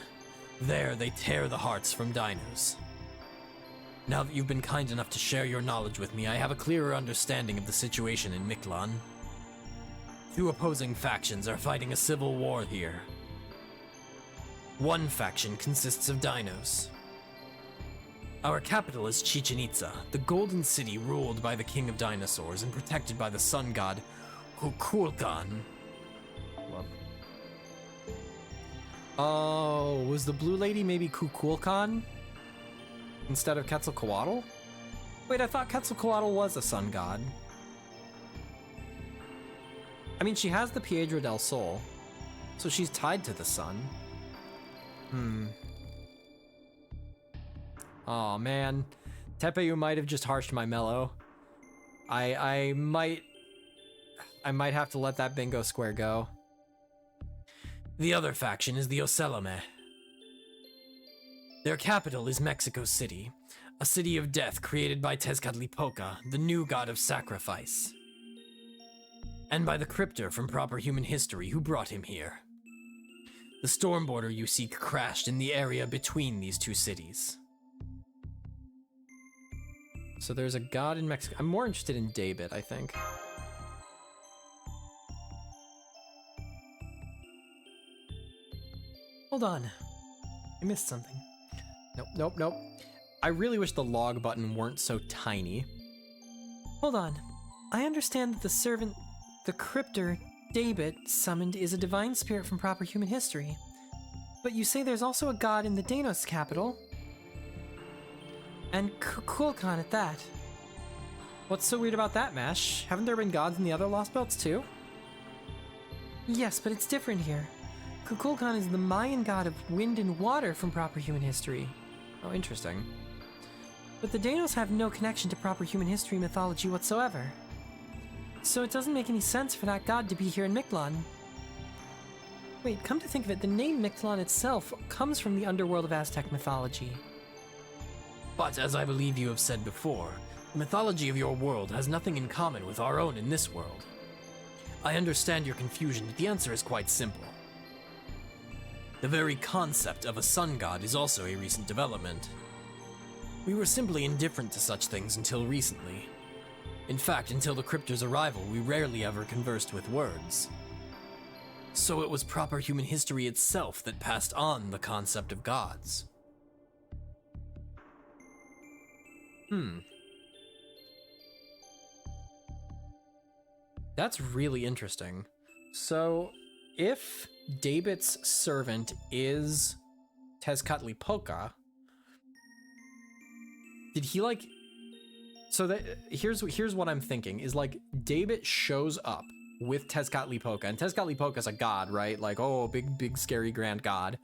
There, they tear the hearts from dinos. Now that you've been kind enough to share your knowledge with me, I have a clearer understanding of the situation in Mictlan. Two opposing factions are fighting a civil war here. One faction consists of dinos. Our capital is Chichen Itza, the golden city ruled by the king of dinosaurs and protected by the sun god Kukulkan. Oh, was the blue lady maybe Kukulkan instead of Quetzalcoatl? Wait, I thought Quetzalcoatl was a sun god. I mean, she has the Piedra del Sol, so she's tied to the sun. Oh man, Tepeyu might have just harshed my mellow. I might have to let that bingo square go. The other faction is the Ocelome. Their capital is Mexico City, a city of death created by Tezcatlipoca, the new god of sacrifice, and by the Cryptor from proper human history who brought him here. The storm border you seek crashed in the area between these two cities. So there's a god in Mexico. I'm more interested in David, I think. Hold on. I missed something. Nope. I really wish the log button weren't so tiny. Hold on. I understand that the servant, the Cryptor, David, summoned is a divine spirit from proper human history. But you say there's also a god in the Danos capital? And Kukulkan at that. What's so weird about that, Mash? Haven't there been gods in the other Lost Belts too? Yes, but it's different here. Kukulkan is the Mayan god of wind and water from proper human history. Oh, interesting. But the Danos have no connection to proper human history mythology whatsoever. So it doesn't make any sense for that god to be here in Mictlan. Wait, come to think of it, the name Mictlan itself comes from the underworld of Aztec mythology. But as I believe you have said before, the mythology of your world has nothing in common with our own in this world. I understand your confusion, but the answer is quite simple. The very concept of a sun god is also a recent development. We were simply indifferent to such things until recently. In fact, until the Cryptor's arrival, we rarely ever conversed with words. So it was proper human history itself that passed on the concept of gods. That's really interesting. So, if David's servant is Tezcatlipoca, did he like... So that here's what I'm thinking, is like, David shows up with Tezcatlipoca, and Tezcatlipoca's a god, right? Like, oh, big, scary, grand god.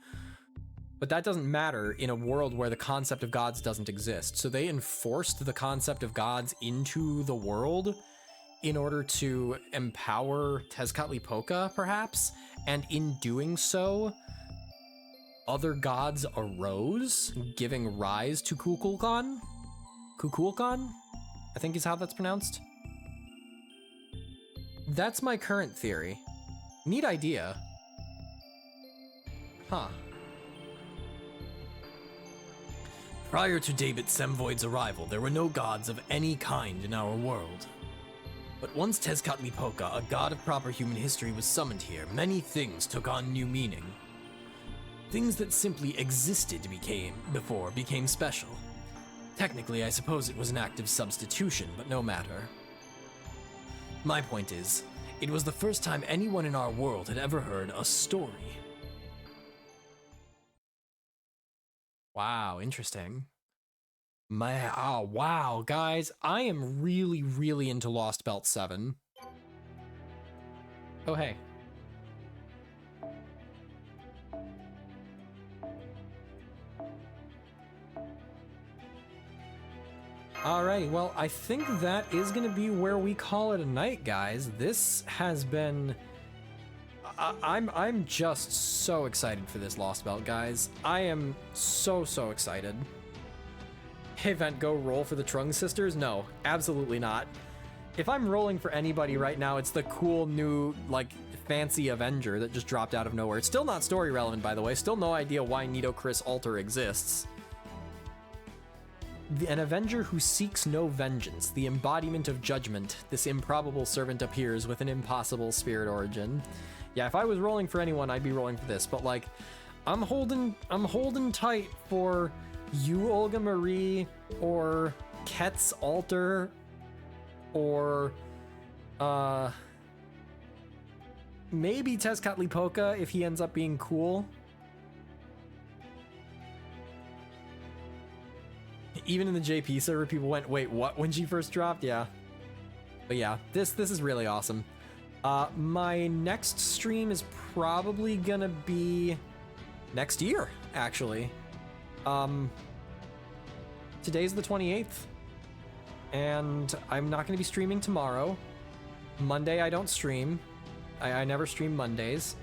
But that doesn't matter in a world where the concept of gods doesn't exist. So they enforced the concept of gods into the world in order to empower Tezcatlipoca, perhaps? And in doing so, other gods arose, giving rise to Kukulkan? Kukulkan? I think is how that's pronounced. That's my current theory. Neat idea. Huh. Prior to David Semvoid's arrival, there were no gods of any kind in our world. But once Tezcatlipoca, a god of proper human history, was summoned here, many things took on new meaning. Things that simply existed became special. Technically, I suppose it was an act of substitution, but no matter. My point is, it was the first time anyone in our world had ever heard a story. Wow, interesting. Wow, guys, I am really into Lostbelt 7. Oh, hey. Alrighty, well, I think that is going to be where we call it a night, guys. This has been... I'm just so excited for this Lostbelt, guys. I am so excited. Hey, Vent, go roll for the Trung sisters? No, absolutely not. If I'm rolling for anybody right now, it's the cool new, like, fancy Avenger that just dropped out of nowhere. It's still not story relevant, by the way. Still no idea why Nido Chris Alter exists. An Avenger who seeks no vengeance, the embodiment of judgment, this improbable servant appears with an impossible spirit origin. Yeah, if I was rolling for anyone, I'd be rolling for this, but like, I'm holding tight for you, Olga Marie, or Ket's Alter, or maybe Tezcatlipoca if he ends up being cool. Even in the JP server, people went, wait, what, when she first dropped? Yeah. But yeah, this is really awesome. My next stream is probably gonna be next year, actually. Today's the 28th, and I'm not gonna be streaming tomorrow. Monday I don't stream. I never stream Mondays.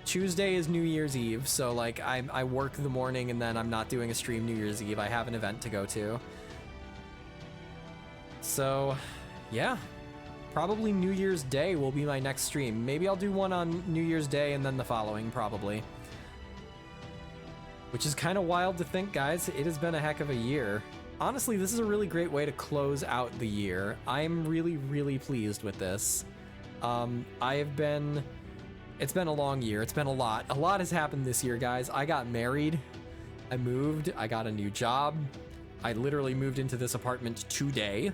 Tuesday is New Year's Eve, so like I work the morning and then I'm not doing a stream New Year's Eve. I have an event to go to. So, yeah. Probably New Year's Day will be my next stream. Maybe I'll do one on New Year's Day and then the following, probably. Which is kind of wild to think, guys. It has been a heck of a year. Honestly, this is a really great way to close out the year. I'm really, really pleased with this. It's been a long year. It's been a lot. A lot has happened this year, guys. I got married. I moved. I got a new job. I literally moved into this apartment today.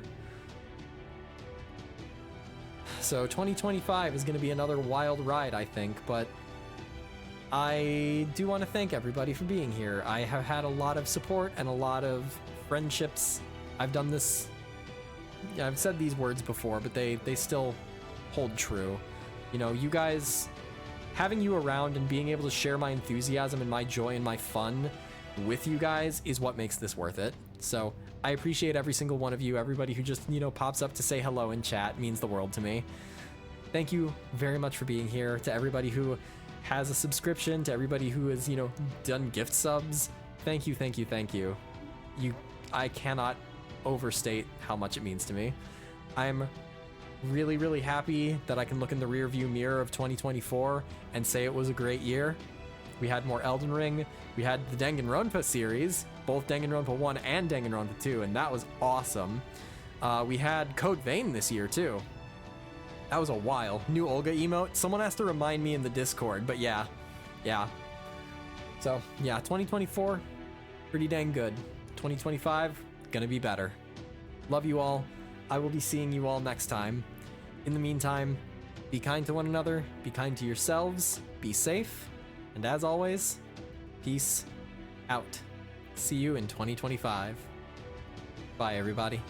So 2025 is going to be another wild ride, I think, but I do want to thank everybody for being here. I have had a lot of support and a lot of friendships. I've done this, I've said these words before, but they still hold true. You know, you guys, having you around and being able to share my enthusiasm and my joy and my fun with you guys is what makes this worth it. So I appreciate every single one of you. Everybody who just, you know, pops up to say hello in chat means the world to me. Thank you very much for being here. To everybody who has a subscription, to everybody who has, you know, done gift subs, thank you, thank you, thank you. I cannot overstate how much it means to me. I'm really, really happy that I can look in the rearview mirror of 2024 and say it was a great year. We had more Elden Ring. We had the Danganronpa series, both Danganronpa 1 and Danganronpa 2, and that was awesome. We had Code Vein this year, too. That was a while. New Olga emote. Someone has to remind me in the Discord, but yeah. So, yeah, 2024, pretty dang good. 2025, gonna be better. Love you all. I will be seeing you all next time. In the meantime, be kind to one another, be kind to yourselves, be safe, and as always, peace out. See you in 2025. Bye, everybody.